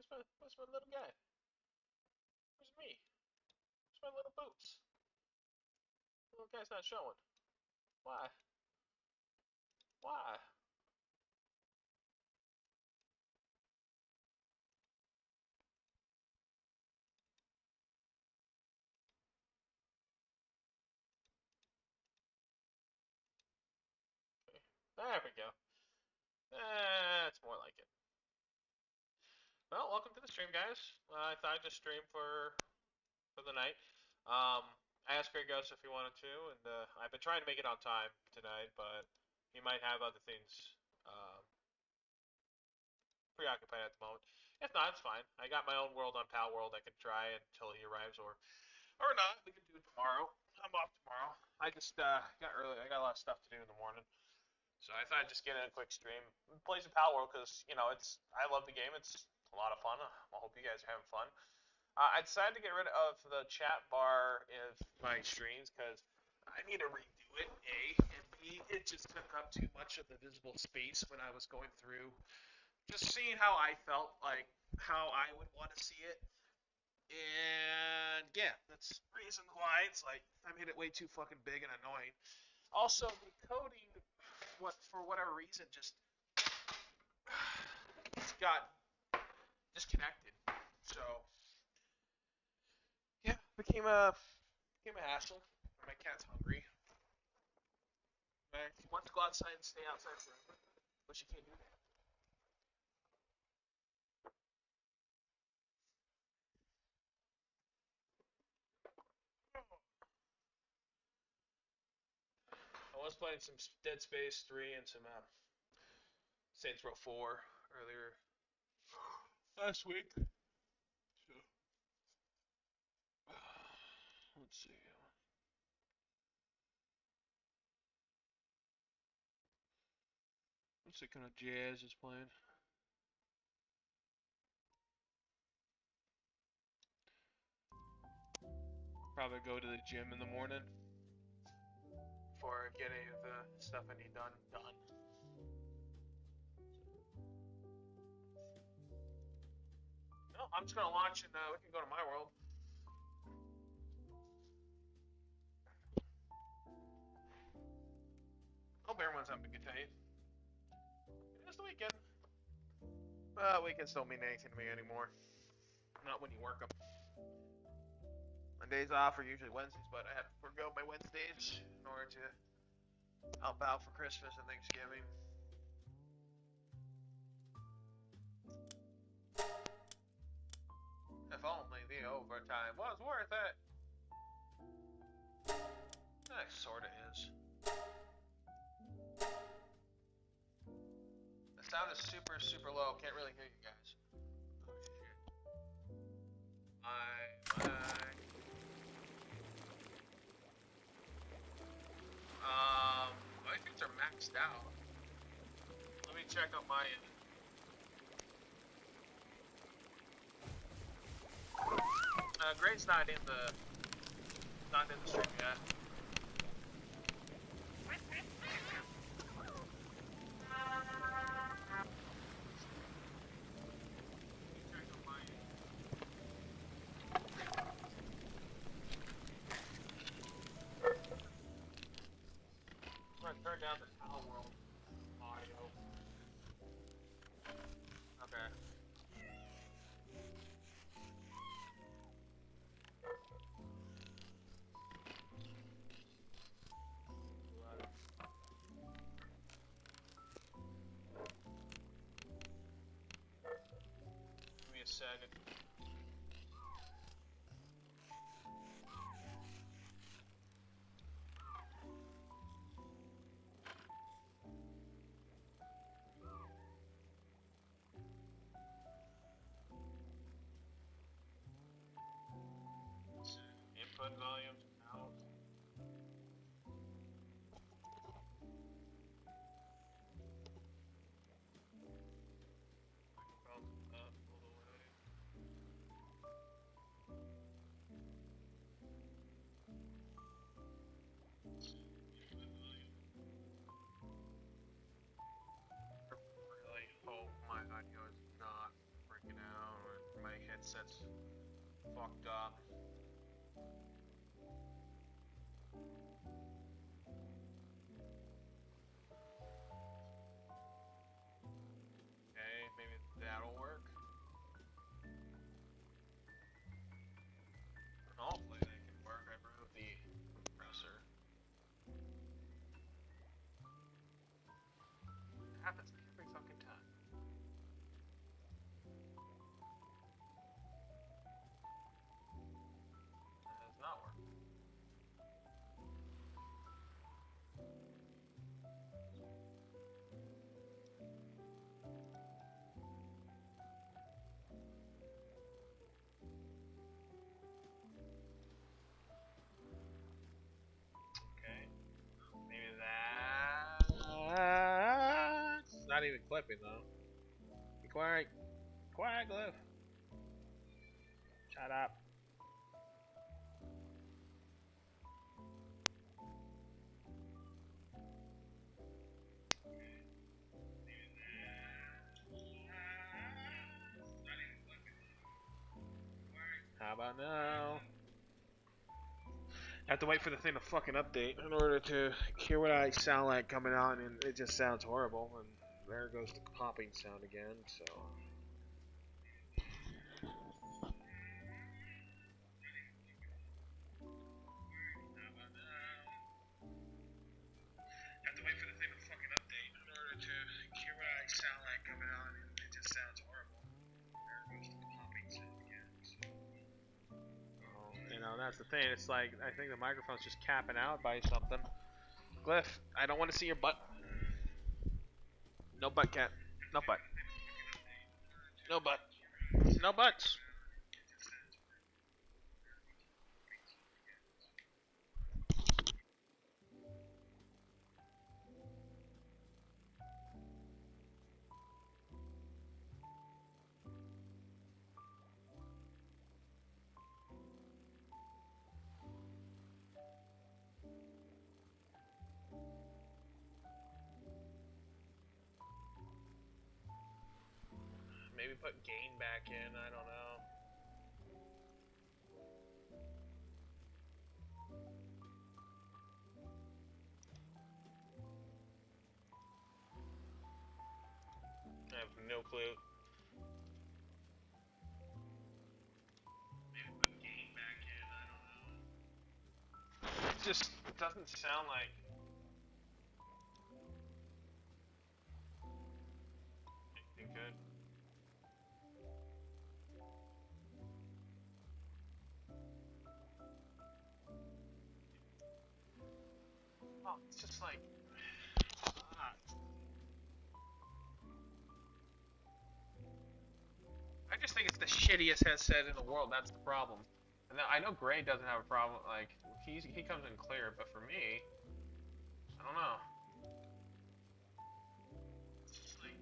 Where's my little guy? Where's me? Where's my little boots? The little guy's not showing. Why? Why? Okay. There we go. That's more like it. Well, welcome to the stream, guys. I thought I'd just stream for the night. I asked Grey Ghost if he wanted to, and I've been trying to make it on time tonight, but he might have other things preoccupied at the moment. If not, it's fine. I got my own world on Palworld. I could try until he arrives, or not. We can do it tomorrow. I'm off tomorrow. I just got early. I got a lot of stuff to do in the morning, so I thought I'd just get in a quick stream. Play some Palworld because I love the game. It's a lot of fun. I hope you guys are having fun. I decided to get rid of the chat bar in my streams because I need to redo it, A, and B, it just took up too much of the visible space when I was going through. Just seeing how I felt, like how I would want to see it. And yeah, that's the reason why it's like I made it way too fucking big and annoying. Also, the coding, for whatever reason, just got disconnected. So yeah, became a hassle. My cat's hungry. She wants to go outside and stay outside forever, but she can't do that. I was playing some Dead Space 3 and some Saints Row 4 earlier last week. So, let's see. What's the kind of jazz is playing? Probably go to the gym in the morning before I get any of the stuff I need done. No, I'm just gonna launch and we can go to my world. Hope everyone's having a good day. It is the weekend. Weekends don't mean anything to me anymore. Not when you work them. My days off are usually Wednesdays, but I have to forego my Wednesdays in order to help out for Christmas and Thanksgiving. If only the overtime was worth it. It sorta is. The sound is super, super low. Can't really hear you guys. Oh shit. My things are maxed out. Let me check on my end. Gray's not in the stream yet. I'm gonna turn down the Palworld audio. Okay. Give me a second. Input volumes out. Microphones up, a little loading. headset's fucked up. Okay, maybe that'll work. Hopefully that can work. I removed the compressor. It happens every fucking time. It has not worked. Okay. Maybe that's not even clipping though. Be quiet. Quiet, Glyph. Shut up. How about now? I have to wait for the thing to fucking update in order to hear what I sound like coming out, and it just sounds horrible. And there goes the popping sound again, so. Have to wait for the thing to fucking update in order to hear what I sound like coming out, and it just sounds horrible. There goes the popping sound again, so. Oh, you know, that's the thing. It's like, I think the microphone's just capping out by something. Glyph, I don't want to see your butt. No butt, cat. No butt. No butt. No butts. Maybe put gain back in, I don't know. I have no clue. Maybe put gain back in, I don't know. It just doesn't sound like anything good. Oh, it's just like I just think it's the shittiest headset in the world. That's the problem. And I know Gray doesn't have a problem. Like he comes in clear, but for me, I don't know. It's just like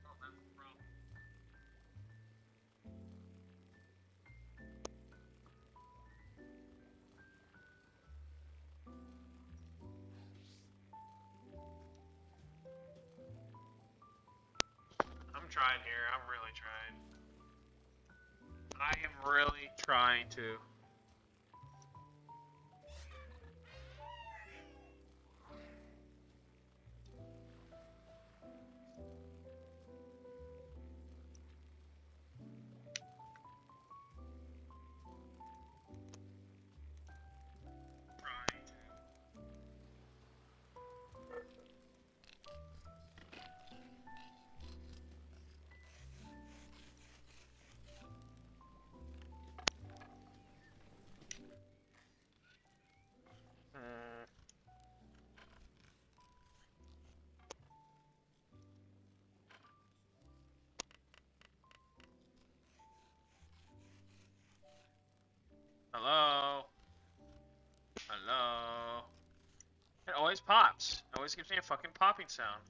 oh, that's the problem. I'm trying here. I'm really trying. I am really trying to. Hello? Hello? It always pops. It always gives me a fucking popping sound.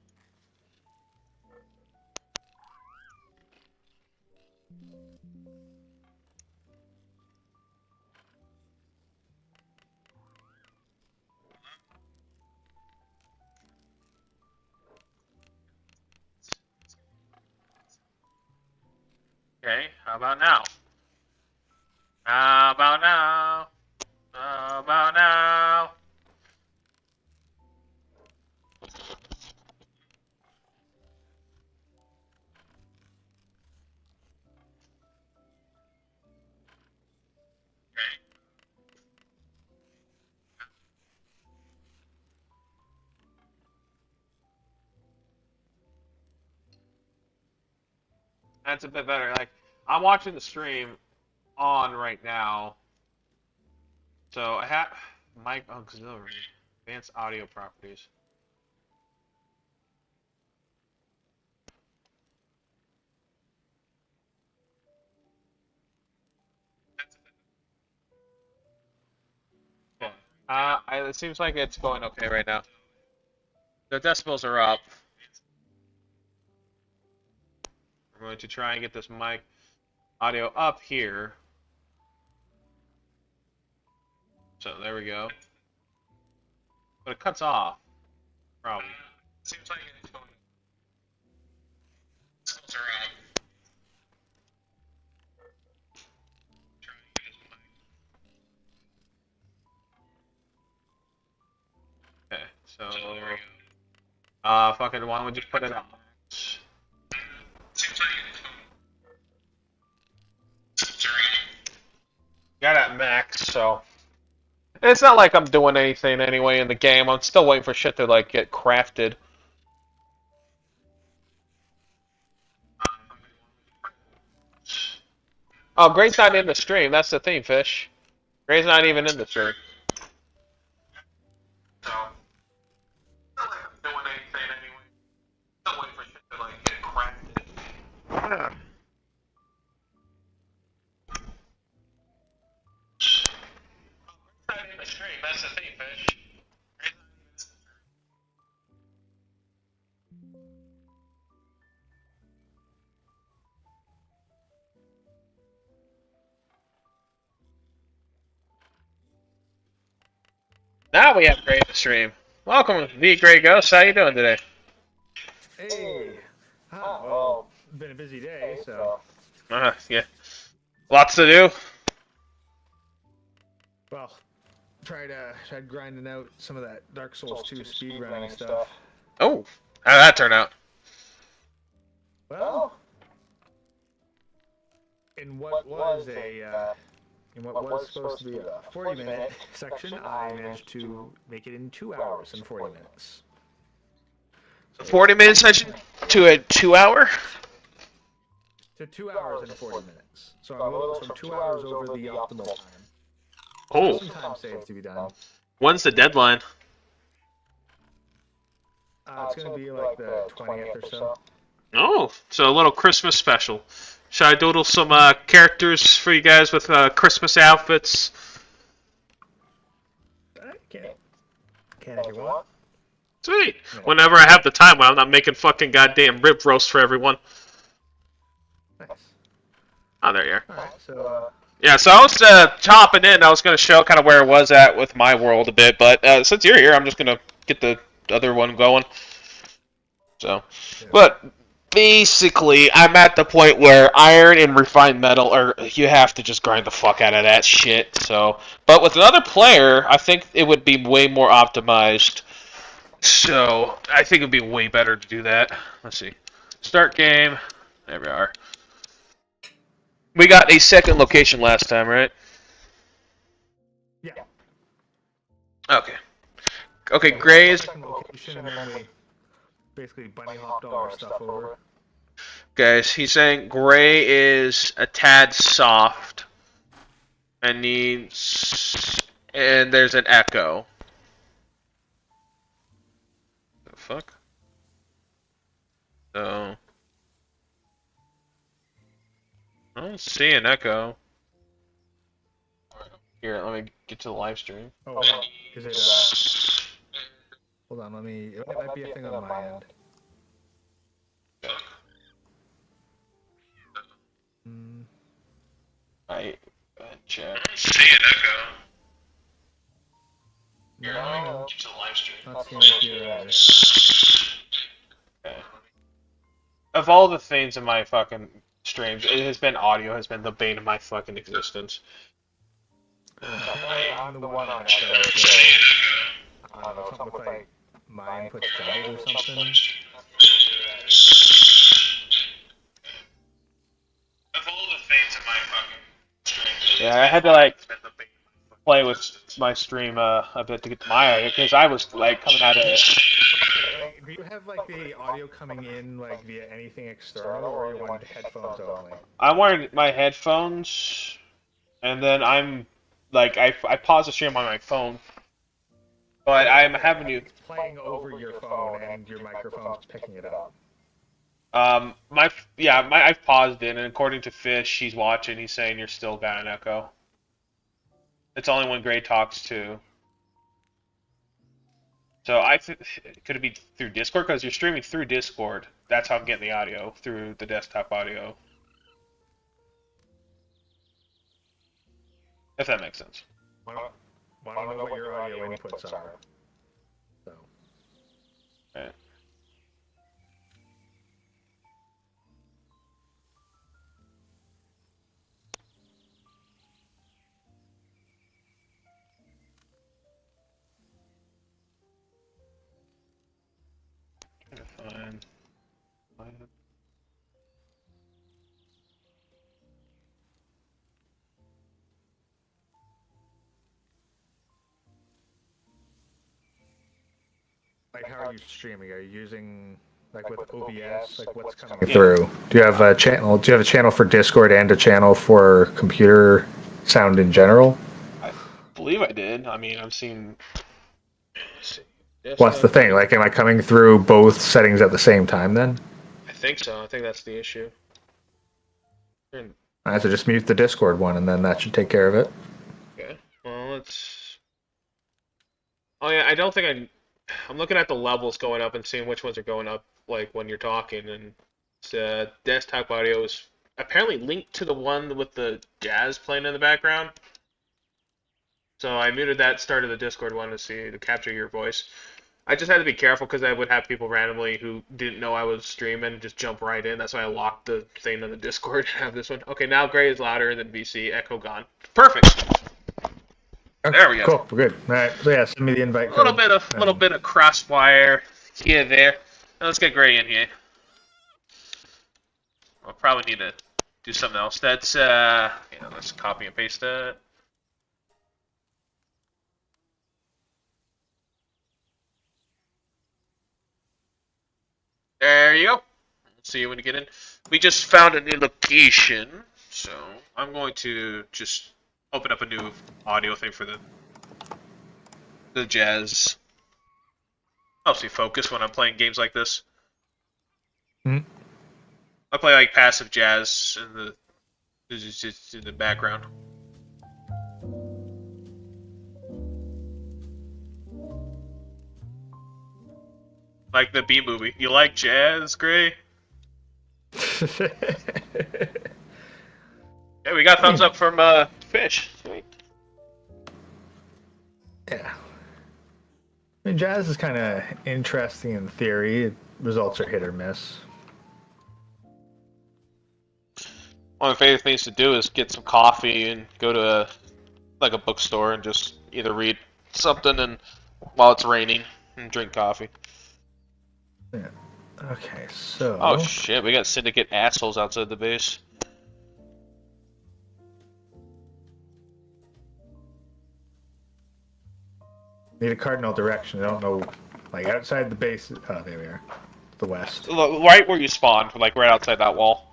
about now? How about now? How about now? That's a bit better. Like, I'm watching the stream on right now. So I have mic auxiliary, advanced audio properties. Okay. It seems like it's going okay right now. The decibels are up. I'm going to try and get this mic audio up here. So there we go. But it cuts off. Probably. Seems like it's going. Decibels are up. Okay, so there we go. Fuck it, why don't we just put it on max? Got it at max, so it's not like I'm doing anything anyway in the game. I'm still waiting for shit to like get crafted. Oh, Gray's not in the stream. That's the thing, Fish. Gray's not even in the stream. So, not like I'm doing anything anyway. Still waiting for shit to like get crafted. Not in the stream. That's the thing, Fish. Now we have Gray in the stream. Welcome, the Grey Ghost. How you doing today? Hey. Well, been a busy day, so. Yeah. Lots to do. Well, tried grinding out some of that Dark Souls 2 speedrunning stuff. Oh, how'd that turn out? Well, in what was supposed to be a 40-minute section, I managed to make it in 2 hours and 40 minutes. A 40-minute session to a 2-hour? To 2 hours and 40 minutes. So I'm a little from 2 hours over the optimal time. Oh. Some time saved to be done. When's the deadline? It's going to be like the 20th or so. Oh, so a little Christmas special. Should I doodle some characters for you guys with Christmas outfits? Can if you want. Sweet. Yeah. Whenever I have the time, when I'm not making fucking goddamn rib roast for everyone. Nice. Oh, there you are. Alright, so... Yeah, so I was chopping in. I was going to show kind of where it was at with my world a bit, but since you're here, I'm just going to get the other one going. So, yeah. But basically, I'm at the point where iron and refined metal you have to just grind the fuck out of that shit. So, but with another player, I think it would be way more optimized. So, I think it would be way better to do that. Let's see. Start game. There we are. We got a second location last time, right? Yeah. Okay. Okay, Gray's location, and then we basically bunny hopped all our stuff over. Guys, he's saying Gray is a tad soft and there's an echo. The fuck? So I don't see an echo. Here, let me get to the live stream. Oh, is it, hold on, it might be a thing on my end. I check. See an echo. Here, let me get to the live stream. Not seeing it here either. Okay. Of all the things in my fucking streams. It has been audio has been the bane of my fucking existence. Apparently, I'm the one that also, I don't know, something with like my input's doubled or something. Of all the things in my fucking streams, yeah, I had to like play with my stream a bit to get to my audio because I was like coming out of it. Like, do you have like the audio coming in like via anything external, or you want headphones only? I wanted my headphones, and then I'm like I pause the stream on my phone, but I'm having to. It's playing over your phone and your microphone's picking it up. I've paused it, and according to Fish, he's watching. He's saying you're still got an echo. It's only when Gray talks too. So could it be through Discord? Because you're streaming through Discord. That's how I'm getting the audio through the desktop audio. If that makes sense. Want to know what your audio inputs are? So. Right. Fine. Like, how are you streaming? Are you using like with OBS? Like, what's coming through? Do you have a channel? Do you have a channel for Discord and a channel for computer sound in general? I believe I did. I mean, I've seen. What's the thing? Like, am I coming through both settings at the same time then? I think so. I think that's the issue. I have to just mute the Discord one, and then that should take care of it. Okay. Well, let's. Oh yeah, I don't think I'm looking at the levels going up and seeing which ones are going up, like when you're talking, and desktop audio is apparently linked to the one with the jazz playing in the background. So I muted that, started the Discord one to capture your voice. I just had to be careful because I would have people randomly who didn't know I was streaming just jump right in. That's why I locked the thing on the Discord and have this one. Okay, now Gray is louder than BC. Echo gone. Perfect. Okay, there we go. Cool, we're good. All right, so yeah, send me the invite. A little bit of crosswire here there. Now let's get Gray in here. I'll probably need to do something else. That's let's copy and paste that. There you go. Let's see you when you get in. We just found a new location, so I'm going to just open up a new audio thing for the jazz. Helps me focus when I'm playing games like this. Hmm. I play like passive jazz in the background. Like the B movie. You like jazz, Gray? Yeah, we got thumbs up from Fish. Sweet. Yeah. I mean, jazz is kind of interesting in theory. Results are hit or miss. One of my favorite things to do is get some coffee and go to a bookstore and just either read something and while it's raining and drink coffee. Yeah. Okay, so. Oh shit, we got syndicate assholes outside the base. Need a cardinal direction. I don't know. Like outside the base. Oh, there we are. The west. Right where you spawned, like right outside that wall.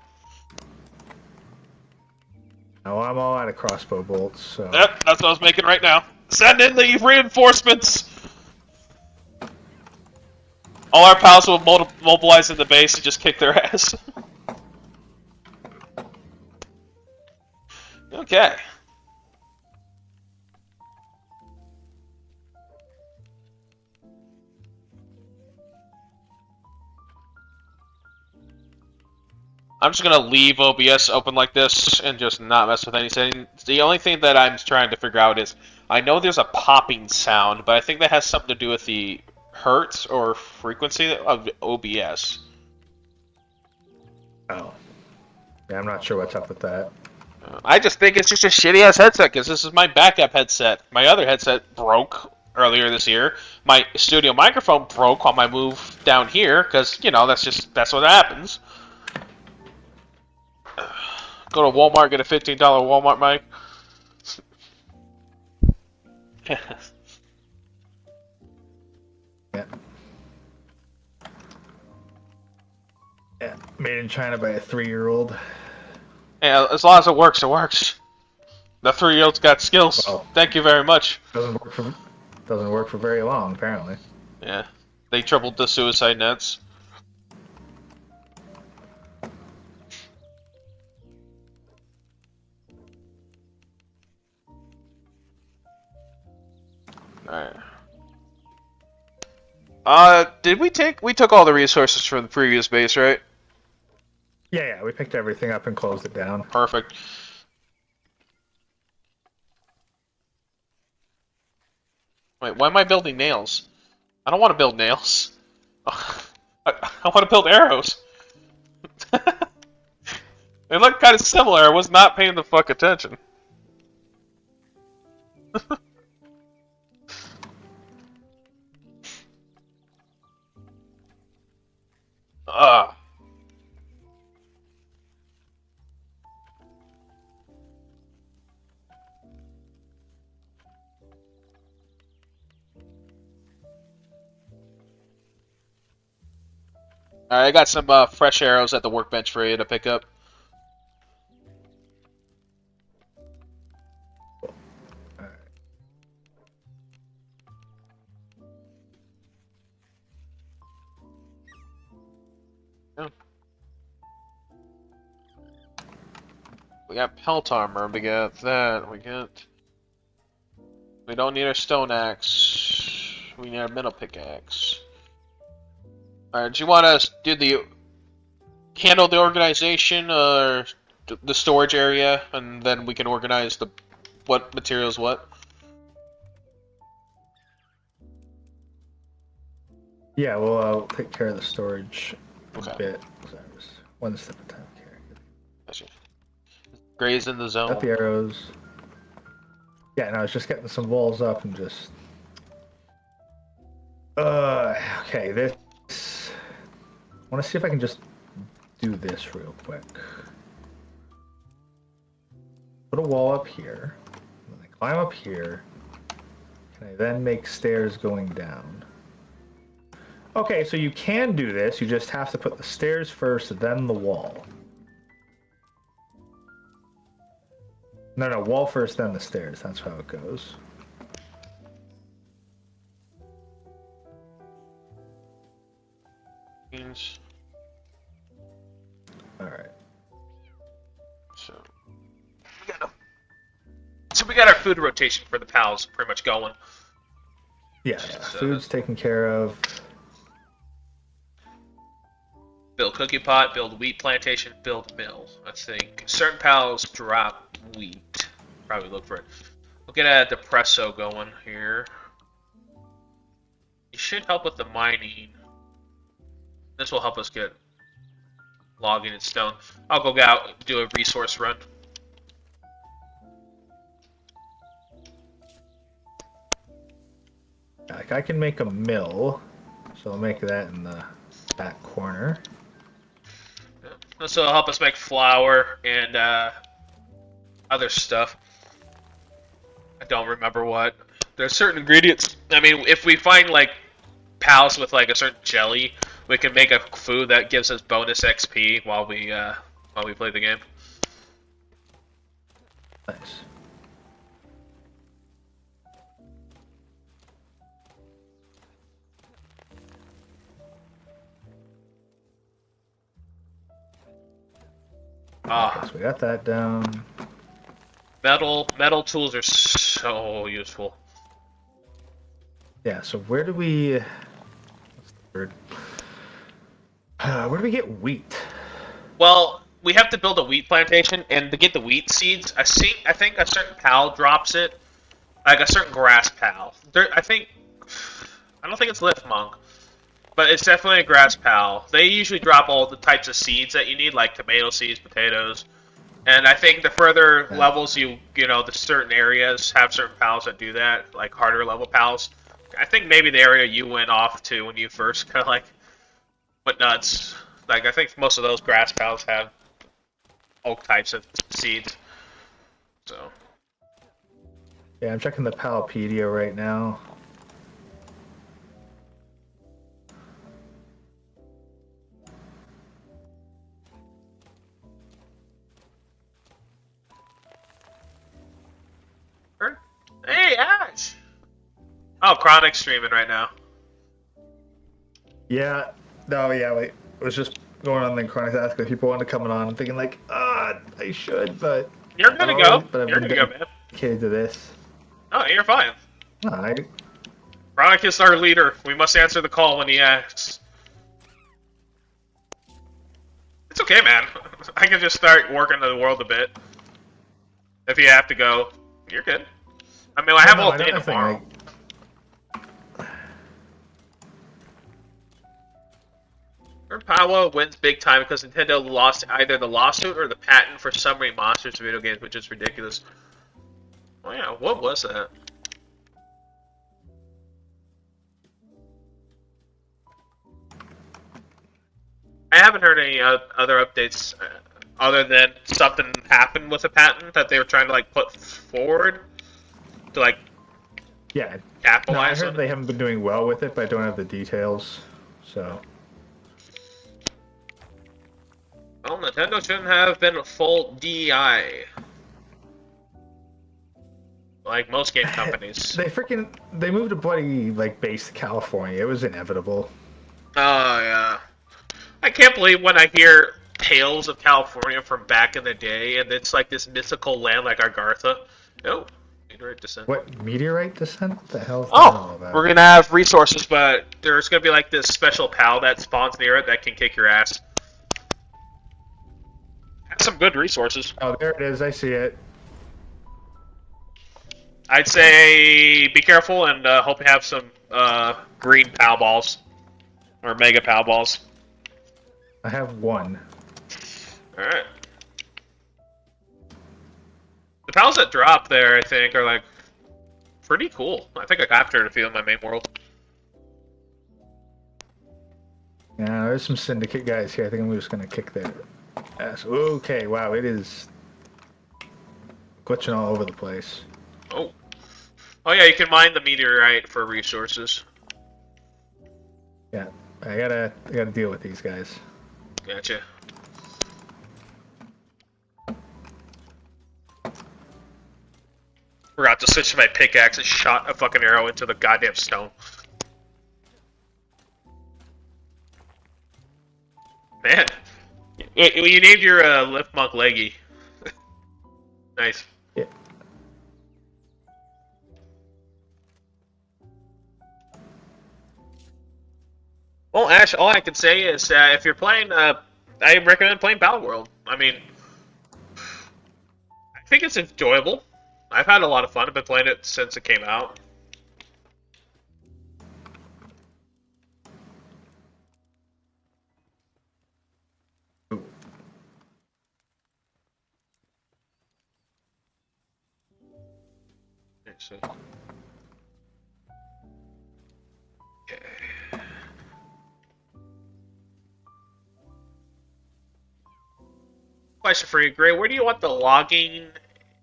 Oh, I'm all out of crossbow bolts, so. Yep, that's what I was making right now. Send in the reinforcements! All our pals will mobilize in the base and just kick their ass. Okay. I'm just gonna leave OBS open like this and just not mess with anything. The only thing that I'm trying to figure out is, I know there's a popping sound, but I think that has something to do with the hertz or frequency of OBS. Oh. Yeah, I'm not sure what's up with that. I just think it's just a shitty ass headset because this is my backup headset. My other headset broke earlier this year. My studio microphone broke on my move down here because that's what happens. Go to Walmart, get a $15 Walmart mic. Yeah. Yeah, made in China by a 3-year-old. Yeah, as long as it works, it works. The 3-year-old's got skills. Well, Thank you very much. Doesn't work for very long, apparently. Yeah, they tripled the suicide nets. Alright. We took all the resources from the previous base, right? Yeah, we picked everything up and closed it down. Perfect. Wait, why am I building nails? I don't want to build nails. I want to build arrows. They look kind of similar. I was not paying the fuck attention. Ugh. Alright, I got some fresh arrows at the workbench for you to pick up. We got pelt armor, we got that, we don't need our stone axe. We need our metal pickaxe. Alright, do you want to handle the organization or the storage area, and then we can organize what materials what? Yeah, we'll take care of the storage Okay. a bit. One step at a time. Gotcha. Graze in the zone. Got the arrows. Yeah, no, I was just getting some walls up and just... okay, this... I want to see if I can just do this real quick. Put a wall up here. And I climb up here. Can I then make stairs going down? Okay, so you can do this. You just have to put the stairs first, then the wall. No, wall first, then the stairs. That's how it goes. Alright. So we got our food rotation for the pals pretty much going. Yeah, food's taken care of. Build cookie pot, build wheat plantation, build mill. I think certain pals drop wheat. Probably look for it. We'll get a depresso going here. You should help with the mining. This will help us get logging and stone. I'll go out do a resource run. Like I can make a mill, so I'll make that in the back corner. This will help us make flour and other stuff. I don't remember what. There's certain ingredients. I mean, if we find like pals with like a certain jelly, we can make a food that gives us bonus XP while we play the game. Nice. Okay, so we got that down. Metal tools are so useful. Yeah, so where do we... What's the word? Where do we get wheat? Well, we have to build a wheat plantation, and to get the wheat seeds, I think a certain pal drops it. Like a certain grass pal. I don't think it's Lift Monk. but it's definitely a grass pal. They usually drop all the types of seeds that you need, like tomato seeds, potatoes. And I think the further Yeah. levels the certain areas have certain pals that do that, like harder level pals. I think maybe the area you went off to when you first kind of like went nuts. Like I think most of those grass pals have oak types of seeds. So. Yeah, I'm checking the Palpedia right now. Hey, Ash! Oh, Chronic's streaming right now. Yeah. No, yeah, wait. It was just going on the Chronics asking if people wanted to come on. I'm thinking like, I should, but You're good to go. But I've You're been good to go, man. dedicated to this. Oh, you're fine. Alright. Chronic is our leader. We must answer the call when he asks. It's okay, man. I can just start working the world a bit. If you have to go, you're good. I mean, I have all day tomorrow. Palworld wins big time because Nintendo lost either the lawsuit or the patent for summary monsters video games, which is ridiculous. Oh yeah, what was that? I haven't heard any other updates other than something happened with a patent that they were trying to like put forward to like capitalize I heard on. they haven't been doing well with it, but I don't have the details. So. Well, Nintendo shouldn't have been full DEI. Like most game companies. They moved a bloody base to California. It was inevitable. Oh yeah. I can't believe when I hear tales of California from back in the day, and it's like this mythical land like Agartha. Oh, meteorite descent. What, meteorite descent? The hell is that all about? We're gonna have resources, but there's gonna be like this special pal that spawns near it that can kick your ass. Has some good resources. Oh, there it is. I see it. I'd say be careful and hope you have some green pal balls or mega pal balls. I have one. Alright. The pals that drop there, I think, are like pretty cool. I think I captured a few in my main world. Yeah, there's some syndicate guys here. I think I'm just gonna kick their ass. Okay, wow, it is glitching all over the place. Oh. Oh yeah, you can mine the meteorite for resources. Yeah, I gotta deal with these guys. Gotcha. Forgot to switch to my pickaxe and shot a fucking arrow into the goddamn stone. Man. You named your lift monk Leggy. Nice. Yeah. Well, Ash, all I can say is if you're playing, I recommend playing Palworld. I mean, I think it's enjoyable. I've had a lot of fun. I've been playing it since it came out. Okay. Question for you, Gray. Where do you want the logging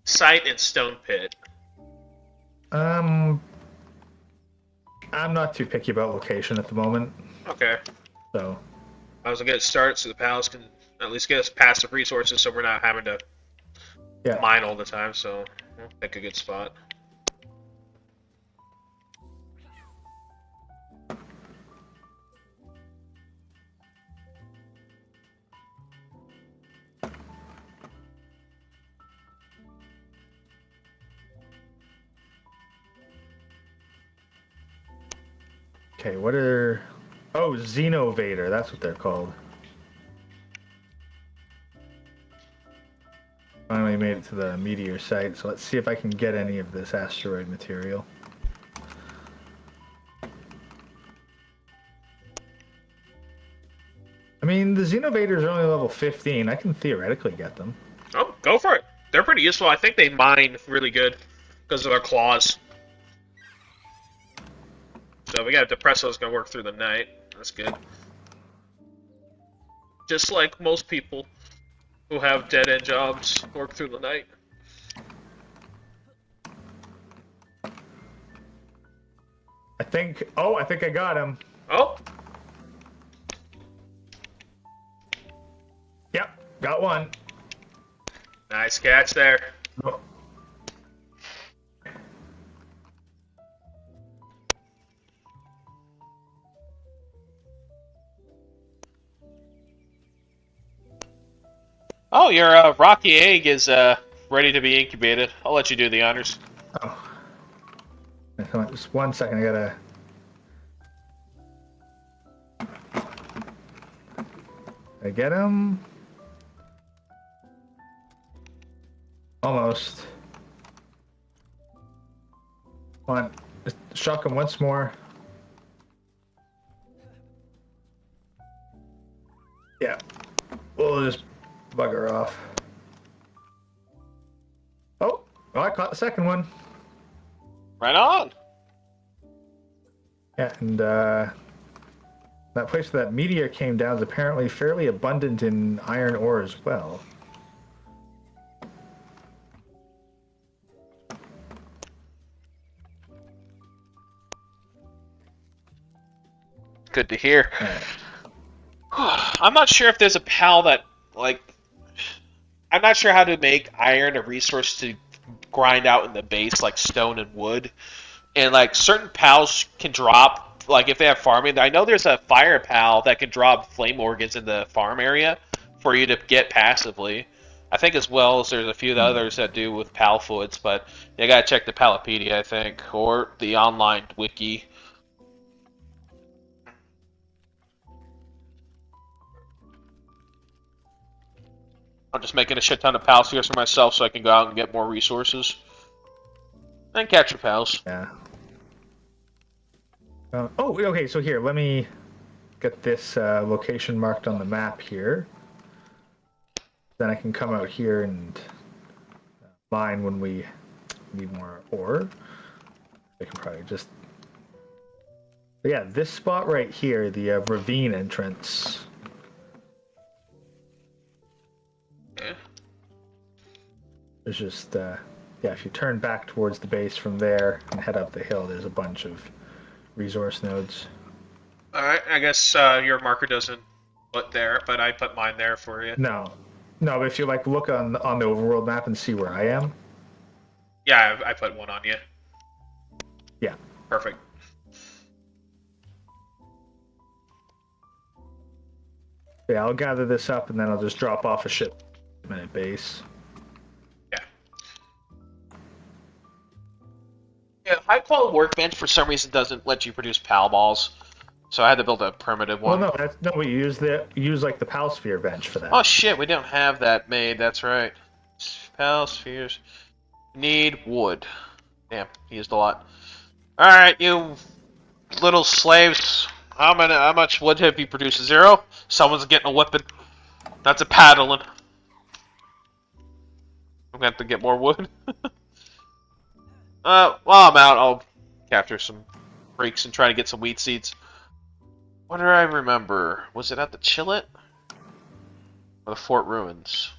site and stone pit? I'm not too picky about location at the moment. Okay. So. I was gonna get it started so the pals can at least get us passive resources so we're not having to mine all the time, so I'll pick a good spot. Okay, what are... Oh, Xenovator, that's what they're called. Finally made it to the meteor site, so let's see if I can get any of this asteroid material. I mean, the Xenovators are only level 15. I can theoretically get them. Oh, go for it. They're pretty useful. I think they mine really good because of their claws. So we got Depresso's gonna work through the night. That's good. Just like most people who have dead end jobs work through the night. I think. Oh, I think I got him. Oh, Yep, got one. nice catch there. Oh. Oh, your rocky egg is ready to be incubated. I'll let you do the honors. Oh. Come on, just 1 second. I gotta. I get him. Almost. Come on, just shock him once more. Yeah, we'll just bugger off. Oh, I caught the second one. Right on. Yeah, and that place where that meteor came down is apparently fairly abundant in iron ore as well. Good to hear. Right. I'm not sure if there's a PAL that, like... I'm not sure how to make iron a resource to grind out in the base, like stone and wood. And, like, certain PALs can drop, like, if they have farming. I know there's a fire PAL that can drop flame organs in the farm area for you to get passively. I think as well as there's a few others that do with PAL foods, but you gotta check the Palopedia, I think, or the online wiki. I'm just making a shit ton of PAL spheres for myself so I can go out and get more resources. And catch your PALs. Yeah. Oh, okay, so here, let me get this location marked on the map here. Then I can come out here and mine when we need more ore. I can probably just... But yeah, this spot right here, the ravine entrance. Yeah. There's just, yeah, if you turn back towards the base from there and head up the hill, there's a bunch of resource nodes. Alright, I guess your marker doesn't put there, but I put mine there for you. No, but if you like look on the overworld map and see where I am. Yeah, I put one on you. Yeah. Perfect. Yeah, I'll gather this up and then I'll just drop off a shipment at base. Yeah. Yeah, high quality workbench for some reason doesn't let you produce PAL balls. So I had to build a primitive one. Well, no, we use like the PAL sphere bench for that. Oh shit, we don't have that made. That's right. PAL spheres need wood. Damn, used a lot. All right, you little slaves. How much wood have you produced? 0? Someone's getting a whipping. That's a paddling. I'm gonna have to get more wood. While I'm out, I'll capture some freaks and try to get some wheat seeds. What do I remember? Was it at the Chillet? Or the Fort Ruins?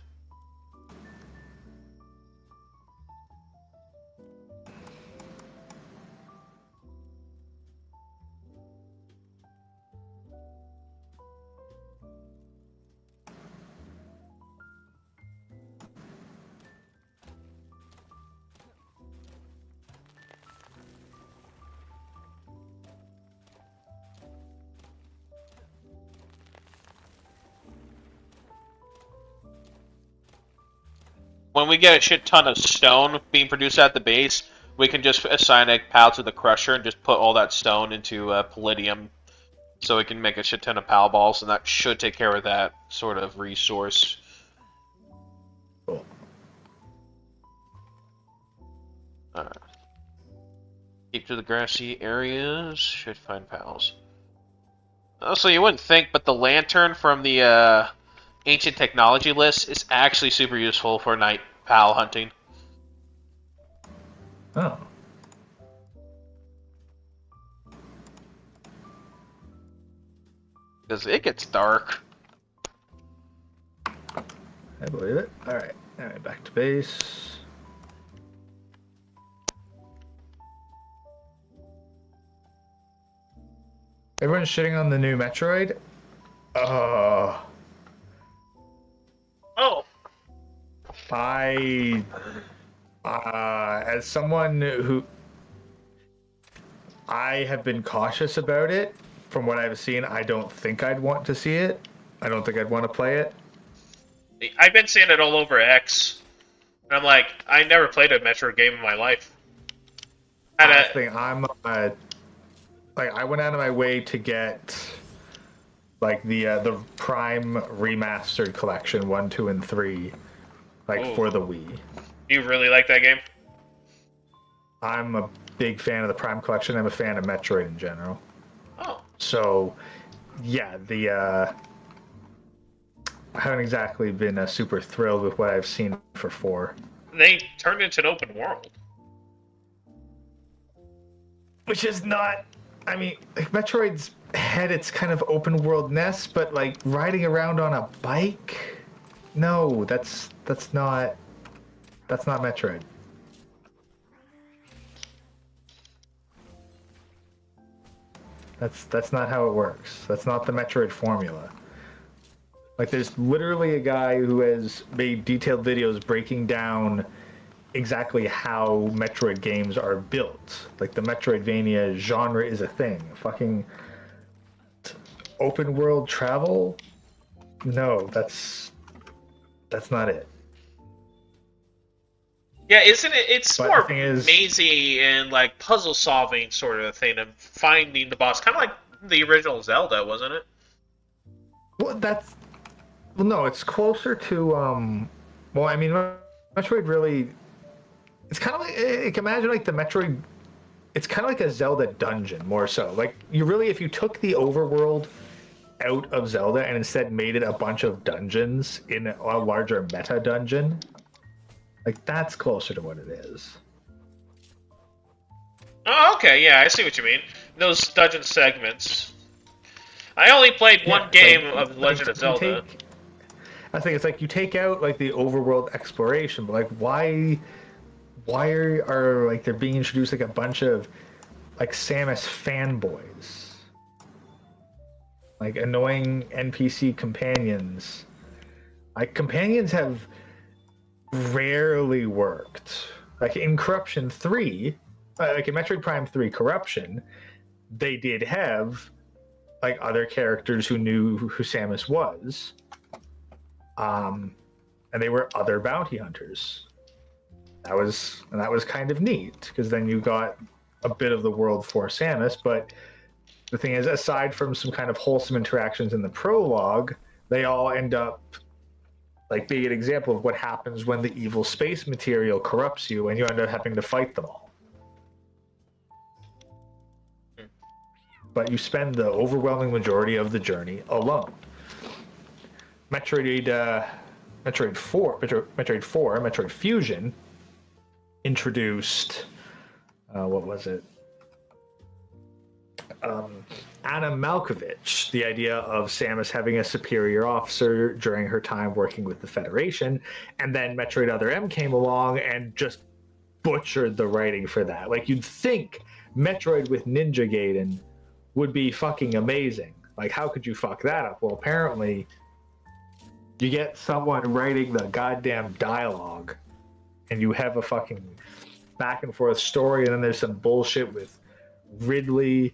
When we get a shit ton of stone being produced at the base, we can just assign a PAL to the crusher and just put all that stone into palladium, so we can make a shit ton of PAL balls, and that should take care of that sort of resource. Cool. Alright. Keep to the grassy areas, should find PALs. Oh, so you wouldn't think, but the lantern from the ancient technology list is actually super useful for night PAL hunting. Oh. Because it gets dark. I believe it. Alright. Alright, back to base. Everyone's shitting on the new Metroid. Oh. Oh. As someone who I have been cautious about it, from what I've seen, I don't think I'd want to see it. I don't think I'd want to play it. I've been seeing it all over X. And I'm like, I never played a Metroid game in my life. Last thing, I went out of my way to get like the Prime remastered collection 1, 2, and 3, for the Wii. You really like that game? I'm a big fan of the Prime collection. I'm a fan of Metroid in general. Oh. So, yeah, I haven't exactly been super thrilled with what I've seen for 4. They turned into an open world. Which is not... I mean, Metroid's had its kind of open world-ness, but, like, riding around on a bike? No, that's not Metroid. That's not how it works. That's not the Metroid formula. Like, there's literally a guy who has made detailed videos breaking down exactly how Metroid games are built. Like, the Metroidvania genre is a thing. Fucking open world travel? No, that's not it. Yeah, isn't it? It's But more the thing is, mazy and like puzzle solving sort of thing, and finding the boss, kind of like the original Zelda, wasn't it? well, no, it's closer to well, I mean, Metroid really, it's kind of like, imagine like the Metroid, it's kind of like a Zelda dungeon more so. Like, you really, if you took the overworld out of Zelda and instead made it a bunch of dungeons in a larger meta dungeon, like, that's closer to what it is. Oh, okay, yeah, I see what you mean. Those dungeon segments. I only played one game of Legend of Zelda. I think it's like you take out like the overworld exploration, but like why are like they're being introduced like a bunch of like Samus fanboys, like annoying NPC companions. Like, companions have rarely worked. Like in Corruption 3, like in Metroid Prime 3 Corruption, they did have like other characters who knew who Samus was. And they were other bounty hunters. That was kind of neat, because then you got a bit of the world for Samus. But the thing is, aside from some kind of wholesome interactions in the prologue, they all end up like being an example of what happens when the evil space material corrupts you and you end up having to fight them all. But you spend the overwhelming majority of the journey alone. Metroid 4, Metroid Fusion introduced what was it? Anna Malkovich, the idea of Samus having a superior officer during her time working with the Federation, and then Metroid Other M came along and just butchered the writing for that. Like, you'd think Metroid with Ninja Gaiden would be fucking amazing. Like, how could you fuck that up? Well, apparently you get someone writing the goddamn dialogue and you have a fucking back and forth story, and then there's some bullshit with Ridley,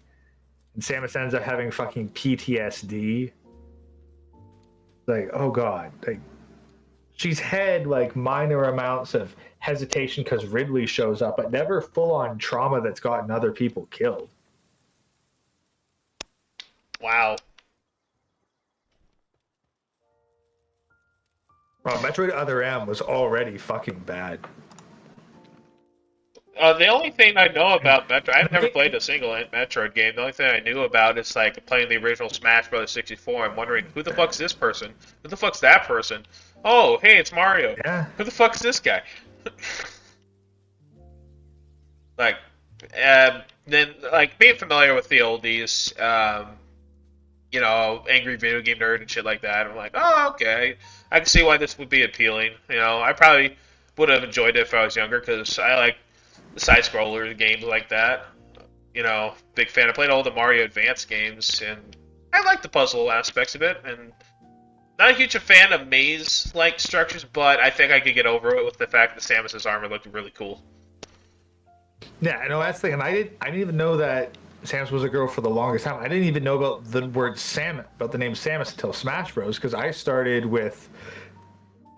and Samus ends up having fucking PTSD. Like, oh god. Like, she's had like minor amounts of hesitation because Ridley shows up, but never full-on trauma that's gotten other people killed. Wow. Well, Metroid Other M was already fucking bad. The only thing I know about Metro, And I've I never think, played a single Metroid game. The only thing I knew about is like playing the original Smash Bros. 64. I'm wondering who the fuck's this person? Who the fuck's that person? Oh, hey, it's Mario. yeah, Who the fuck's this guy? Like, then like being familiar with the oldies, you know, angry video game nerd and shit like that. I'm like, oh, okay, I can see why this would be appealing. You know, I probably would have enjoyed it if I was younger because I like the side scroller games like that. You know, big fan. I played all the Mario Advance games, and I like the puzzle aspects of it. And not a huge fan of maze-like structures, but I think I could get over it with the fact that Samus's armor looked really cool. yeah, I know that's the thing. And I didn't even know that Samus was a girl for the longest time. I didn't even know about the word Samus, about the name Samus until Smash Bros. Because I started with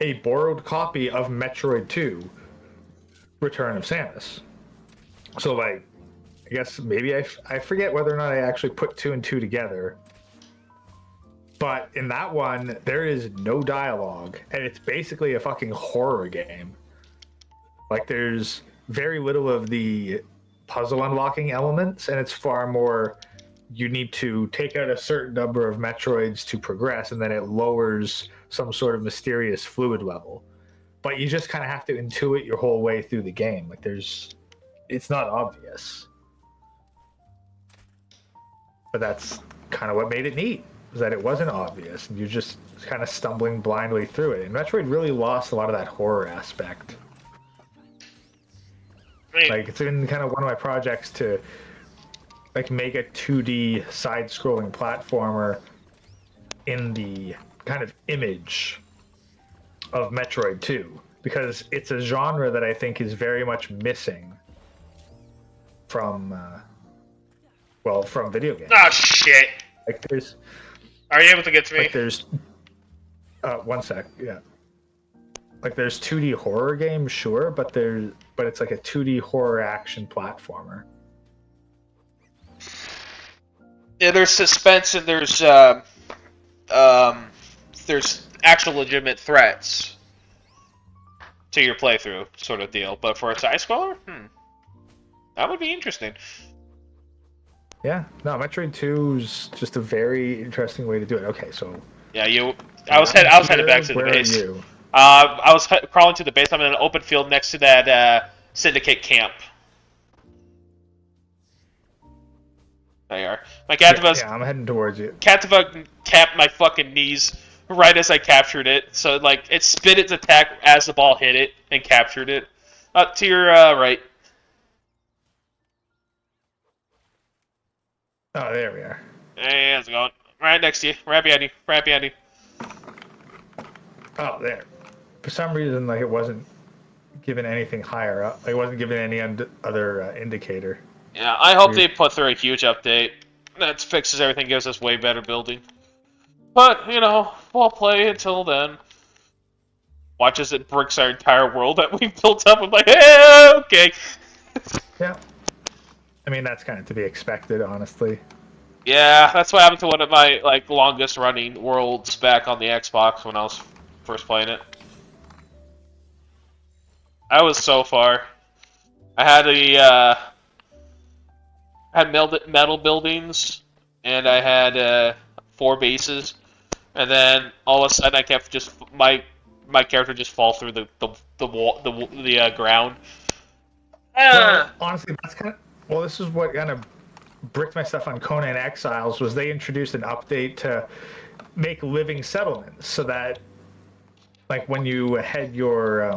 a borrowed copy of Metroid 2, Return of Samus. So like, I guess maybe I forget whether or not I actually put two and two together. But in that one, there is no dialogue, and it's basically a fucking horror game. Like, there's very little of the puzzle unlocking elements, and it's far more you need to take out a certain number of Metroids to progress, and then it lowers some sort of mysterious fluid level. But you just kind of have to intuit your whole way through the game. Like, it's not obvious. But that's kind of what made it neat, is that it wasn't obvious, and you're just kind of stumbling blindly through it. And Metroid really lost a lot of that horror aspect. Like, it's been kind of one of my projects to like make a 2D side-scrolling platformer in the kind of image of Metroid 2, because it's a genre that I think is very much missing from from video games. Oh shit! Like, there's Are you able to get to me? like there's one sec, yeah. Like, there's 2D horror games, sure, but it's like a 2D horror action platformer. Yeah, there's suspense and there's actual legitimate threats to your playthrough, sort of deal. But for a side scroller, that would be interesting. Yeah, no, Metroid 2 is just a very interesting way to do it. Okay, so yeah, I was headed back to the base. Where are you? I was crawling to the base. I'm in an open field next to that Syndicate camp. There you are. My Captiva. Yeah, I'm heading towards you. Captiva capped my fucking knees right as I captured it. So like it spit its attack as the ball hit it and captured it. Up to your right. Oh, there we are. Hey, how's it going? Right next to you. Right behind you. Right behind you. Oh, there. For some reason, like, it wasn't given anything higher up. Like, it wasn't given any other indicator. Yeah, I hope they put through a huge update that fixes everything, gives us way better building. But, you know, we'll play until then. Watch as it bricks our entire world that we built up. I'm like, hey, okay. Yeah. I mean, that's kind of to be expected, honestly. Yeah, that's what happened to one of my like longest running worlds back on the Xbox when I was first playing it. I was so far. I had metal buildings, and I had 4 bases, and then all of a sudden I kept just my character just fall through the wall the ground. Well, honestly, that's kind of this is what kind of bricked my stuff on Conan Exiles, was they introduced an update to make living settlements so that, like, when you had your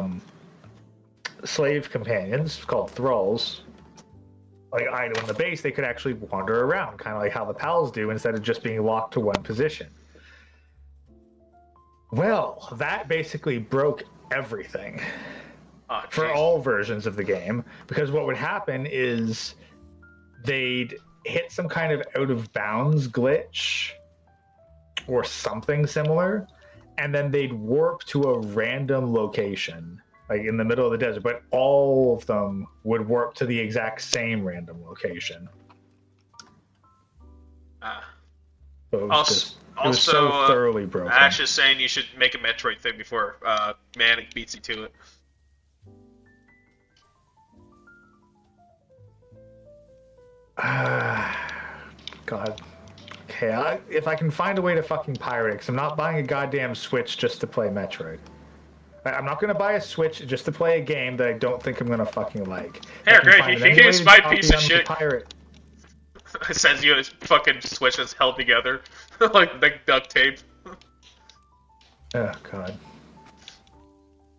slave companions called thralls, like, idle in the base, they could actually wander around, kind of like how the pals do, instead of just being locked to one position. Well, that basically broke everything for all versions of the game, because what would happen is they'd hit some kind of out of bounds glitch or something similar, and then they'd warp to a random location, like in the middle of the desert, but all of them would warp to the exact same random location. So it was so thoroughly broken. Ash is saying you should make a Metroid thing before Manic beats you to it. God. Okay, if I can find a way to fucking pirate it, because I'm not buying a goddamn Switch just to play Metroid. I'm not gonna buy a Switch just to play a game that I don't think I'm gonna fucking like. If I Here, can great. find an Here's emulated my copy piece of on the shit. pirate. It sends you a fucking Switch that's held together like duct tape. Oh God.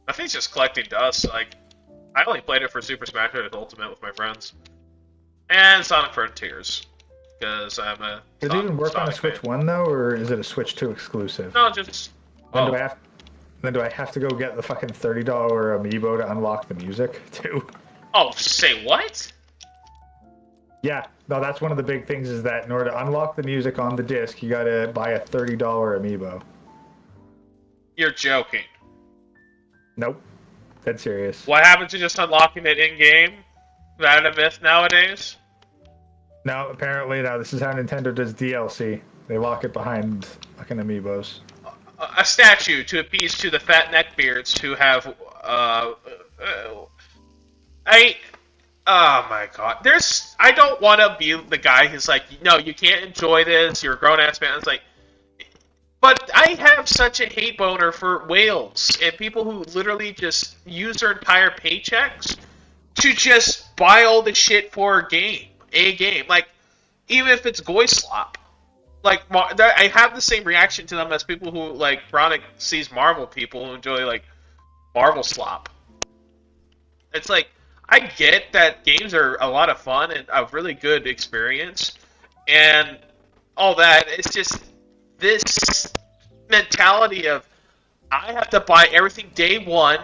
I think it's just collecting dust. Like, I only played it for Super Smash Bros. Ultimate with my friends, and Sonic Frontiers, because I'm a. Does it even work on a Sonic Switch fan. 1 though, or is it a Switch 2 exclusive? No, just. Then Oh. do I have to go get the fucking $30 amiibo to unlock the music too? Oh, say what? Yeah, no, that's one of the big things is that in order to unlock the music on the disc, you gotta buy a $30 amiibo. You're joking. Nope, dead serious. What happened to just unlocking it in game? Is that a myth nowadays? No, apparently now this is how Nintendo does DLC. They lock it behind fucking amiibos. A statue to appease to the fat neckbeards who have oh my god. I don't want to be the guy who's like, no, you can't enjoy this. You're a grown ass man. It's like, but I have such a hate boner for whales and people who literally just use their entire paychecks to just buy all the shit for a game. Like, even if it's Goy Slop. Like, I have the same reaction to them as people who, like, Bronick sees Marvel people who enjoy, like, Marvel slop. It's like, I get that games are a lot of fun and a really good experience, and all that. It's just this mentality of, I have to buy everything day one,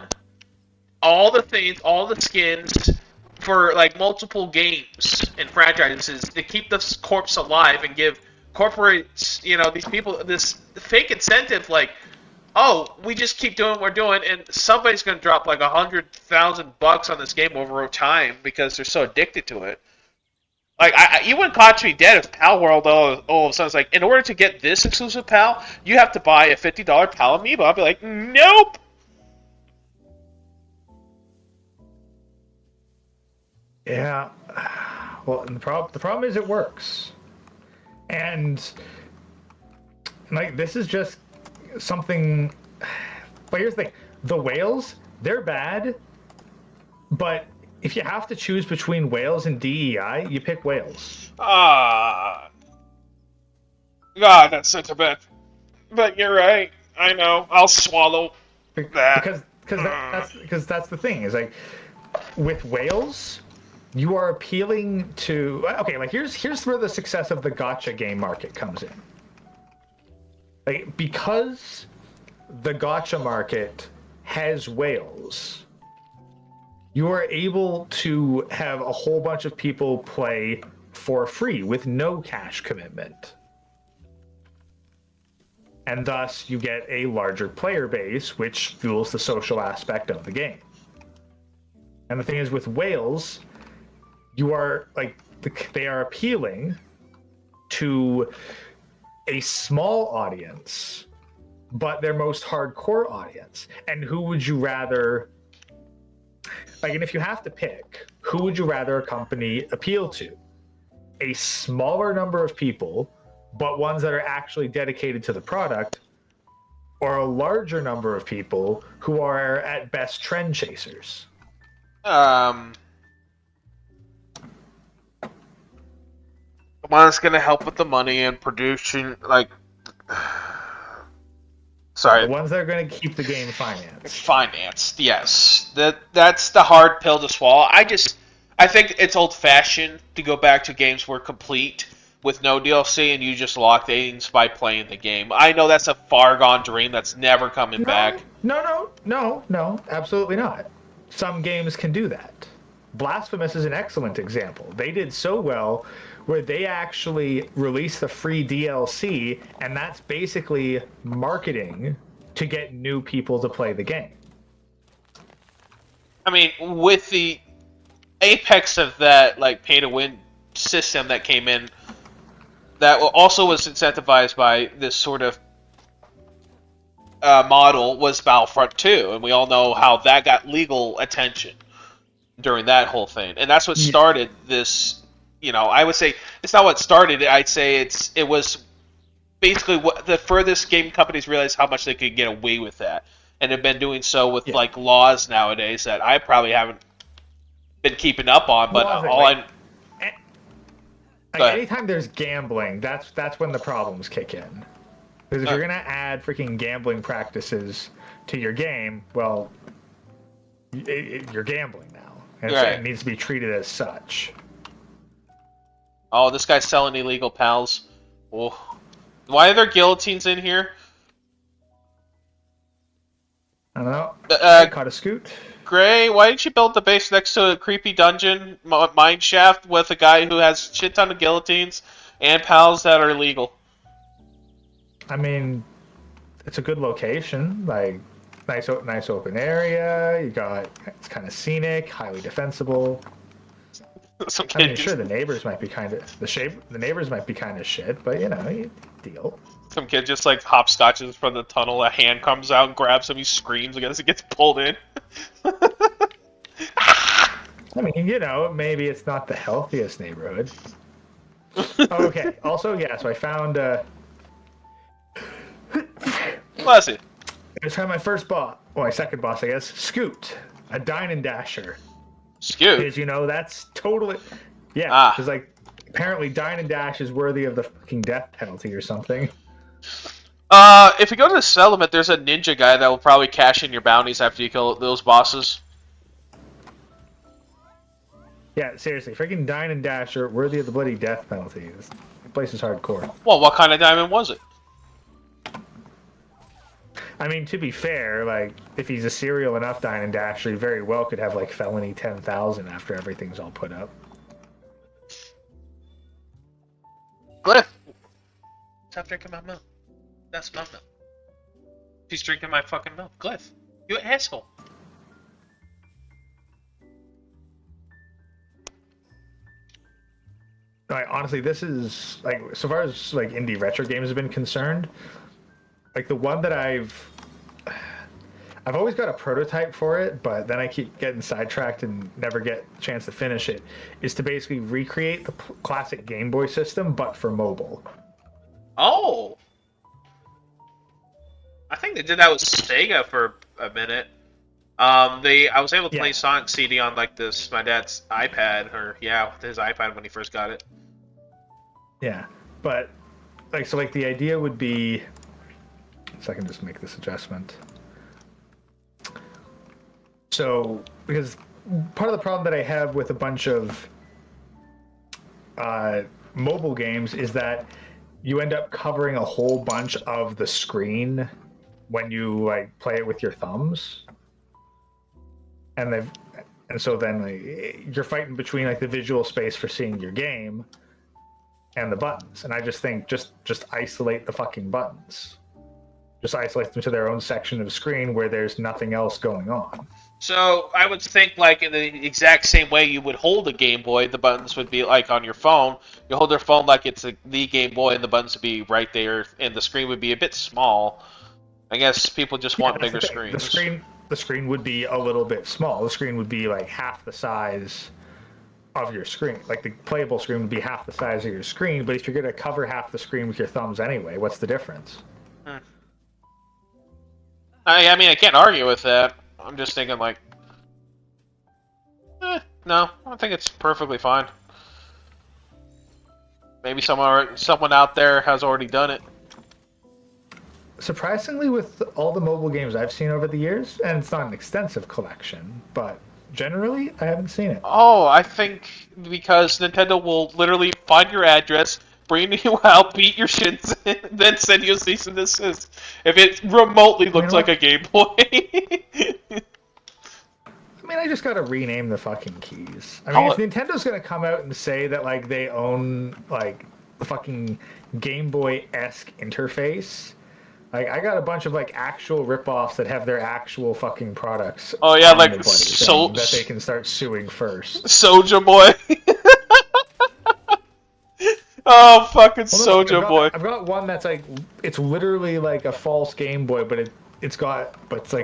all the things, all the skins, for, like, multiple games and franchises to keep the corpse alive and give corporates, these people this fake incentive, like, oh, we just keep doing what we're doing, and somebody's going to drop like $100,000 on this game over time because they're so addicted to it. Like, you wouldn't catch me dead if Palworld all of a sudden is like, in order to get this exclusive PAL, you have to buy a $50 PAL amiibo. I'd be like, nope. Yeah. Well, and the problem is it works. And like this is just something. But here's the thing: the whales, they're bad. But if you have to choose between whales and DEI, you pick whales. God, that's such a bad. But you're right. I know. I'll swallow that. Because that's the thing is like with whales. You are appealing to like here's where the success of the gacha game market comes in. Like because the gacha market has whales, you are able to have a whole bunch of people play for free with no cash commitment. And thus you get a larger player base, which fuels the social aspect of the game. And the thing is with whales, you are like they are appealing to a small audience, but their most hardcore audience. And who would you rather like? And if you have to pick, who would you rather a company appeal to? A smaller number of people, but ones that are actually dedicated to the product, or a larger number of people who are at best trend chasers? The one that's gonna help with the money and producing, like, sorry, The ones that are going to keep the game financed. financed. Yes, that's the hard pill to swallow. I think it's old-fashioned to go back to games where complete with no DLC and you just lock things by playing the game. I know that's a far-gone dream that's never coming back. No, absolutely not. Some games can do that. Blasphemous is an excellent example. They did so well where they actually released the free DLC, and that's basically marketing to get new people to play the game. I mean, with the apex of that, like, pay-to-win system that came in, that also was incentivized by this sort of model, was Battlefront 2, and we all know how that got legal attention during that whole thing. And that's what started this, I would say it's not what started it. I'd say it was basically what the furthest game companies realized how much they could get away with that, and have been doing so with like laws nowadays that I probably haven't been keeping up on. But anytime there's gambling, that's when the problems kick in. Because if you're gonna add freaking gambling practices to your game, well, you're gambling now, and it needs to be treated as such. Oh, this guy's selling illegal pals. Oh. Why are there guillotines in here? I don't know. I caught a scoot. Gray, why didn't you build the base next to a creepy dungeon mine shaft with a guy who has shit ton of guillotines and pals that are illegal? I mean, it's a good location. Like, nice open area. It's kind of scenic, highly defensible. Sure, the neighbors might be kind of the neighbors might be kind of shit, but you deal. Some kid just like hopscotches from the tunnel. A hand comes out, and grabs him. He screams. I guess he gets pulled in. I mean, maybe it's not the healthiest neighborhood. Okay. Also, yeah. So I found. Bless it. I tried my first boss. Well, my second boss, I guess. Scoot, a dine and dasher. Scoot. Because that's totally. Yeah. Because apparently dine and dash is worthy of the fucking death penalty or something. If you go to the settlement, there's a ninja guy that will probably cash in your bounties after you kill those bosses. Yeah, seriously, freaking dine and dash are worthy of the bloody death penalty. This place is hardcore. Well, what kind of diamond was it? I mean, to be fair, if he's a serial enough dine and dasher, he very well could have felony 10,000 after everything's all put up. Glyph! Stop drinking my milk. That's my milk. She's drinking my fucking milk. Glyph, you asshole. Honestly, this is, so far as, indie retro games have been concerned, the one that I've always got a prototype for it, but then I keep getting sidetracked and never get a chance to finish it, is to basically recreate the classic Game Boy system, but for mobile. Oh! I think they did that with Sega for a minute. I was able to play Sonic CD on my dad's iPad, with his iPad when he first got it. Yeah, but the idea would be, so I can just make this adjustment. So, because part of the problem that I have with a bunch of mobile games is that you end up covering a whole bunch of the screen when you play it with your thumbs, and so then you're fighting between the visual space for seeing your game and the buttons, and I just think just isolate the fucking buttons. Just isolate them to their own section of screen where there's nothing else going on. So I would think in the exact same way you would hold a Game Boy, the buttons would be on your phone. You hold your phone like it's the Game Boy, and the buttons would be right there, and the screen would be a bit small. I guess people just want bigger screens. The screen would be a little bit small. The screen would be half the size of your screen. The playable screen would be half the size of your screen, but if you're going to cover half the screen with your thumbs anyway, what's the difference? I mean, I can't argue with that. I'm just thinking no, I think it's perfectly fine. Maybe someone out there has already done it. Surprisingly, with all the mobile games I've seen over the years, and it's not an extensive collection, but generally, I haven't seen it. Oh, I think because Nintendo will literally find your address, bring you out, beat your shits, and then send you a cease and desist if it remotely looks like a Game Boy. I mean, I just gotta rename the fucking keys. I mean, if Nintendo's gonna come out and say that they own the fucking Game Boy-esque interface, I got a bunch of actual rip-offs that have their actual fucking products. Oh yeah, that they can start suing first. Soja Boy. Oh, fucking Soja Boy. I've got one that's it's literally a false Game Boy, but it's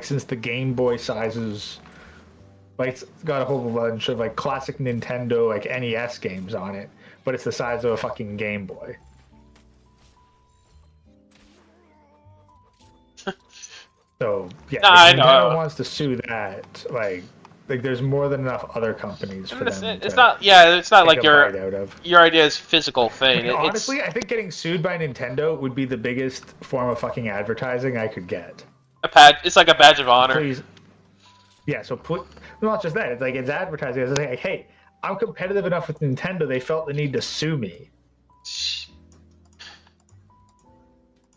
since the Game Boy sizes, it's got a whole bunch of classic Nintendo NES games on it, but it's the size of a fucking Game Boy. So yeah, Nah, I if Nintendo know. wants to sue that, like there's more than enough other companies for them It's to not. Yeah, it's not take like a bite out of. your idea is physical I thing. mean, It's honestly, I think getting sued by Nintendo would be the biggest form of fucking advertising I could get. a pad. It's like a badge of honor. Please, yeah. So not just that. It's like it's advertising. It's like, hey, I'm competitive enough with Nintendo. They felt the need to sue me.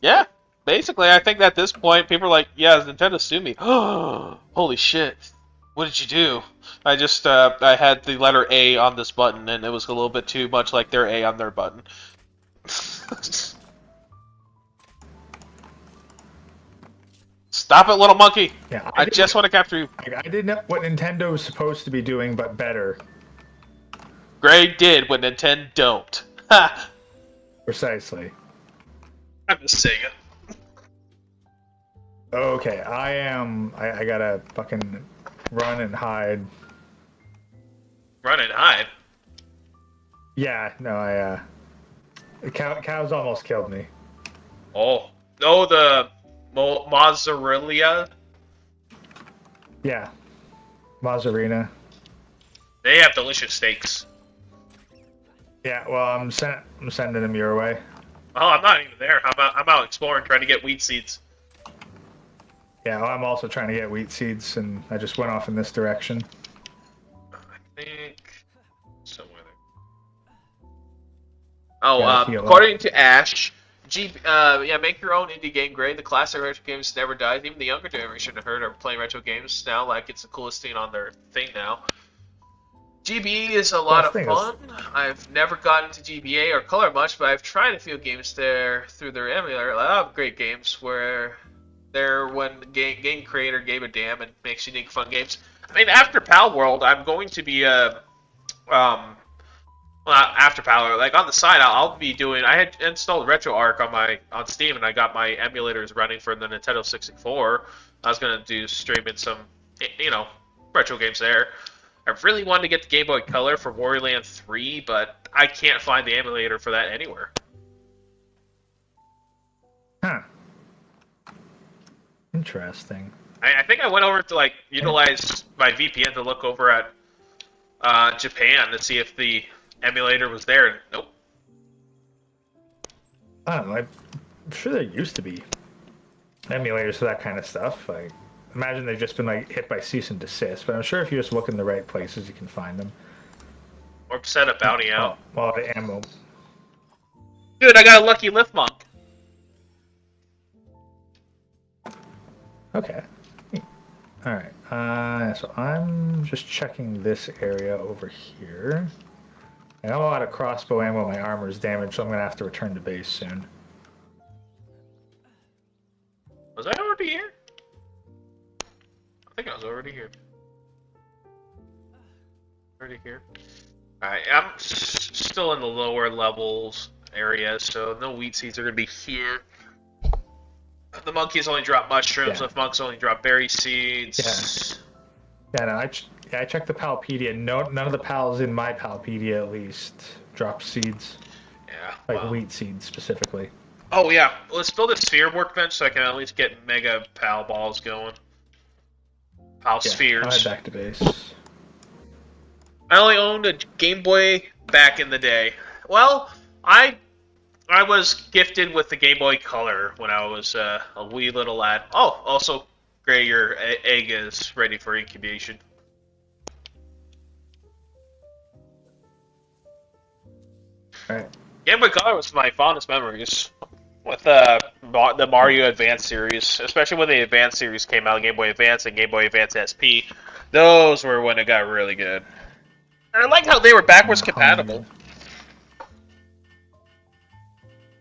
Yeah, basically, I think at this point, people are like, "Yeah, Nintendo sued me." Oh, holy shit! What did you do? I just I had the letter A on this button, and it was a little bit too much like their A on their button. Stop it, little monkey! Yeah, I just want to capture you. I did know what Nintendo was supposed to be doing, but better. Gray did what Nintendo don't. Ha! Precisely. I'm just saying it. Okay, I gotta fucking run and hide. Run and hide. Yeah, no, cows almost killed me. Oh no, the mozzarella. Yeah, Mazzarina. They have delicious steaks. Yeah, well, I'm sending them your way. Oh, I'm not even there. I'm out exploring, trying to get weed seeds. Yeah, well, I'm also trying to get wheat seeds, and I just went off in this direction. I think somewhere there. Oh, according to Ash, yeah, make your own indie game, Gray. The classic retro games never died. Even the younger generation have heard are playing retro games now, like it's the coolest thing on their thing now. GBE is a lot of fun. I've never gotten to GBA or Color much, but I've tried a few games there through their emulator. A lot of great games where they're when the game creator gave a damn and makes unique, fun games. I mean, after Palworld, I'm going to be well, after Palworld, like on the side, I'll be doing. I had installed RetroArch on Steam, and I got my emulators running for the Nintendo 64. I was gonna do streaming some, retro games there. I really wanted to get the Game Boy Color for Warrior Land 3, but I can't find the emulator for that anywhere. Huh. Interesting. I think I went over to utilize my VPN to look over at Japan to see if the emulator was there. Nope. I don't know. I'm sure there used to be emulators for that kind of stuff. Like, imagine they've just been hit by cease and desist. But I'm sure if you just look in the right places, you can find them. Or set a bounty out. Well, the ammo. Dude, I got a lucky lift monk. Okay. Alright. So I'm just checking this area over here. I got a lot of crossbow ammo. My armor's damaged, so I'm going to have to return to base soon. Was I already here? I think I was already here. Already here. Alright, I'm still in the lower levels area, so no wheat seeds are going to be here. The monkeys only drop mushrooms, the monks only drop berry seeds. Yeah, no, I checked the Palpedia. None of the pals in my Palpedia, at least, drop seeds. Yeah. Wheat seeds, specifically. Oh, yeah. Let's build a sphere workbench so I can at least get mega pal balls going. Pal spheres. I'll head back to base. I only owned a Game Boy back in the day. Well, I was gifted with the Game Boy Color when I was a wee little lad. Oh, also, Gray, your egg is ready for incubation. Alright. Game Boy Color was my fondest memories with the Mario Advance series, especially when the Advance series came out, Game Boy Advance and Game Boy Advance SP. Those were when it got really good. And I like how they were backwards compatible.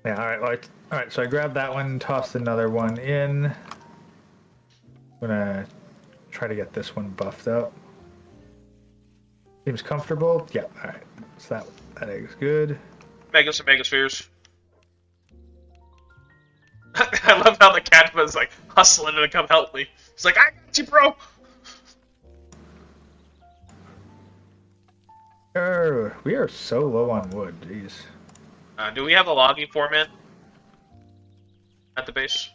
Yeah, alright, so I grabbed that one, tossed another one in. I'm gonna try to get this one buffed up. Seems comfortable. Yeah, alright. So that egg's good. Make some Mega Spheres. I love how the cat was hustling to come help me. He's like, I got you, bro! We are so low on wood. Jeez. Do we have a logging foreman at the base?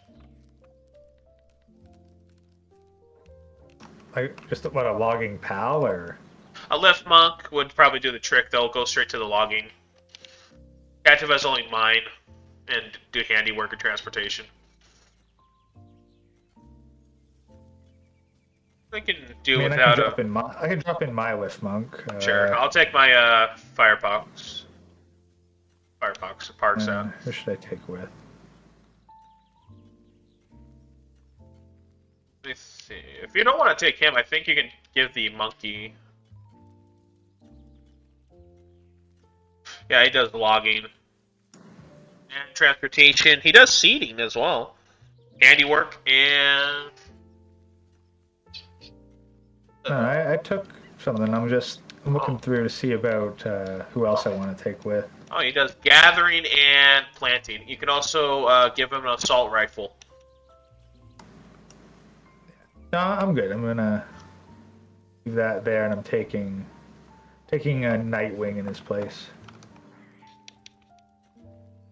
Like just what, a logging pal or? A lift monk would probably do the trick. They'll go straight to the logging. Active has only mine and do handiwork and transportation. I can do without I can drop in my lift monk. Sure, I'll take my firepox. Firepox parks out. Who should I take with? Let me see. If you don't want to take him, I think you can give the monkey. Yeah, he does logging and transportation. He does seeding as well, handiwork and. I took something. I'm looking through to see about who else I want to take with. Oh, he does gathering and planting. You can also give him an assault rifle. No, I'm good. I'm gonna leave that there, and I'm taking a Nightwing in his place.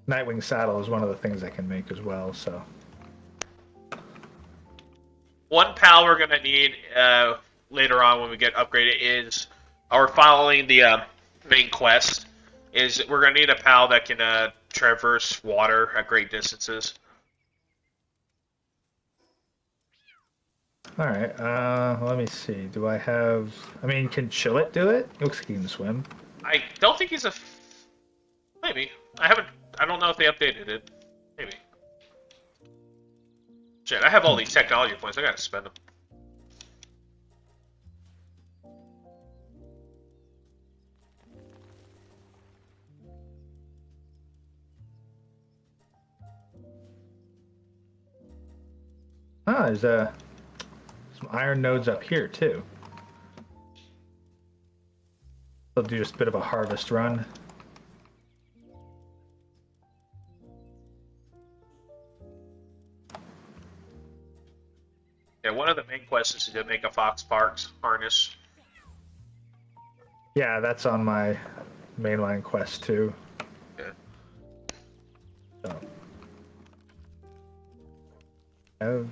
Nightwing saddle is one of the things I can make as well. So one pal we're gonna need later on when we get upgraded is, or following the main quest, is we're gonna need a pal that can traverse water at great distances. all right. Let me see. Do I have? I mean, can Chillet do it? It looks like he can swim. I don't think he's a. Maybe I haven't. I don't know if they updated it. Maybe. Shit, I have all these technology points. I gotta spend them. Ah, there's some iron nodes up here too. I'll do just a bit of a harvest run. Yeah, one of the main quests is to make a Fox Parks harness. Yeah, that's on my mainline quest too. Yeah. So.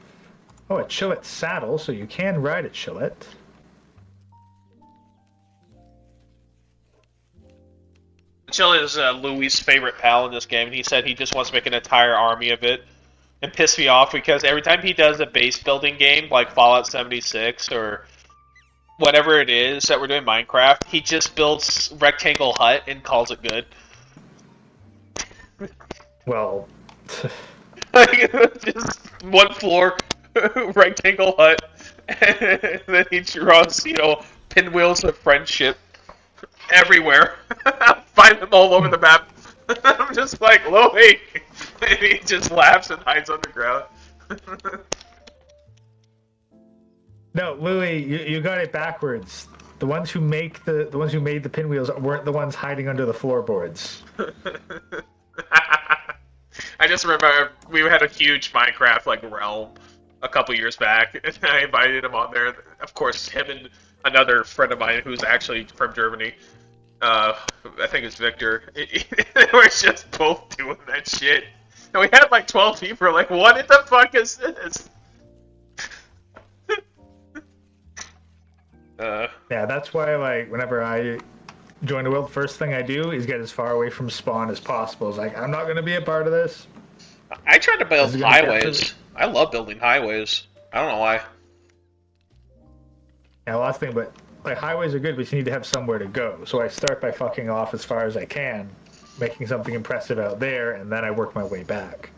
Oh, a Chillet saddle, so you can ride a Chillet. Chill is Louis' favorite pal in this game, and he said he just wants to make an entire army of it. And piss me off because every time he does a base building game like Fallout 76 or whatever it is that we're doing Minecraft, he just builds rectangle hut and calls it good. Well, just one floor rectangle hut, and then he draws, pinwheels of friendship everywhere. Find them all over the map. I'm just like, Louie! And he just laughs and hides underground. no, Louis, you got it backwards. The ones who made the pinwheels weren't the ones hiding under the floorboards. I just remember we had a huge Minecraft realm a couple years back, and I invited him on there. Of course, him and another friend of mine who's actually from Germany. I think it's Victor. We're just both doing that shit. And we had 12 people. Like, what in the fuck is this? Yeah, that's why whenever I join the world, first thing I do is get as far away from spawn as possible. It's like, I'm not going to be a part of this. I tried to build highways. I love building highways. I don't know why. Yeah, well, that's the thing, but highways are good, but you need to have somewhere to go. So I start by fucking off as far as I can, making something impressive out there, and then I work my way back.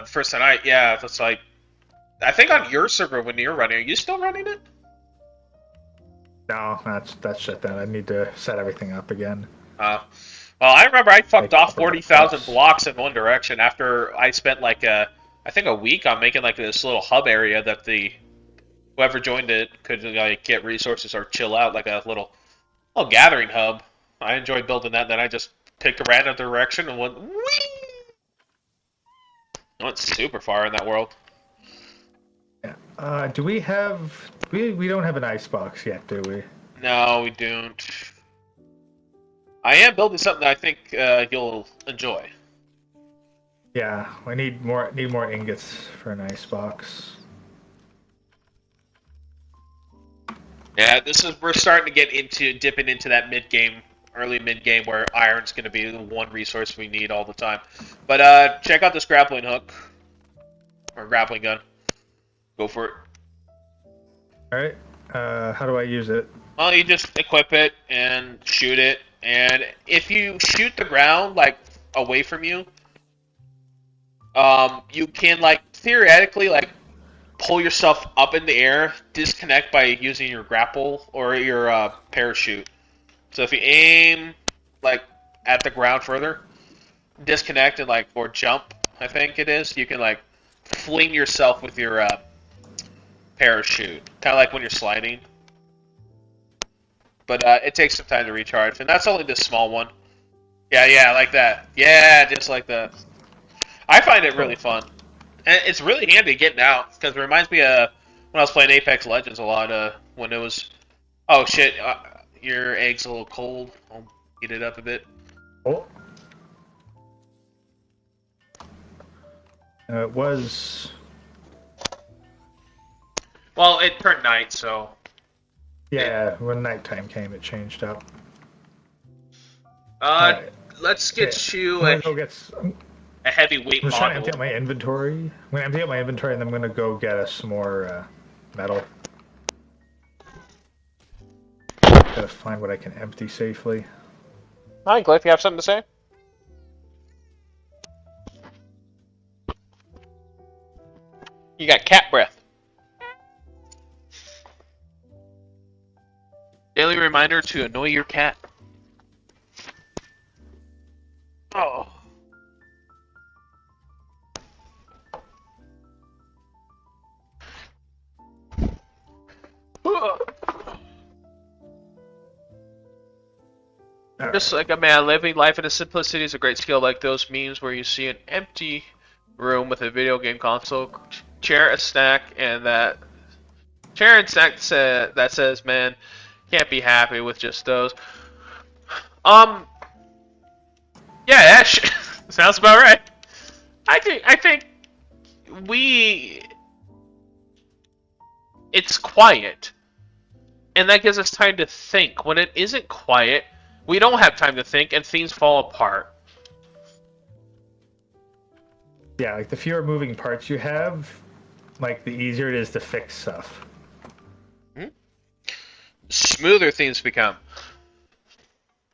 First night, yeah, that's I think on your server when you're running, are you still running it? No, that's shut down. I need to set everything up again. Well, I remember I fucked off 40,000 blocks in one direction after I spent I think a week on making this little hub area that whoever joined it could get resources or chill out, like a little gathering hub. I enjoyed building that. Then I just picked a random direction and went whee! I went super far in that world. Yeah. Do we have We don't have an icebox yet, do we? No, we don't. I am building something that I think you'll enjoy. Yeah, we need more ingots for an icebox. Yeah, we're starting to get into dipping into that early mid game where iron's going to be the one resource we need all the time. But check out this grappling hook or grappling gun. Go for it. All right. How do I use it? Well, you just equip it and shoot it, and if you shoot the ground like away from you, you can like theoretically like pull yourself up in the air, disconnect by using your grapple or your parachute. So if you aim like at the ground further, disconnect and like or jump, I think it is, you can like fling yourself with your parachute, kind of like when you're sliding. But it takes some time to recharge, and that's only this small one. Yeah, like that. Yeah, just like that. I find it really fun. And it's really handy getting out, because it reminds me of when I was playing Apex Legends a lot, when it was... Oh, shit, your egg's a little cold. I'll heat it up a bit. Oh. It was... Well, it turned night, so... Yeah, when nighttime came, it changed up. Right. Let's get you a heavyweight I'm model. trying to empty out my inventory. I'm going to empty out my inventory, and then I'm going to go get us some more metal. Gotta find what I can empty safely. Hi, Cliff. You have something to say? You got cat breath. Daily reminder to annoy your cat. Oh. Just like a man, living life in a simplicity is a great skill, like those memes where you see an empty room with a video game console, chair, a snack, and that says, man, can't be happy with just those. Yeah, that sounds about right. I think it's quiet, and that gives us time to think. When it isn't quiet, we don't have time to think, and things fall apart. Yeah, like the fewer moving parts you have, like the easier it is to fix stuff. Smoother things become.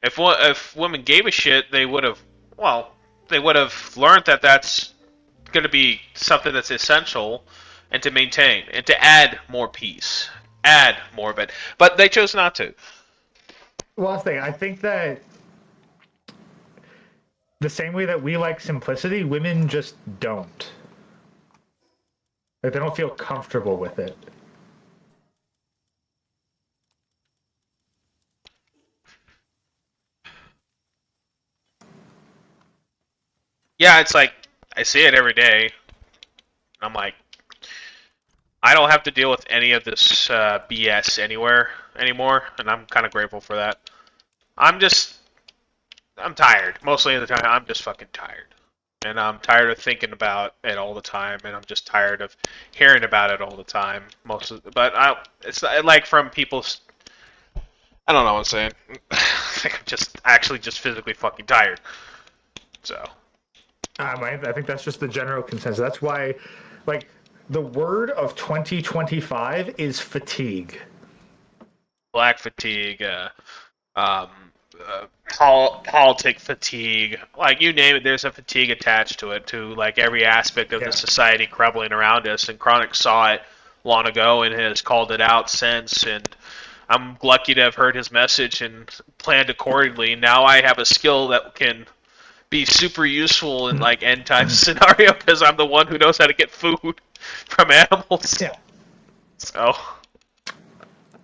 If women gave a shit, they would have learned that that's going to be something that's essential and to maintain and to add more peace, add more of it. But they chose not to. Well, I think that the same way that we like simplicity, women just don't. Like they don't feel comfortable with it. Yeah, it's like I see it every day. I'm like, I don't have to deal with any of this BS anymore, and I'm kind of grateful for that. I'm tired. Mostly of the time, I'm just fucking tired. And I'm tired of thinking about it all the time, and I'm just tired of hearing about it all the time. It's like from people's... I don't know what I'm saying. I'm just physically fucking tired. So... I think that's just the general consensus. That's why, like, the word of 2025 is fatigue. Black fatigue, politic fatigue, like you name it, there's a fatigue attached to it, to like every aspect of the society crumbling around us. And Chronic saw it long ago and has called it out since. And I'm lucky to have heard his message and planned accordingly. Now I have a skill that can be super useful in like end time scenario because I'm the one who knows how to get food from animals. Yeah. So.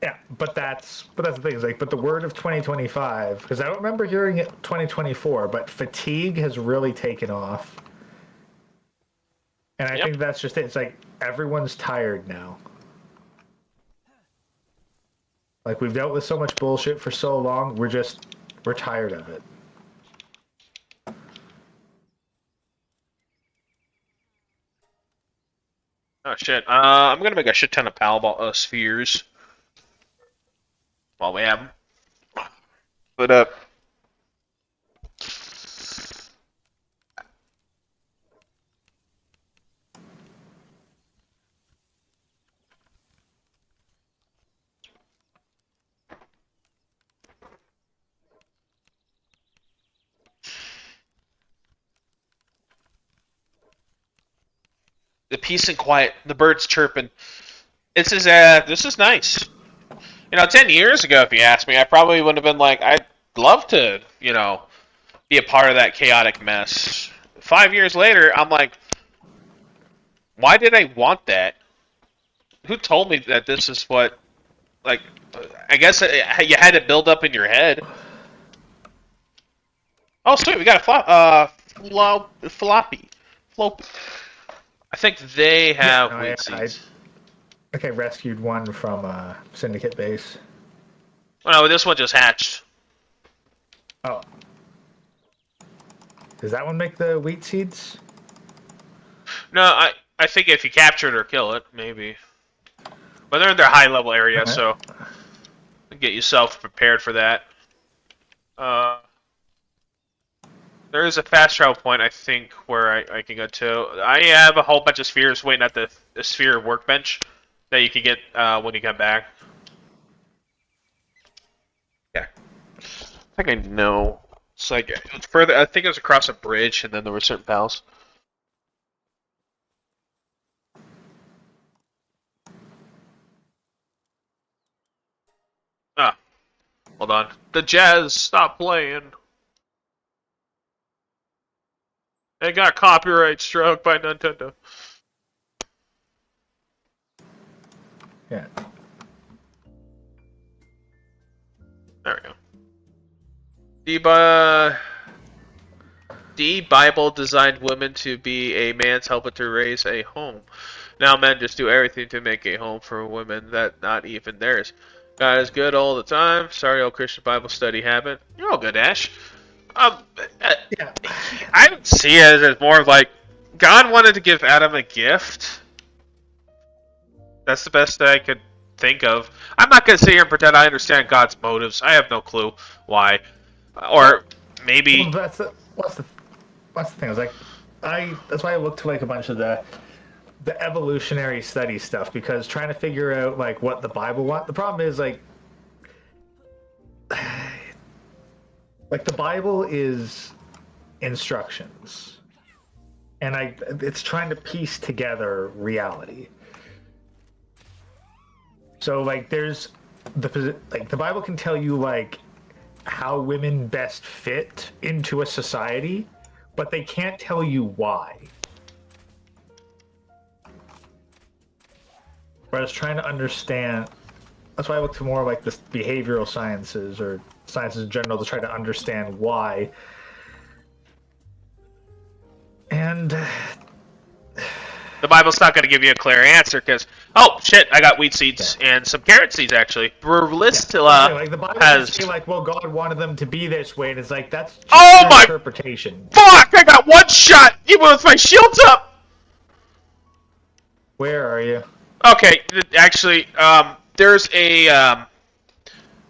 Yeah, but that's the thing. Is like, but the word of 2025, because I don't remember hearing it 2024, but fatigue has really taken off, and I think that's just it. It's like everyone's tired now. Like, we've dealt with so much bullshit for so long, we're tired of it. Oh shit. I'm gonna make a shit ton of PAL spheres while we have them. But the peace and quiet, the birds chirping. This is nice. 10 years ago, if you asked me, I probably would have been like, I'd love to, be a part of that chaotic mess. 5 years later, I'm like, why did I want that? Who told me that this is what, like, I guess you had to build up in your head. Oh, sweet, we got a floppy. I think they have weed seeds. I rescued one from Syndicate base. Oh, no, this one just hatched. Oh. Does that one make the wheat seeds? No, I think if you capture it or kill it, maybe. But they're in their high level area, so get yourself prepared for that. There is a fast travel point, I think, where I can go to. I have a whole bunch of spheres waiting at the sphere workbench that you can get when you come back. Yeah. I think I know. It's like, it was further, I think it was across a bridge, and then there were certain pals. Ah. Hold on. The jazz stopped playing. It got copyright struck by Nintendo. Yeah. There we go. The Bible designed women to be a man's helper to raise a home. Now men just do everything to make a home for women that not even theirs. God is good all the time. Sorry, old Christian Bible study habit. You're all good, Ash. Yeah. I don't see it as more of like God wanted to give Adam a gift. That's the best that I could think of. I'm not gonna sit here and pretend I understand God's motives. I have no clue why, or maybe. Well, that's the thing. I was like, that's why I looked to like a bunch of the evolutionary study stuff, because trying to figure out like what the Bible wants. The problem is like the Bible is instructions, and it's trying to piece together reality. So like there's the Bible can tell you like how women best fit into a society, but they can't tell you why. Whereas trying to understand, that's why I look to more like the behavioral sciences or sciences in general to try to understand why. And the Bible's not going to give you a clear answer because, oh shit, I got wheat seeds and some carrot seeds actually. Like the Bible has say like, well, God wanted them to be this way, and it's like that's just my interpretation. Fuck! I got one shot even with my shields up. Where are you? Okay, actually, there's a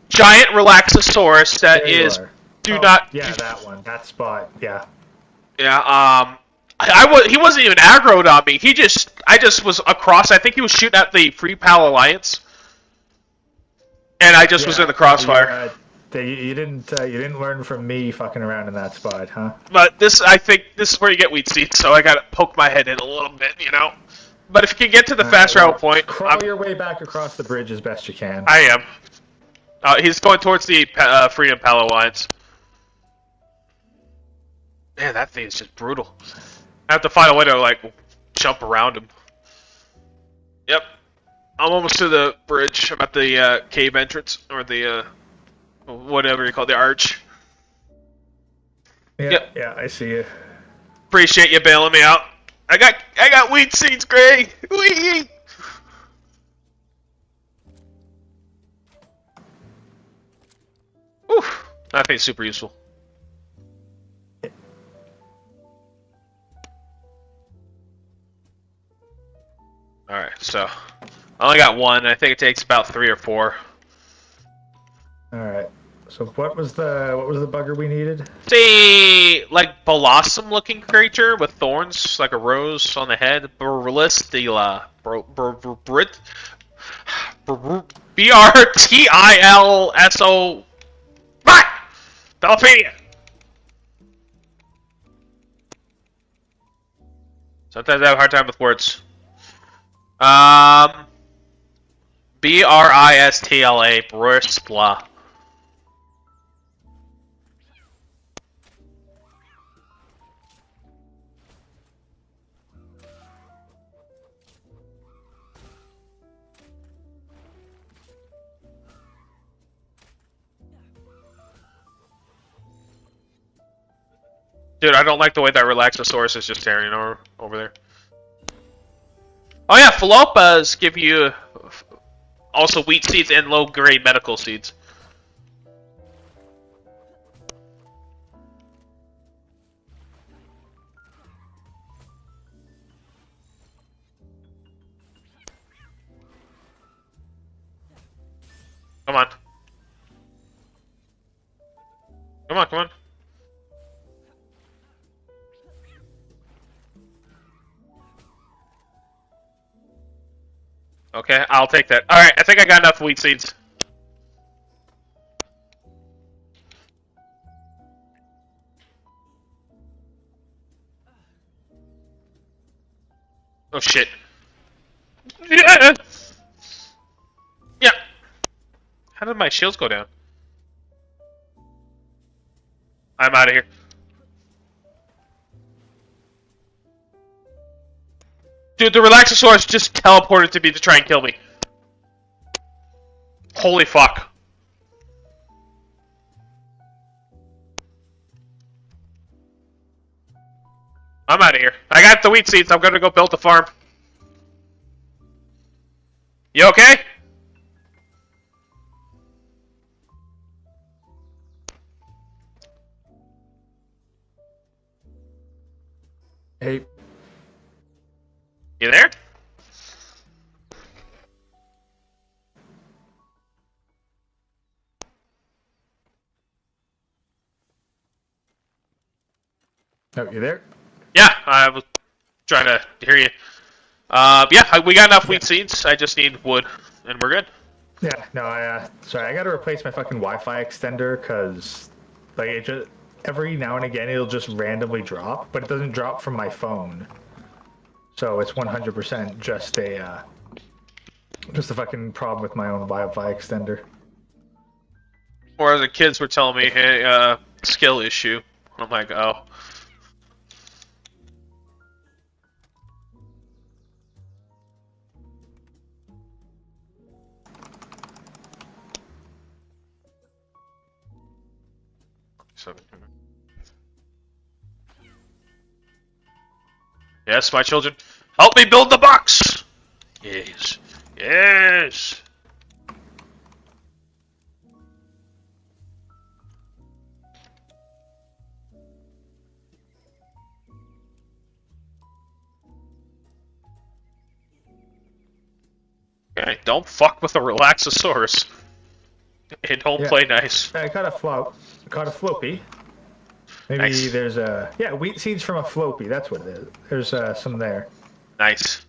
giant Relaxosaurus that is. Yeah, that one, that spot. Yeah. Yeah. He wasn't even aggroed on me. I just was across. I think he was shooting at the Free Pal Alliance, and I just was in the crossfire. You didn't learn from me fucking around in that spot, huh? But I think this is where you get wheat seeds. So I gotta poke my head in a little bit, But if you can get to the fast travel point, crawl your way back across the bridge as best you can. I am. He's going towards the Freedom Pal Alliance. Man, that thing is just brutal. I have to find a way to, like, jump around him. Yep. I'm almost to the bridge. I'm at the cave entrance, or the, whatever you call it, the arch. Yeah, yep. Yeah, I see you. Appreciate you bailing me out. I got wheat seeds, Gray! Whee! Whew, nothing super useful. Alright, so I only got one. I think it takes about 3 or 4. Alright. So what was the bugger we needed? It's a like blossom looking creature with thorns like a rose on the head. Bristila. BRTILSO. Ballpedia! Sometimes I have a hard time with words. BRISTLA. Bristla. Dude, I don't like the way that Relaxosaurus is just tearing over there. Oh yeah, Phalopas give you also wheat seeds and low-grade medical seeds. Come on. Come on, come on. Okay, I'll take that. Alright, I think I got enough wheat seeds. Oh shit. Yeah! Yeah. How did my shields go down? I'm out of here. Dude, the Relaxosaurus just teleported to me to try and kill me. Holy fuck. I'm out of here. I got the wheat seeds. I'm gonna go build the farm. You okay? Hey. You there? Oh, you there? Yeah, I was trying to hear you. Yeah, we got enough wheat seeds. I just need wood, and we're good. Yeah, no, sorry, I gotta replace my fucking Wi-Fi extender, because, like, it just, every now and again, it'll just randomly drop, but it doesn't drop from my phone. So it's 100% just a fucking problem with my own Wi-Fi extender. Or the kids were telling me, hey, skill issue. I'm like, oh. So, yes, my children, help me build the box! Yes. Yes! Okay, don't fuck with a Relaxosaurus. And don't play nice. I caught a floppy. Maybe Nice. there's wheat seeds from a floppy. That's what it is. There's some there. Nice.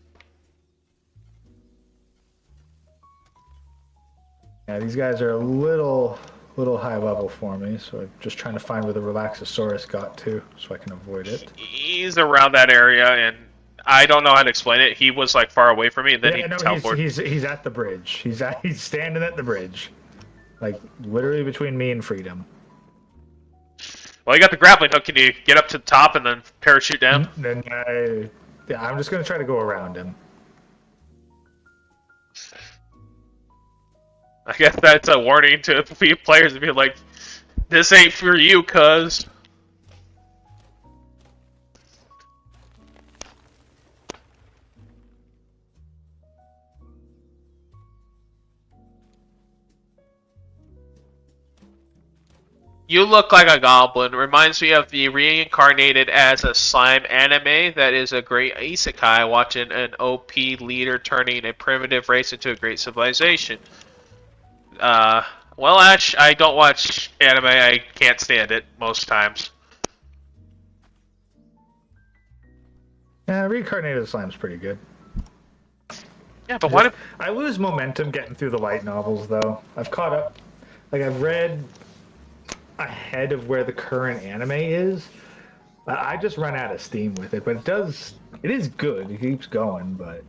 Yeah, these guys are a little high level for me, so I'm just trying to find where the Relaxosaurus got to, so I can avoid it. He's around that area, and I don't know how to explain it. He was like far away from me, and then he teleported. He's at the bridge. He's standing at the bridge, like literally between me and freedom. Well, you got the grappling hook. Can you get up to the top and then parachute down? Then I'm just gonna try to go around him. I guess that's a warning to players to be like, this ain't for you, cuz. You look like a goblin. Reminds me of the reincarnated as a slime anime that is a great isekai, watching an OP leader turning a primitive race into a great civilization. Well, Ash, I don't watch anime. I can't stand it most times. Yeah, reincarnated slime's pretty good. Yeah, but why? I lose momentum getting through the light novels, though. I've caught up. Like, I've read ahead of where the current anime is. I just run out of steam with it, but it is good. It keeps going, but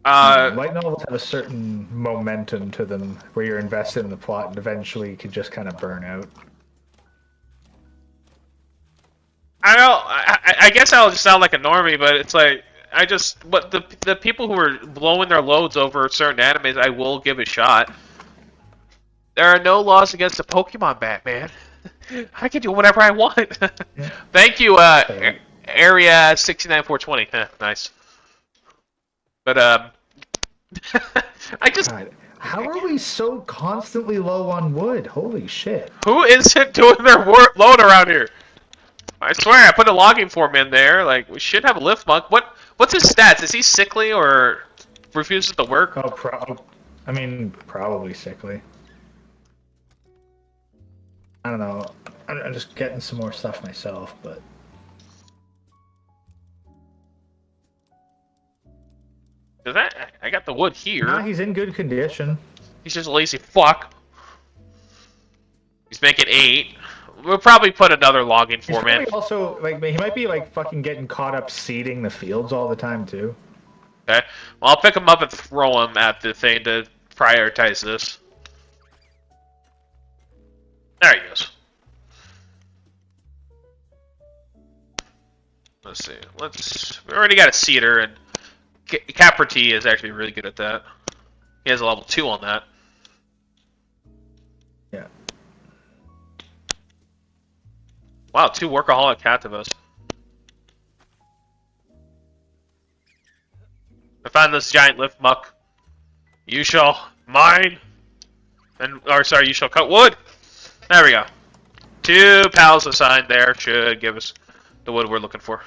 light novels have a certain momentum to them where you're invested in the plot and eventually you can just kind of burn out. I don't know. I guess I'll just sound like a normie, but it's like but the people who are blowing their loads over certain animes, I will give a shot. There are no laws against the Pokemon Batman. I can do whatever I want. Yeah. Thank you, Area 69420. Nice. But I just. God, how are we so constantly low on wood? Holy shit! Who isn't doing their load around here? I swear, I put a logging form in there. Like, we should have a lift monk. What's his stats? Is he sickly or refuses to work? Oh, probably sickly. I don't know. I'm just getting some more stuff myself, but. I got the wood here. Nah, he's in good condition. He's just a lazy fuck. He's making 8. We'll probably put another logging form in. Also, like, he might be like fucking getting caught up seeding the fields all the time too. Okay. Well, I'll pick him up and throw him at the thing to prioritize this. There he goes. Let's see. We already got a seeder, and Capra T is actually really good at that. He has a level 2 on that. Yeah. Wow, 2 workaholic Captivus. I found this giant lift muck. You shall mine, you shall cut wood. There we go. 2 pals assigned there should give us the wood we're looking for.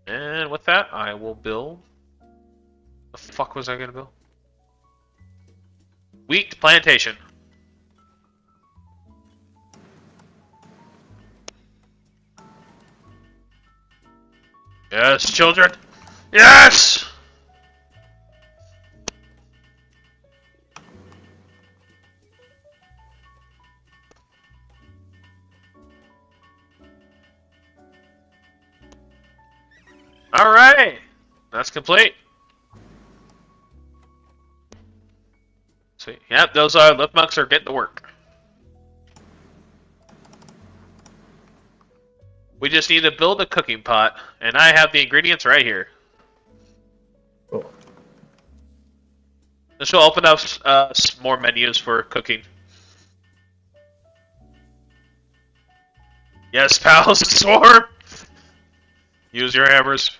And with that, I will build. The fuck was I gonna build? Wheat plantation. Yes, children. Yes! Alright! That's complete. Sweet. Yep, those lift monks are getting to work. We just need to build a cooking pot, and I have the ingredients right here. Oh. This will open up more menus for cooking. Yes, pals, swarm! Use your hammers.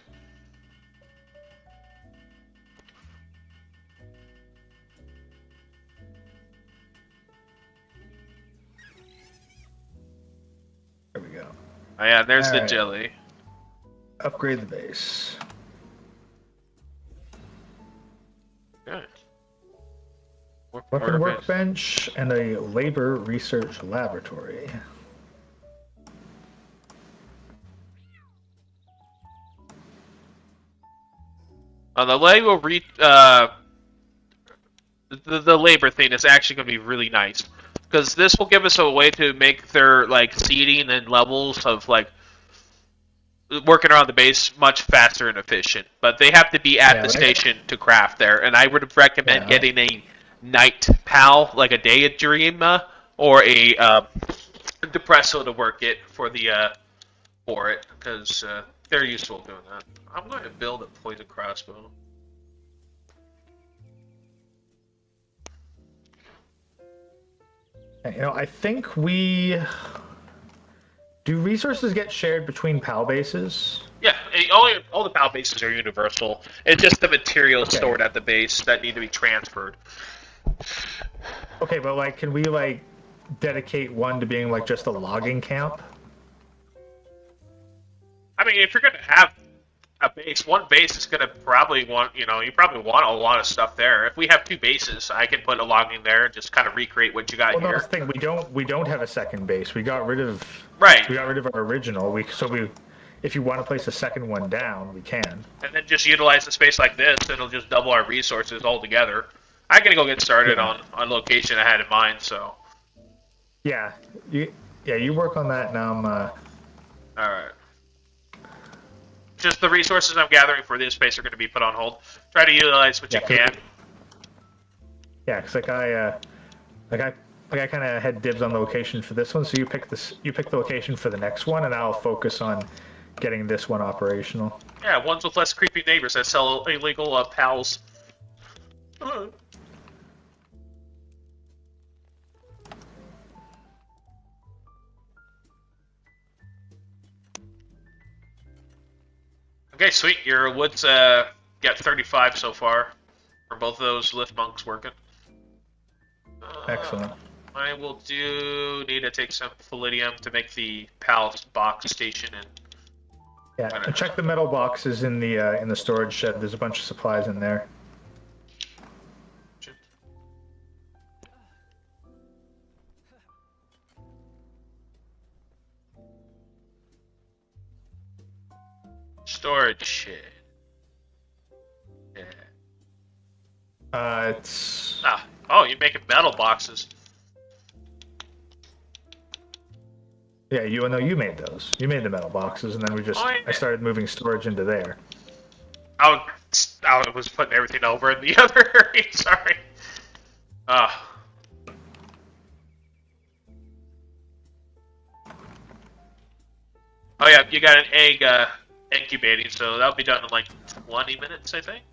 There we go. Oh yeah, there's All the right. jelly. Upgrade the base. Okay. Weapon workbench and a labor research laboratory. The labor thing is actually going to be really nice, because this will give us a way to make their seeding and levels of working around the base much faster and efficient. But they have to be at the station to craft there, and I would recommend getting a night pal, like a daydream, or a depresso to work it for it, because they're useful doing that. I'm going to build a poison crossbow. I think do resources get shared between PAL bases? Yeah, All the PAL bases are universal. It's just the materials stored at the base that need to be transferred. Okay, but like, can we like dedicate one to being like just a logging camp? I mean, if you're gonna have a base, one base is gonna probably want, you probably want a lot of stuff there. If we have 2 bases, I can put a logging there and just kind of recreate what you got here. Well, that's the thing. We don't have a second base. We got rid of Right. We got rid of our original. If you want to place a second one down, we can. And then just utilize the space like this, it'll just double our resources altogether. I'm gonna go get started on location I had in mind. So. Yeah, you work on that now. All right. Just the resources I'm gathering for this space are going to be put on hold. Try to utilize what you can. Yeah, because I kind of had dibs on the location for this one, so you pick the location for the next one, and I'll focus on getting this one operational. Yeah, ones with less creepy neighbors that sell illegal pals. Okay, sweet. Your woods got 35 so far for both of those lift monks working. Excellent. I will need to take some palladium to make the PAL box station and. Yeah, and check the metal boxes in the storage shed. There's a bunch of supplies in there. Storage shed. Yeah. It's. Oh, you're making metal boxes. Yeah, you made those. You made the metal boxes, and then I started moving storage into there. I was putting everything over in the other area. Sorry. Oh yeah, you got an egg incubating, so that'll be done in like 20 minutes, I think.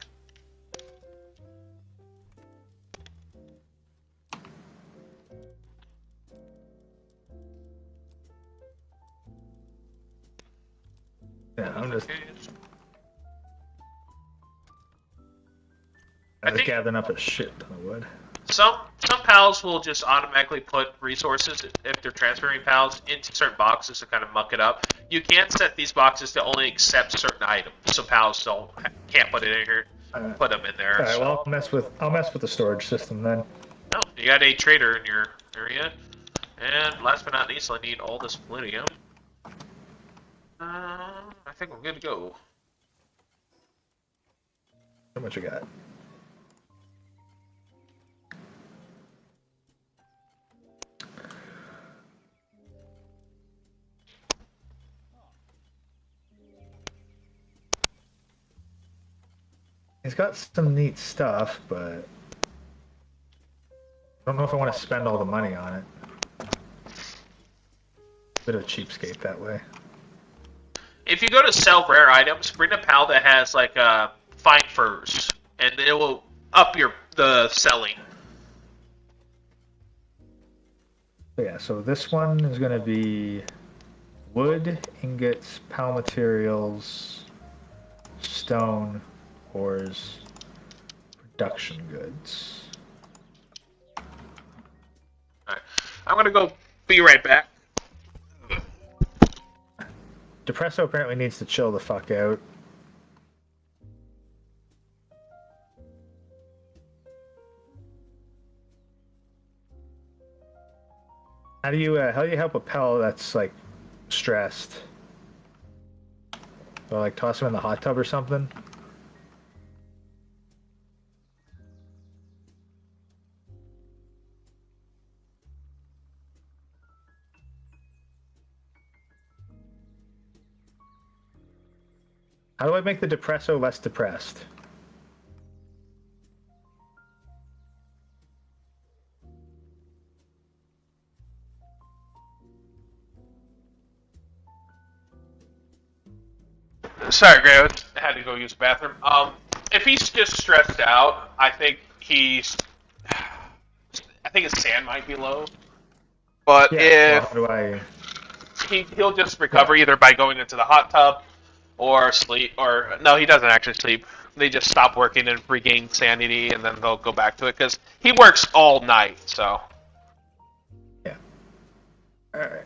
Yeah, I'm just gathering up a shit ton of wood. Some pals will just automatically put resources, if they're transferring pals, into certain boxes to kind of muck it up. You can't set these boxes to only accept certain items, so pals can't put it in here. Put them in there. All right, well, I'll mess with the storage system then. Oh, you got a trader in your area, and last but not least, I need all this palladium. I think we're good to go. How much you got? He's got some neat stuff, but I don't know if I want to spend all the money on it. Bit of a cheapskate that way. If you go to sell rare items, bring a pal that has like fine furs, and it will up the selling. Yeah, so this one is going to be wood, ingots, pal materials, stone, ores, production goods. Alright, I'm going to go be right back. Depresso apparently needs to chill the fuck out. How do you help a pal that's like stressed? Or like toss him in the hot tub or something? How do I make the Depresso less depressed? Sorry, Gray, I had to go use the bathroom. If he's just stressed out, I think his sand might be low. But Yeah, if well, how do I... he'll just recover either by going into the hot tub, or sleep, or no, he doesn't actually sleep. They just stop working and regain sanity, and then they'll go back to it because he works all night. So Yeah. All right.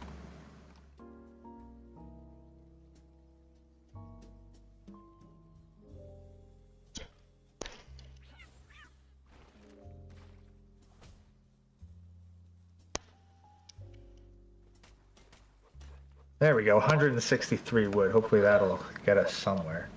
There we go, 163 wood. Hopefully that'll get us somewhere.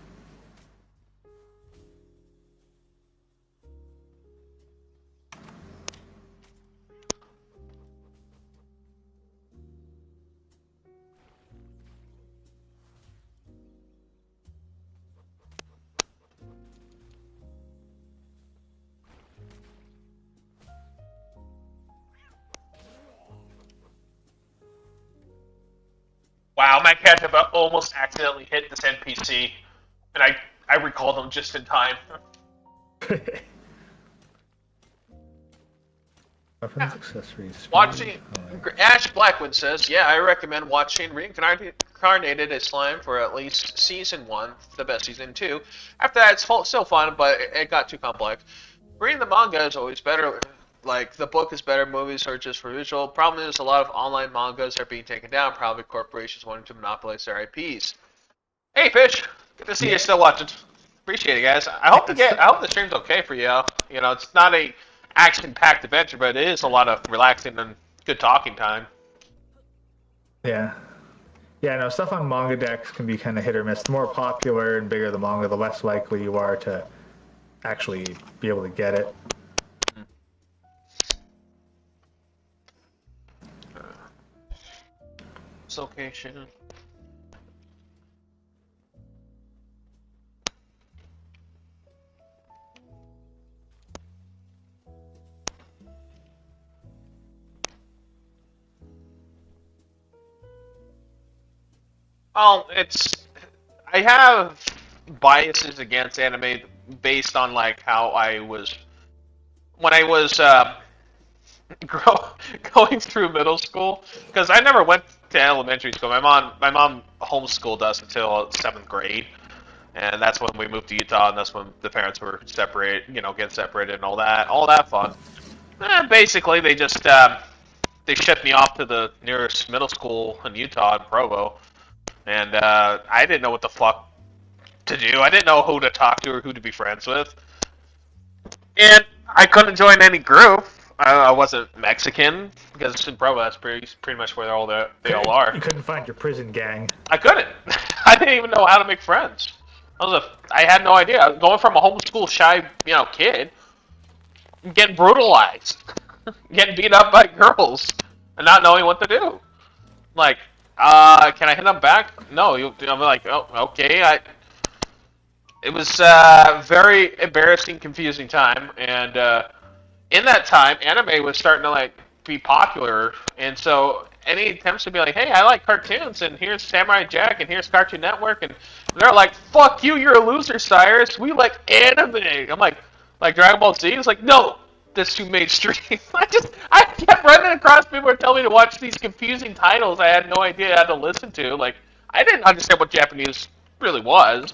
wow, my cat almost accidentally hit this NPC, and I recalled him just in time. Weapons, accessories. Watching Ash Blackwood says, "Yeah, I recommend watching Reincarnated as Slime for at least season 1, the best season 2. After that, it's still fun, but it got too complex. Reading the manga is always better. Like the book is better. Movies are just for visual. Problem is, a lot of online mangas are being taken down. Probably corporations wanting to monopolize their IPs. Hey, Fish, good to see you still watching. Appreciate it, guys. I hope the stream's okay for you. You know, it's not a action-packed adventure, but it is a lot of relaxing and good talking time. Yeah. Yeah, no, stuff on manga decks can be kind of hit or miss. The more popular and bigger the manga, the less likely you are to actually be able to get it. It's okay, Shannon. Well, I have biases against anime based on like how I was when I was going through middle school, because I never went to elementary school. My mom homeschooled us until 7th grade, and that's when we moved to Utah, and that's when the parents were getting separated and all that fun. And basically, they just they shipped me off to the nearest middle school in Utah, in Provo. And I didn't know what the fuck to do. I didn't know who to talk to or who to be friends with. And I couldn't join any group. I wasn't Mexican, because in Provo, that's pretty much where they all are. You couldn't find your prison gang. I couldn't. I didn't even know how to make friends. I had no idea. I was going from a homeschool shy, kid, getting brutalized, getting beat up by girls, and not knowing what to do. Like, can I hit them back? No. I'm like, oh, okay. It was a very embarrassing, confusing time, and in that time, anime was starting to be popular, and so any attempts to be like, hey, I like cartoons, and here's Samurai Jack, and here's Cartoon Network, and they're like, fuck you, you're a loser, Cyrus. We like anime. I'm like Dragon Ball Z. It's like, no, that's too mainstream. I kept running across people who tell me to watch these confusing titles I had no idea how to listen to. Like, I didn't understand what Japanese really was.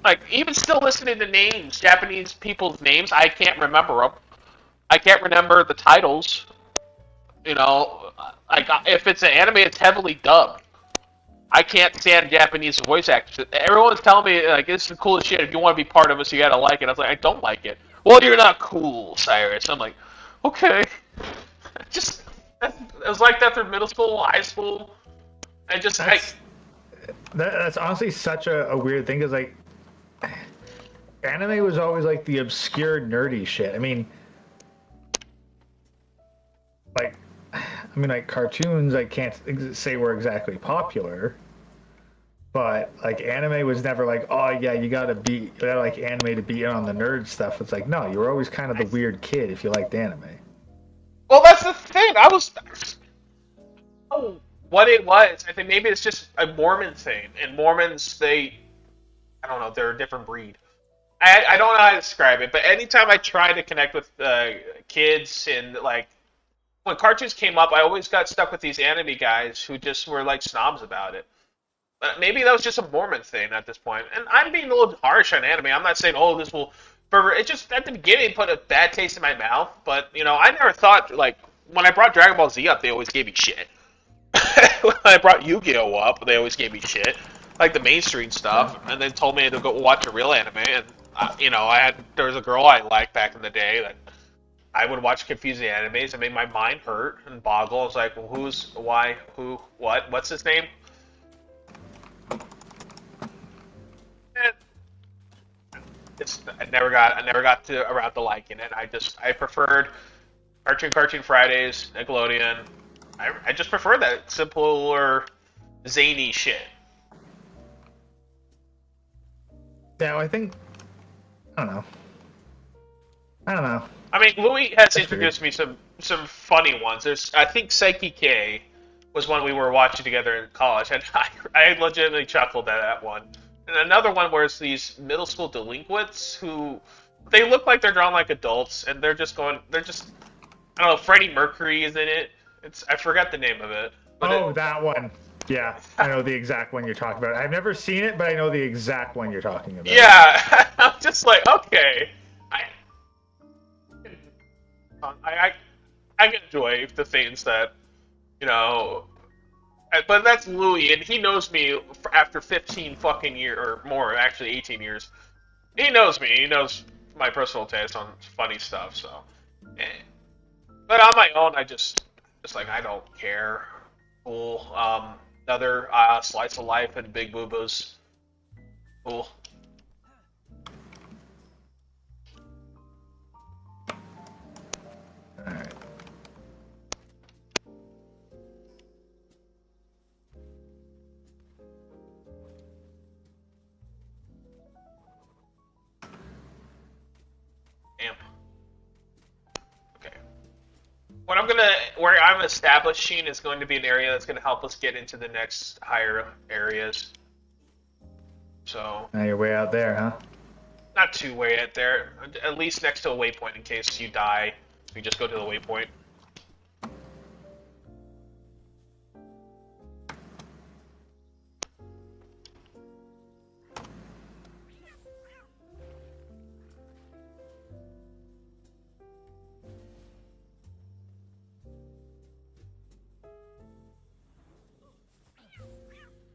Like, even still listening to names, Japanese people's names, I can't remember them. I can't remember the titles. Like, if it's an anime, it's heavily dubbed. I can't stand Japanese voice actors. Everyone's telling me, like, this is the coolest shit. If you want to be part of us, you gotta like it. I was like, I don't like it. Well, you're not cool, Cyrus. I'm like, okay. It was like that through middle school, high school. That's honestly such a weird thing, because, like, anime was always, like, the obscure, nerdy shit. I mean, cartoons, I can't say were exactly popular, but, like, anime was never like, oh, yeah, you gotta like anime to be in on the nerd stuff. It's like, no, you were always kind of the weird kid if you liked anime. Well, that's the thing. What it was, I think maybe it's just a Mormon thing, and Mormons, I don't know, they're a different breed. I don't know how to describe it, but anytime I try to connect with kids and, like, when cartoons came up, I always got stuck with these anime guys who just were like snobs about it. Maybe that was just a Mormon thing at this point. And I'm being a little harsh on anime. I'm not saying, oh, this will. It just at the beginning it put a bad taste in my mouth. But I never thought like when I brought Dragon Ball Z up, they always gave me shit. When I brought Yu-Gi-Oh up, they always gave me shit, like the mainstream stuff, and then told me to go watch a real anime. And there was a girl I liked back in the day that I would watch confusing animes. It made my mind hurt and boggle. I was like, well, who's, why, who, what's his name? And I never got around to liking it. I preferred Cartoon Fridays, Nickelodeon. I just prefer that simpler, zany shit. Yeah, I think I don't know. I mean, Louis has introduced me some funny ones. I think Psyche K was one we were watching together in college, and I legitimately chuckled at that one. And another one where it's these middle school delinquents who they look like they're drawn like adults, and they're just I don't know. Freddie Mercury is in it. I forgot the name of it. That one. Yeah, I know the exact one you're talking about. I've never seen it, but I know the exact one you're talking about. Yeah, I'm just like, okay. I enjoy the things that, but that's Louis, and he knows me after 15 fucking years, or more, actually 18 years. He knows me. He knows my personal taste on funny stuff, so. But on my own, I just like, I don't care. Cool. Another slice of life and big boobas. Cool. Alright. Amp. Okay. Where I'm establishing is going to be an area that's going to help us get into the next higher areas. So. Now you're way out there, huh? Not too way out there. At least next to a waypoint in case you die. You just go to the waypoint.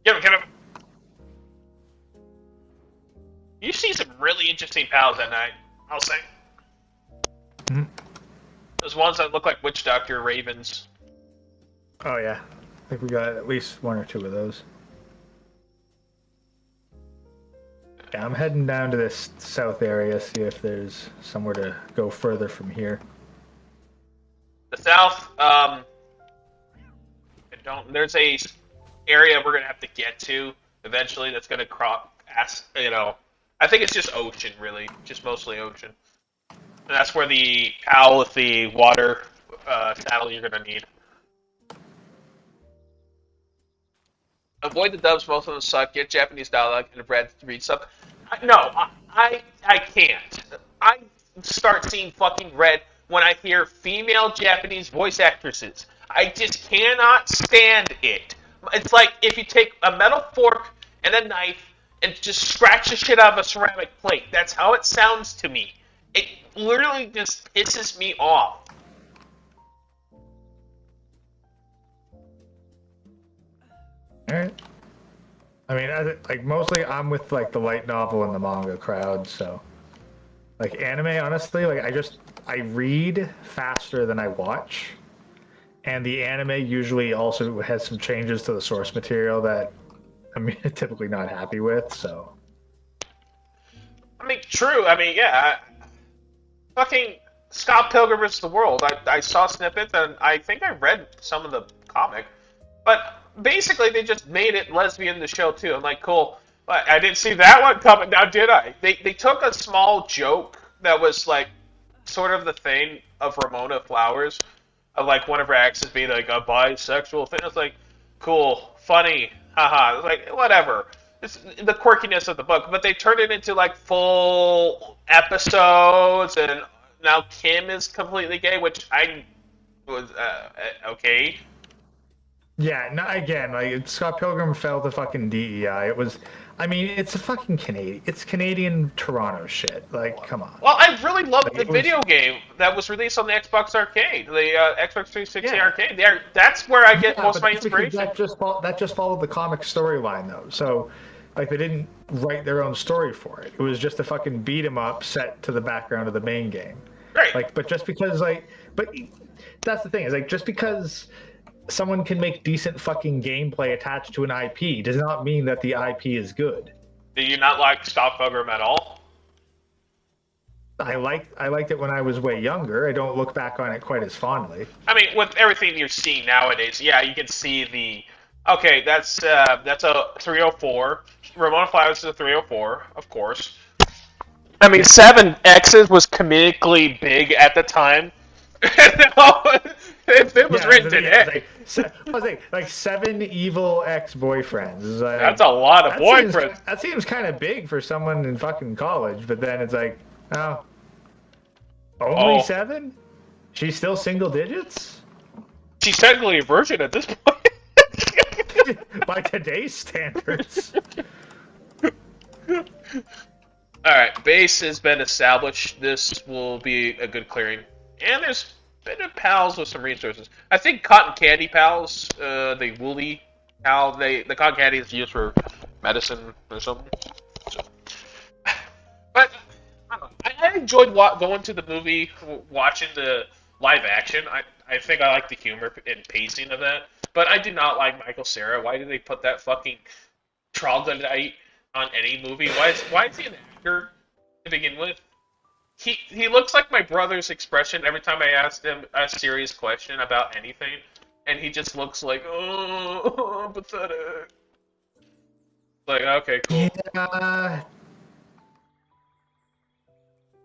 Get him. You see some really interesting pals that night, I'll say. Mm-hmm. Those ones that look like witch doctor ravens. Oh yeah, I think we got at least one or two of those. Yeah, I'm heading down to this south area, see if there's somewhere to go further from here. The south, there's a area we're gonna have to get to eventually. That's gonna I think it's just ocean, really, just mostly ocean. And that's where the PAL with the water saddle you're gonna need. Avoid the dubs, most of them suck. Get Japanese dialogue and read stuff. No, I can't. I start seeing fucking red when I hear female Japanese voice actresses. I just cannot stand it. It's like if you take a metal fork and a knife and just scratch the shit out of a ceramic plate. That's how it sounds to me. It literally just pisses me off. Alright. I mean, mostly I'm with, the light novel and the manga crowd, so... anime, honestly, I read faster than I watch. And the anime usually also has some changes to the source material that I'm typically not happy with, so... I mean, true. I mean, yeah. Fucking Scott Pilgrim vs. the World. I saw snippets, and I think I read some of the comic. But basically, they just made it lesbian the show, too. I'm like, cool. But I didn't see that one coming now, did I? They took a small joke that was, sort of the thing of Ramona Flowers, of, one of her exes being, a bisexual thing. It's like, cool, funny, haha. It's like, whatever. It's the quirkiness of the book, but they turned it into full episodes, and now Kim is completely gay, which I was okay. Yeah, no, again, like Scott Pilgrim fell to fucking DEI. It was, I mean, it's a fucking Canadian. It's Canadian Toronto shit. Like, come on. Well, I really loved Like the it was, video game that was released on the Xbox Arcade, the Xbox 360 yeah, Arcade. That's where I get yeah, most of but my that's because inspiration. that just followed the comic storyline though. So, like, they didn't write their own story for it. It was just a fucking beat 'em up set to the background of the main game. Right. Like, but just because but that's the thing is like just because someone can make decent fucking gameplay attached to an IP does not mean that the IP is good. Do you not like Scott Pilgrim at all? I liked it when I was way younger. I don't look back on it quite as fondly. I mean, with everything you're seeing nowadays, yeah, you can see the. Okay, that's a 304. Ramona Flowers is a 304, of course. I mean, 7X's was comedically big at the time. If it was written today, I was like 7 evil ex-boyfriends. Like, that's a lot of boyfriends. That seems kind of big for someone in fucking college. But then it's like, oh, only 7? She's still single digits? She's technically a virgin at this point. By today's standards. Alright, base has been established. This will be a good clearing. And there's been a pals with some resources. I think cotton candy pals, the woolly pal, the cotton candy is used for medicine or something. So. But I don't know. I enjoyed going to the movie, watching the live action. I think I like the humor and pacing of that. But I did not like Michael Cera. Why did they put that fucking troglodyte on any movie? Why is he an actor to begin with? He looks like my brother's expression every time I asked him a serious question about anything, and he just looks like, oh, pathetic. Like, okay, cool.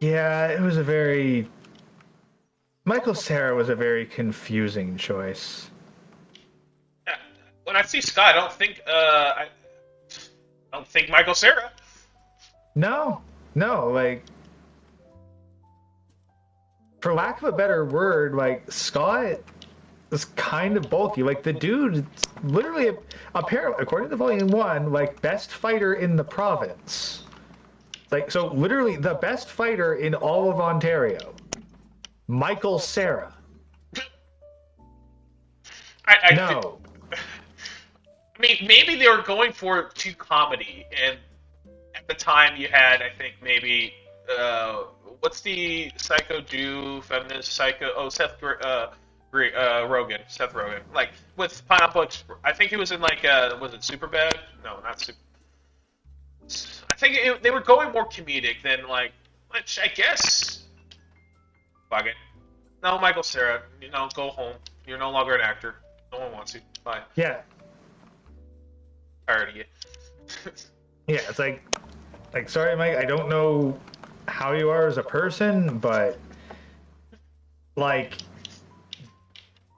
Yeah, it was Michael Cera was a very confusing choice. Yeah. When I see Scott, I don't think Michael Cera. No, like, for lack of a better word, like, Scott is kind of bulky. Like, the dude, literally, apparently, according to Volume 1, like, best fighter in the province. Like, so, literally, the best fighter in all of Ontario. Michael Cera. No. I mean, maybe they were going for too comedy, and at the time you had, I think, maybe, what's the psycho Jew feminist psycho? Oh, Seth Rogen. Seth Rogen. Like with Pineapple. I think he was in like was it Superbad? No, not Super. I think they were going more comedic than like, which I guess. Fuck it. No, Michael Cera. Go home. You're no longer an actor. No one wants you. Bye. Yeah. Tired of you. Yeah, it's like, sorry, Mike. I don't know how you are as a person, but like,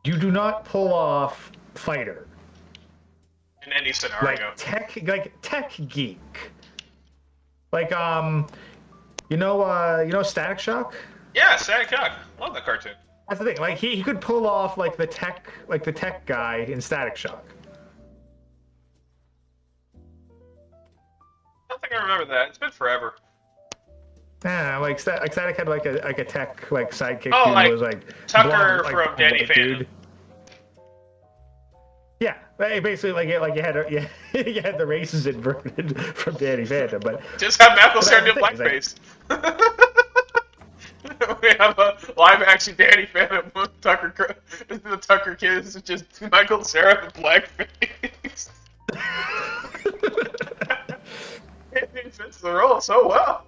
you do not pull off fighter In any scenario. like tech geek. Like Static Shock. Yeah, Static Shock. Love that cartoon. That's the thing. Like he could pull off like the tech guy in Static Shock. I don't think I remember that. It's been forever. Yeah, like Static had like a tech like sidekick Oh, who like was like Tucker blonde, from Danny Phantom. Yeah, basically like you had you had the races inverted from Danny Phantom, but just have Michael Cera do blackface. We have a live action Danny Phantom with the Tucker kids, just Michael Cera in blackface. He fits the role so well.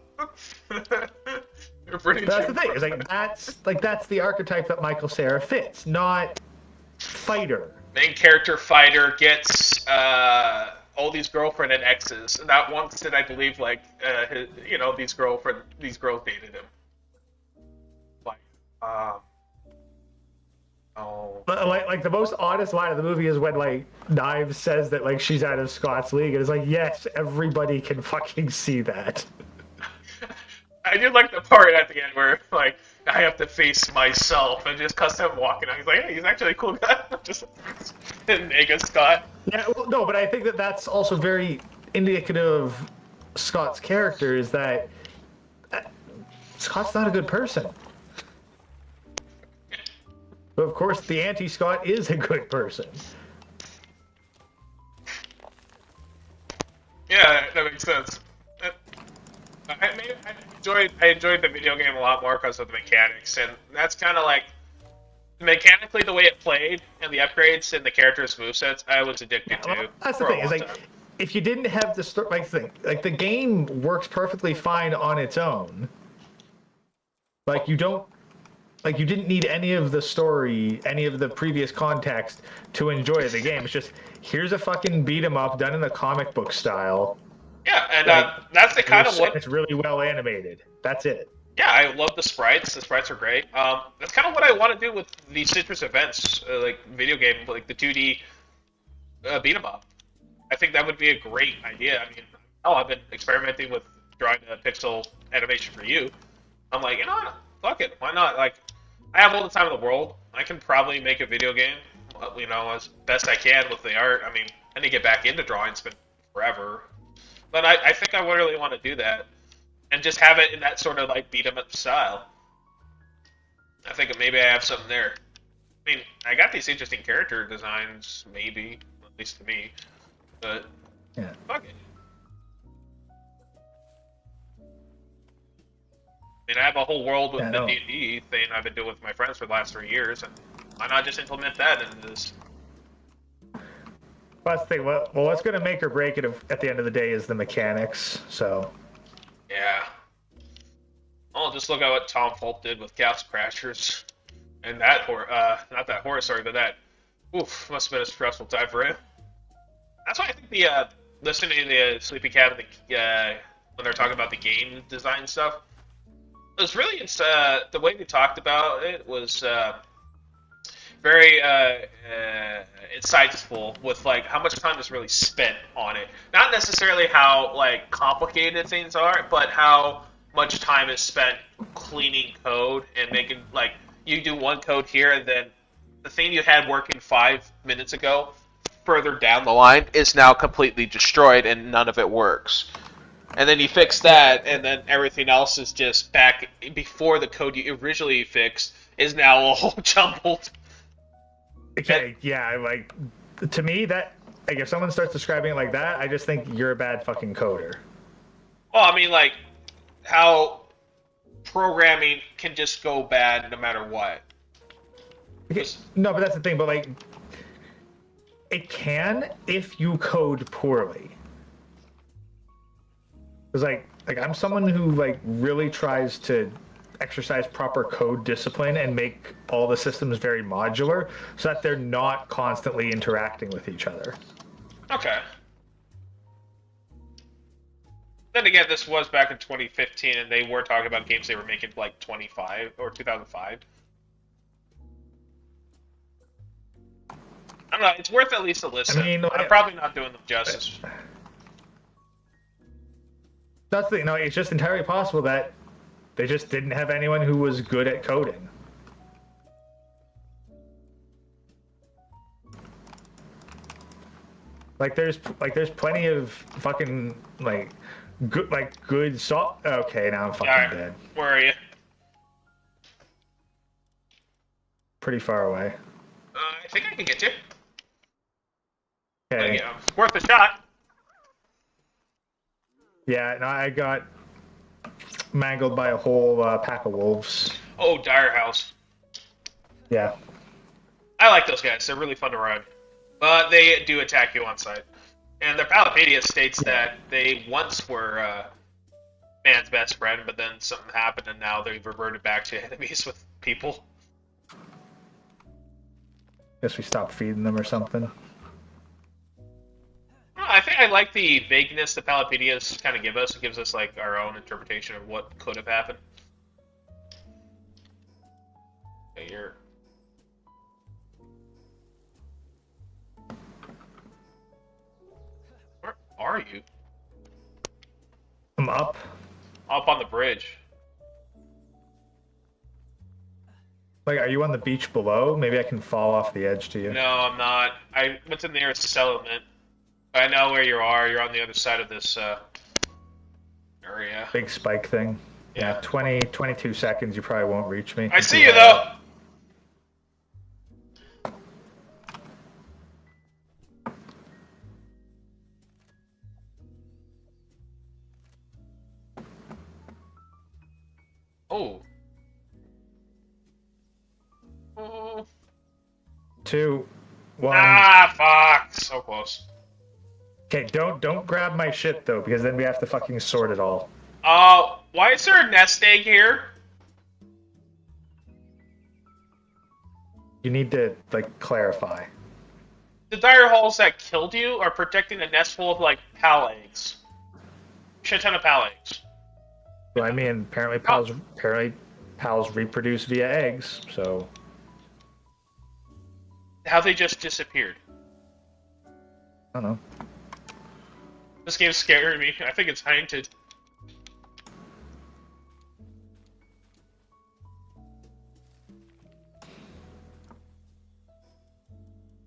That's the thing. It's like that's the archetype that Michael Cera fits, not fighter. Main character fighter gets Oldie's girlfriend and exes. Not once did I believe like these girls dated him. Like Like the most honest line of the movie is when like Knives says that like she's out of Scott's league, and it's like, yes, everybody can fucking see that. I did like the part at the end where like I have to face myself, and just cause him walking out, he's like, hey, he's actually a cool guy. Just mega Scott. Yeah, well, no, but I think that that's also very indicative of Scott's character, is that Scott's not a good person. But of course, the anti-Scott is a good person. Yeah, that makes sense. I enjoyed the video game a lot more because of the mechanics, and that's kind of like mechanically the way it played and the upgrades and the characters' movesets. I was addicted to. That's the thing. Is like, if you didn't have the story, like the game works perfectly fine on its own. Like you don't, like you didn't need any of the story, any of the previous context to enjoy the game. It's just here's a fucking beat 'em up done in the comic book style. Yeah, and that's the kind of what it's really well animated. That's it. Yeah, I love the sprites. The sprites are great. That's kind of what I want to do with the Citrus events, like video game, like the 2D beat 'em up. I think that would be a great idea. I mean, I've been experimenting with drawing a pixel animation for you. I'm like, you know what? Fuck it. Why not? Like, I have all the time in the world. I can probably make a video game, you know, as best I can with the art. I mean, I need to get back into drawing. It's been forever. But I think I really want to do that. And just have it in that sort of, like, beat 'em up style. I think maybe I have something there. I mean, I got these interesting character designs, maybe. At least to me. But, yeah. Fuck it. I mean, I have a whole world with the D&D thing I've been doing with my friends for the last 3 years, and why not just implement that into this? Well, that's the thing. Well, what's going to make or break it at the end of the day is the mechanics, so... Yeah. Oh, just look at what Tom Fulp did with Chaos Crashers. And that not that horror story, but that, oof, must have been a stressful time for him. That's why I think the, listening to the Sleepy Cat and when they're talking about the game design stuff, it was really, the way they talked about it was, very insightful with like how much time is really spent on it. Not necessarily how like complicated things are, but how much time is spent cleaning code and making like you do one code here and then the thing you had working 5 minutes ago further down the line is now completely destroyed and none of it works. And then you fix that and then everything else is just back before the code you originally fixed is now all jumbled. Okay, yeah, like, to me, that, like, if someone starts describing it like that, I just think you're a bad fucking coder. Well, I mean, like, how programming can just go bad no matter what. Okay, no, but that's the thing, but, like, it can if you code poorly. Because, like, I'm someone who, like, really tries to exercise proper code discipline and make all the systems very modular so that they're not constantly interacting with each other. Okay. Then again, this was back in 2015 and they were talking about games they were making like 25 or 2005. I don't know, it's worth at least a listen. I mean, I'm probably not doing them justice. That's the thing, no, it's just entirely possible that they just didn't have anyone who was good at coding. There's plenty of fucking good salt. Okay, now I'm fucking dead. Where are you? Pretty far away. I think I can get you. Okay. Worth a shot. Yeah, no, I got mangled by a whole pack of wolves. Oh, Dire House. Yeah. I like those guys. They're really fun to ride. But they do attack you on sight. And their Palworld states that they once were man's best friend, but then something happened and now they've reverted back to enemies with people. Guess we stopped feeding them or something. I think I like the vagueness the Palworld kind of give us. It gives us like our own interpretation of what could have happened. Okay, you're... Where are you? I'm up. Up on the bridge. Like, are you on the beach below? Maybe I can fall off the edge to you. No, I'm not. I went to the nearest settlement. I know where you are. You're on the other side of this area. Big spike thing. Yeah, 22 seconds. You probably won't reach me. I see you though. Oh. 2, 1. Ah, fuck! So close. Okay, don't grab my shit though, because then we have to fucking sort it all. Why is there a nest egg here? You need to like clarify. The dire holes that killed you are protecting a nest full of like pal eggs. Shit ton of pal eggs. Well, I mean, apparently pals reproduce via eggs, so. How they just disappeared. I don't know. This game's scaring me. I think it's haunted.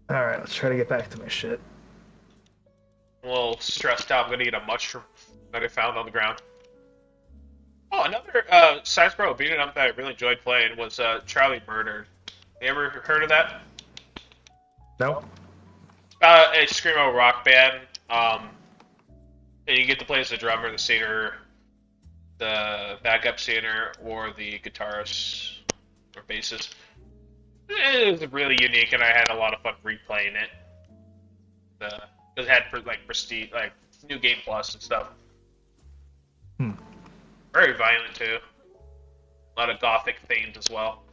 Alright, let's try to get back to my shit. I'm a little stressed out. I'm gonna get a mushroom that I found on the ground. Oh, another side-scroll beat 'em up that I really enjoyed playing was Charlie Murdered. You ever heard of that? Nope. A screamo rock band. And you get to play as the drummer, the singer, the backup singer, or the guitarist or bassist. It was really unique, and I had a lot of fun replaying it. Because it had like prestige, like new game plus and stuff. Very violent too. A lot of gothic themes as well.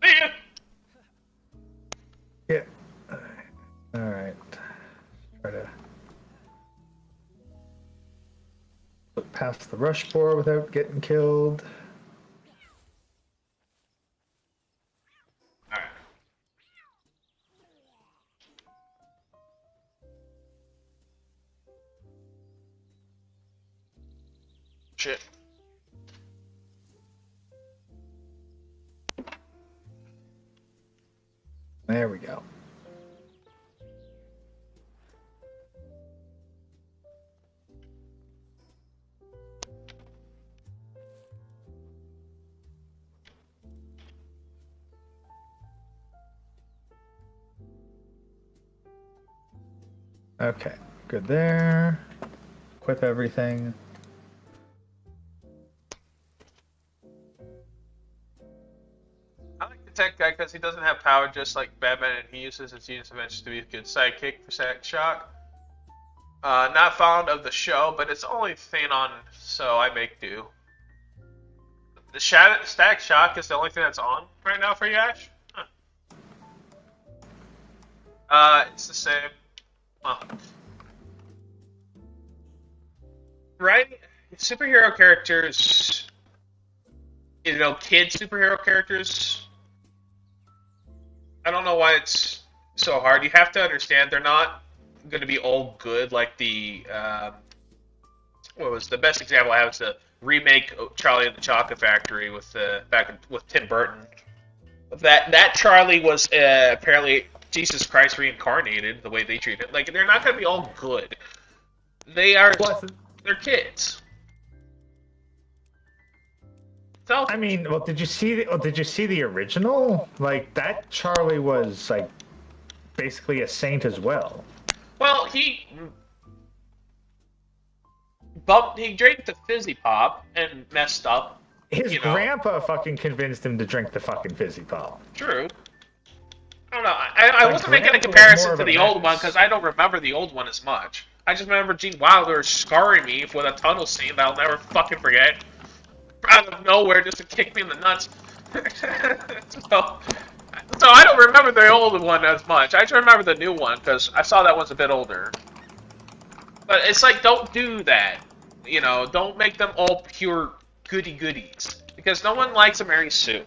See ya. Yeah. Alright. Try to look past the rush boar without getting killed. Alright. Shit. There we go. Okay, good there. Equip everything. I like the tech guy because he doesn't have power just like Batman, and he uses his genius inventions to be a good sidekick for Static Shock. Not fond of the show, but it's the only thing on, so I make do. The Static Shock is the only thing that's on right now for you, Ash? Huh. It's the same. Huh. Right? Superhero characters, you know, kid superhero characters, I don't know why it's so hard. You have to understand they're not going to be all good like the, what was the best example I have is the remake of Charlie and the Chocolate Factory with with Tim Burton. That Charlie was apparently Jesus Christ reincarnated, the way they treat it. Like, they're not going to be all good. They're kids. So, I mean, well, did you see the original? Like, that Charlie was like basically a saint as well. well, he drank the fizzy pop and messed up. His You know. grandpa fucking convinced him to drink the fucking fizzy pop. True. I don't know. I Like, wasn't making a Grandpa was comparison more to of the a old mess. one because I don't remember the old one as much. I just remember Gene Wilder scarring me with a tunnel scene that I'll never fucking forget. Out of nowhere, just to kick me in the nuts. So I don't remember the old one as much. I just remember the new one because I saw that one's a bit older. But it's like, don't do that. You know, don't make them all pure goody goodies because no one likes a Mary Sue.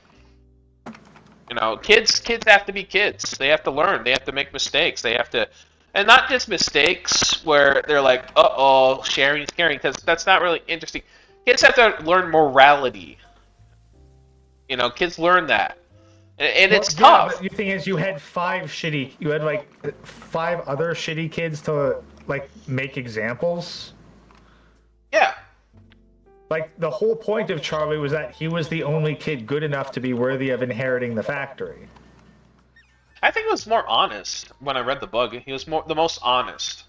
You know, kids have to be kids. They have to learn. They have to make mistakes. They have to, and not just mistakes where they're like, "Uh-oh, sharing is caring," because that's not really interesting. Kids have to learn morality. You know, kids learn that, and Well, it's yeah, tough. but the thing is, you had like 5 other shitty kids to like make examples. Yeah. Like the whole point of Charlie was that he was the only kid good enough to be worthy of inheriting the factory. I think it was more honest when I read the book. He was the most honest.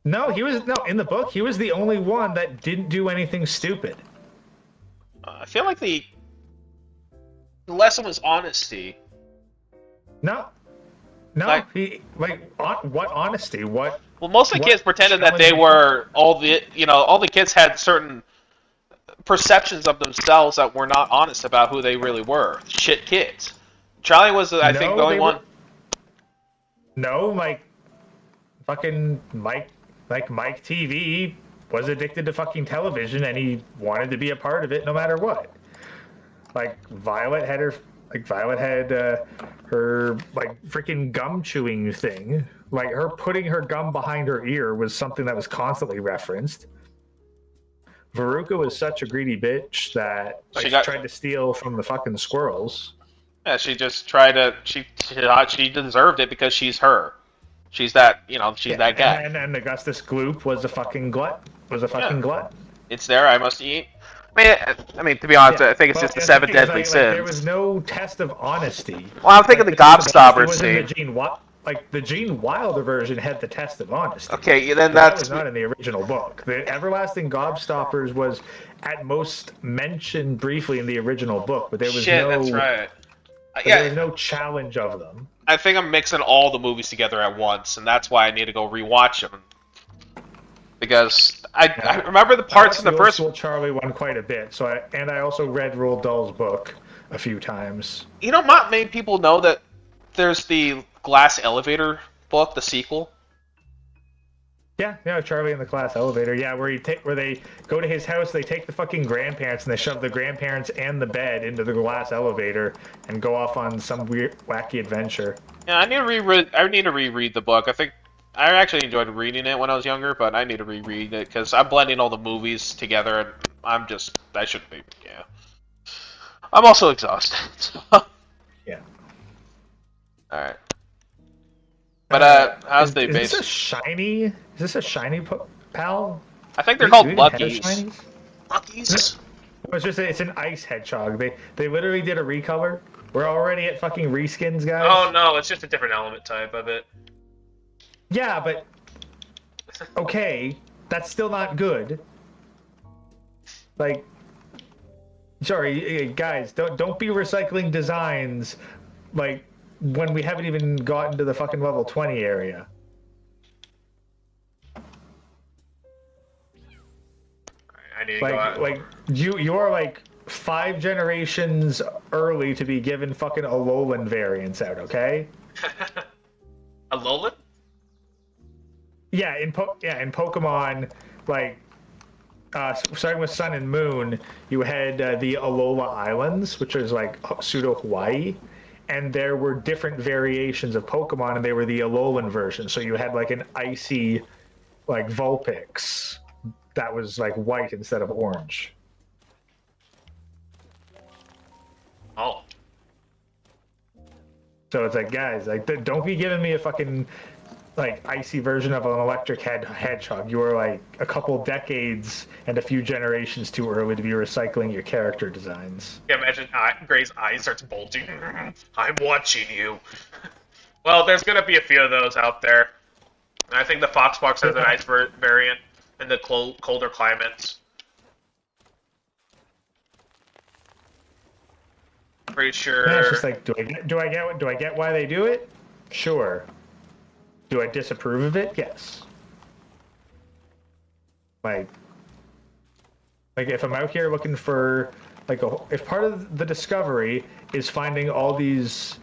No, in the book he was the only one that didn't do anything stupid. I feel like the lesson was honesty. No, what honesty? What? Well, most of the what kids pretended that they were all the kids had certain perceptions of themselves that were not honest about who they really were. Shit kids. Charlie was, I think, the only one. No, like fucking Mike TV was addicted to fucking television and he wanted to be a part of it no matter what. Violet had her like freaking gum chewing thing. Like her putting her gum behind her ear was something that was constantly referenced. Veruca was such a greedy bitch that she tried to steal from the fucking squirrels. Yeah, she just tried to. She thought she deserved it because she's her. She's that, that guy. And Augustus Gloop was a fucking glut. Glut. It's there. I must eat. I mean, to be honest, I think it's just the 7 deadly sins. There was no test of honesty. Well, I'm thinking the Gobstopper scene. The Gene Wilder version had the test of honesty. Okay, then that was not in the original book. The Everlasting Gobstoppers was at most mentioned briefly in the original book, but there was that's right. There was no challenge of them. I think I'm mixing all the movies together at once, and that's why I need to go rewatch them. Because I remember the parts in the first one. Charlie one quite a bit. So I also read Roald Dahl's book a few times. You know, not many people know that there's the Glass Elevator book, the sequel. Yeah, Charlie in the Glass Elevator. Yeah, where they go to his house, they take the fucking grandparents and they shove the grandparents and the bed into the glass elevator and go off on some weird, wacky adventure. Yeah, I need to reread the book. I think I actually enjoyed reading it when I was younger, but I need to reread it because I'm blending all the movies together, and I shouldn't be. Yeah, I'm also exhausted. So. Yeah. All right. But how's the base? Is this a shiny pal? I think they're called Luckies. Luckies? It's an ice hedgehog. They literally did a recolor. We're already at fucking reskins, guys. Oh no, it's just a different element type of it. Yeah, but okay, that's still not good. Like, sorry, guys, don't be recycling designs like when we haven't even gotten to the fucking level 20 area. I need to go out. Like you're like 5 generations early to be given fucking Alolan variants out, okay? Alolan? Yeah, in Pokemon, like starting with Sun and Moon, you had the Alola Islands, which is like pseudo Hawaii, and there were different variations of Pokemon, and they were the Alolan version. So you had like an icy, like Vulpix that was like white instead of orange. Oh. So it's like, guys, like don't be giving me a fucking like icy version of an electric hedgehog. You were like a couple decades and a few generations too early to be recycling your character designs. Yeah, imagine Gray's eyes starts bulging. I'm watching you. Well, there's gonna be a few of those out there. And I think the Foxbox has an ice variant in the colder climates. Pretty sure. Yeah, it's just like, do I get why they do it? Sure. Do I disapprove of it? Yes. Like if I'm out here looking for if part of the discovery is finding all these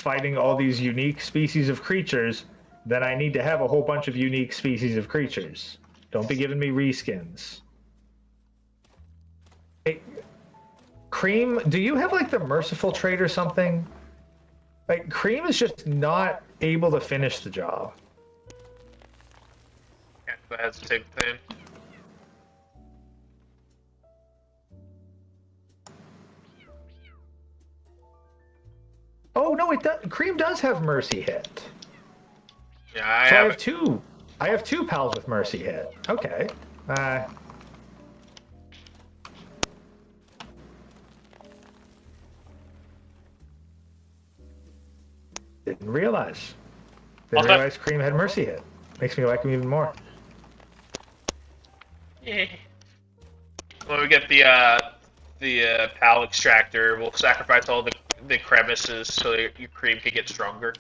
unique species of creatures, then I need to have a whole bunch of unique species of creatures. Don't be giving me reskins. Cream, do you have like the merciful trait or something? Like Cream is just not able to finish the job. Yeah, that has the same thing. Oh no, it does. Cream does have mercy hit. Yeah, I So have I have it. two. I have two pals with mercy hit. Okay. Didn't realize. Didn't Also- realize Cream had mercy hit. Makes me like him even more. Yeah. When we get the PAL extractor, we'll sacrifice all the crevices so that your cream can get stronger.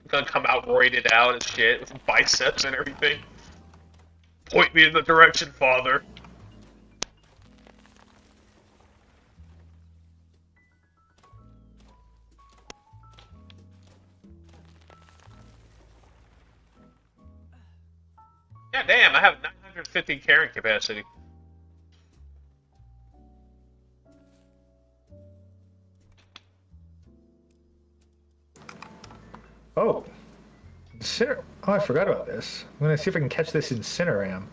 It's gonna come out roided out as shit with biceps and everything. Point me in the direction, father. Yeah, damn, I have 950 carrying capacity. Oh. Oh, I forgot about this. I'm gonna see if I can catch this Incineram.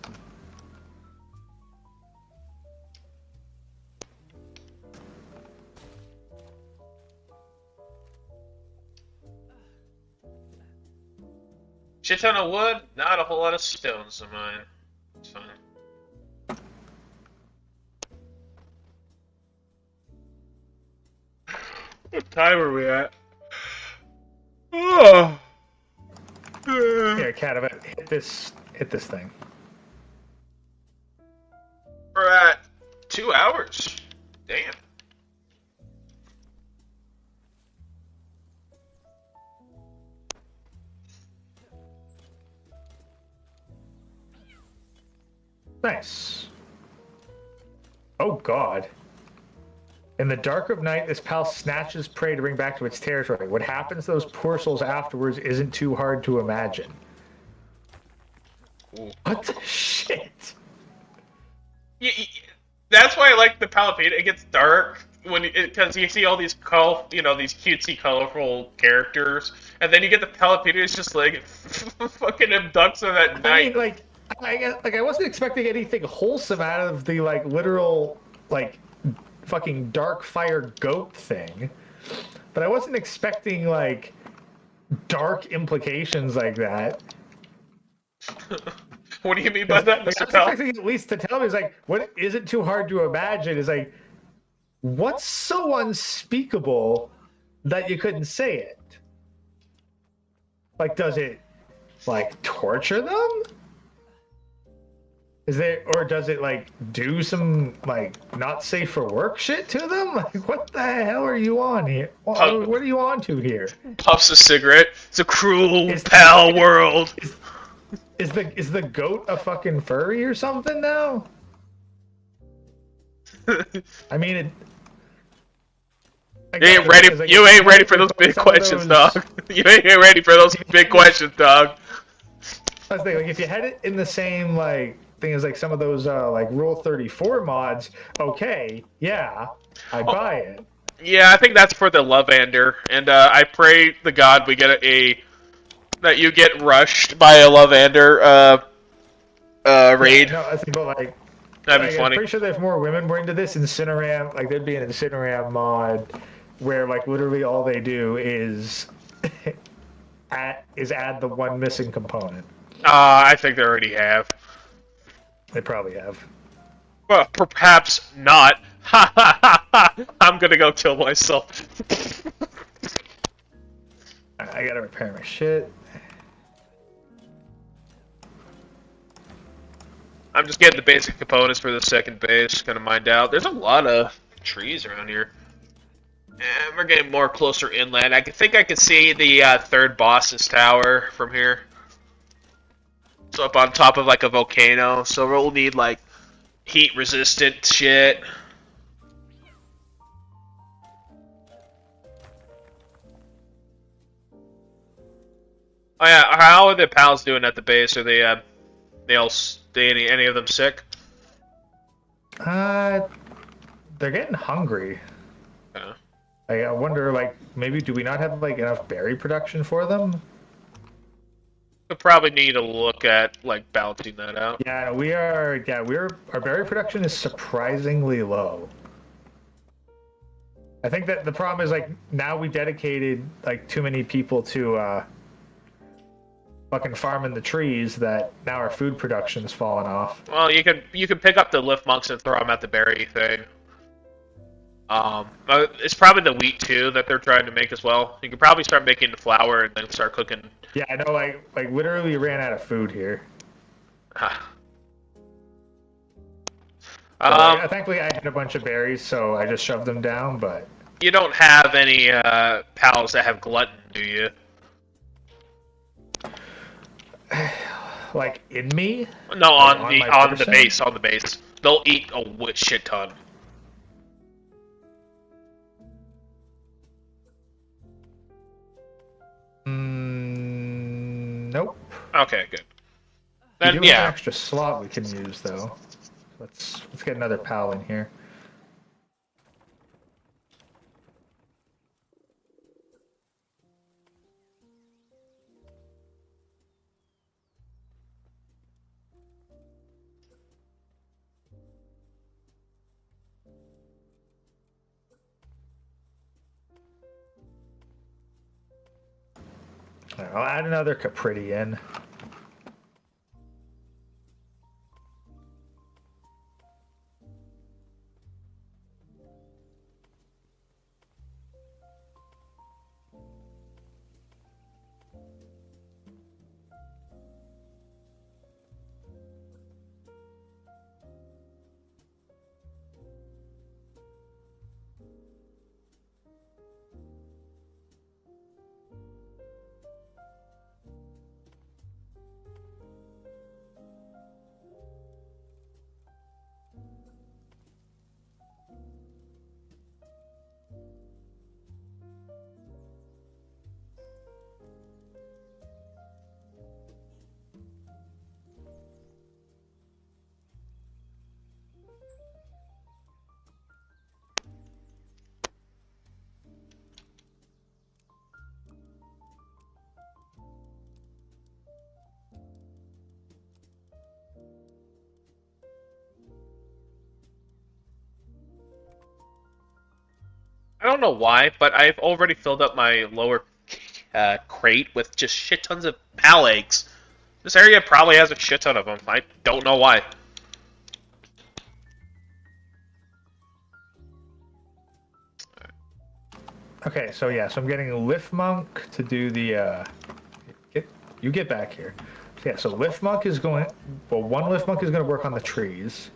Shit ton of wood, not a whole lot of stones of mine. It's fine. What time are we at? Oh. Here, Cat, hit this thing. We're at 2 hours. Damn. Nice. Oh god. In the dark of night, this pal snatches prey to bring back to its territory. What happens to those poor souls afterwards isn't too hard to imagine. Ooh. What the shit? That's why I like the Palapita. It gets dark because you see all these these cutesy, colorful characters, and then you get the Palapita. It's just like fucking abducts them at night. I mean, I wasn't expecting anything wholesome out of the literal fucking dark fire goat thing, but I wasn't expecting dark implications like that. What do you mean by that, I Mr. was Pal? expecting at least to tell me what isn't too hard to imagine is what's so unspeakable that you couldn't say it? Does it torture them? Or does it do some not safe for work shit to them? What the hell are you on here? What are you on to here? Puffs a cigarette. It's a cruel pal world. Is the goat a fucking furry or something now? I mean, You ain't ready for those big questions, dog. You ain't ready for those big questions, dog. I was thinking, if you had it in the same thing as some of those Rule 34 mods, okay, yeah, I'd buy it. Yeah, I think that's for the Lovander, and I pray to God we get that you get rushed by a Lovander raid. Yeah, no, I think that'd be funny. I'm pretty sure there's more women more into this. Incineram, there'd be an Incineram mod where literally all they do is add the one missing component. I think they already have. They probably have. Well, perhaps not. Ha ha ha ha! I'm gonna go kill myself. I gotta repair my shit. I'm just getting the basic components for the second base. Gonna mine out. There's a lot of trees around here. And we're getting more closer inland. I think I can see the third boss's tower from here. It's up on top of a volcano, so we'll need heat resistant shit. Oh yeah, how are the pals doing at the base? Are they any of them sick? they're getting hungry. Yeah. I wonder, like, maybe do we not have like enough berry production for them? We probably need to look at like balancing that out. Yeah, we are. Yeah, our berry production is surprisingly low. I think that the problem is like now we dedicated like too many people to fucking farming the trees that now our food production's fallen off. Well, you can pick up the lift monks and throw them at the berry thing. It's probably the wheat too that they're trying to make as well. You could probably start making the flour and then start cooking. Yeah, I know. Like literally ran out of food here. Thankfully, I had a bunch of berries, so I just shoved them down. But you don't have any pals that have glutton, do you? Like in me? No, like on the base. On the base, they'll eat a shit ton. Nope. Okay, good. Then we do have an extra slot we can use though. Let's get another pal in here. I'll add another Capriti in. I don't know why, but I've already filled up my lower crate with just shit tons of pal eggs. This area probably has a shit ton of them. I don't know why. Okay, so yeah, so I'm getting a lift monk to do the get back here. So yeah, so lift monk is going. Well, one lift monk is going to work on the trees.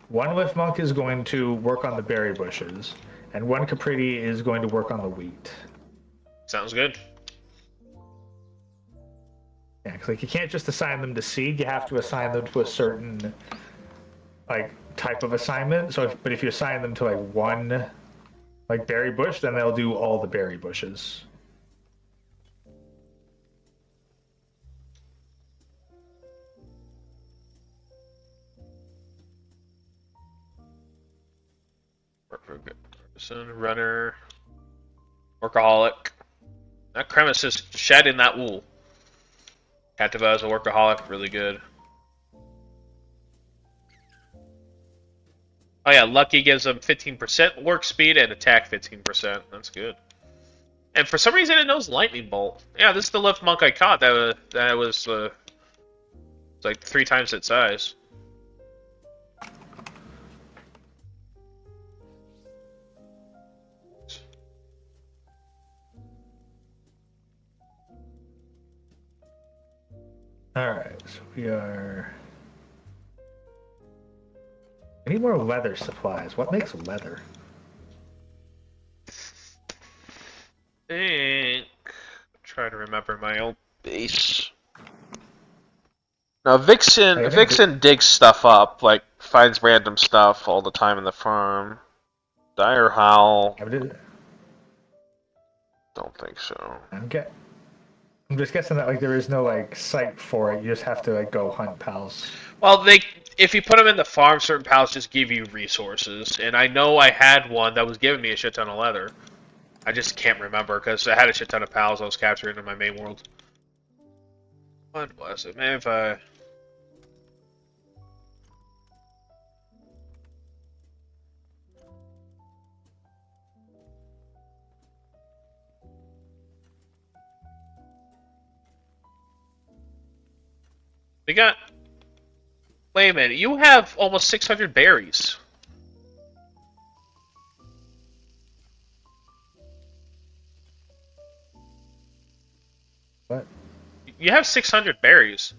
One lift monk is going to work on the berry bushes, and one Capriti is going to work on the wheat. Sounds good. Yeah, because like you can't just assign them to seed. You have to assign them to a certain like type of assignment. So, but if you assign them to like one like berry bush, then they'll do all the berry bushes. Runner, workaholic. That Cremis is shedding that wool. Cativa is a workaholic, really good. Oh yeah, Lucky gives them 15% work speed and attack 15%. That's good. And for some reason it knows Lightning Bolt. Yeah, this is the lift monk I caught. That was like 3 times its size. Alright, so we are... I need more leather supplies. What makes leather? Try to remember my old base. Now Vixen digs stuff up, like finds random stuff all the time in the farm. Dire Howl. Don't think so. I'm just guessing that like there is no like site for it. You just have to like go hunt pals. Well, if you put them in the farm, certain pals just give you resources. And I know I had one that was giving me a shit ton of leather. I just can't remember because I had a shit ton of pals I was capturing in my main world. What was it? Man, if I... We got... Wait a minute, you have almost 600 berries. What? You have 600 berries.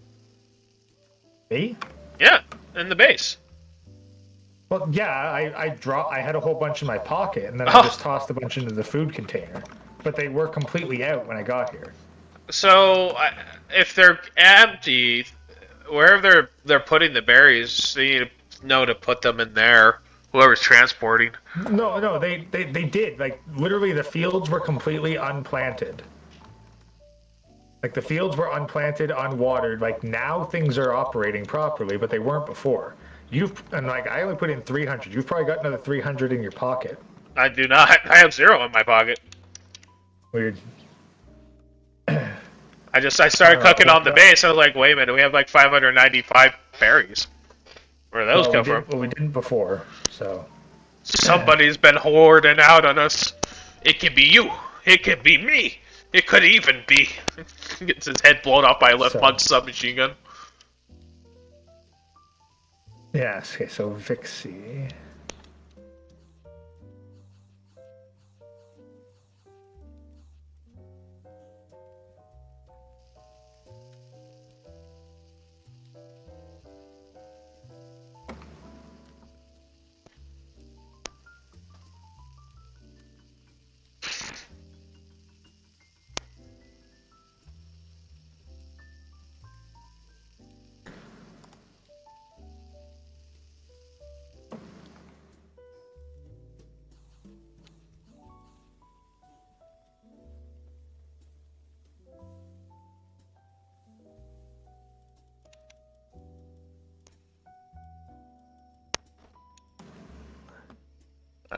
Me? Yeah, in the base. Well, yeah, I had a whole bunch in my pocket, and then I just tossed a bunch into the food container. But they were completely out when I got here. So, if they're empty, wherever they're putting the berries, they need to know to put them in there. Whoever's transporting. No, they did. Like, literally, the fields were completely unplanted. Like, the fields were unplanted, unwatered. Like, now things are operating properly, but they weren't before. I only put in 300. You've probably got another 300 in your pocket. I do not. I have 0 in my pocket. Weird. I started cooking on the base. I was like, wait a minute, we have like 595 berries. Where did those come from? Well, we didn't before, so. Somebody's been hoarding out on us. It could be you. It could be me. It could even be. Gets his head blown off by a left bug submachine gun. Yes, okay, so Vixie.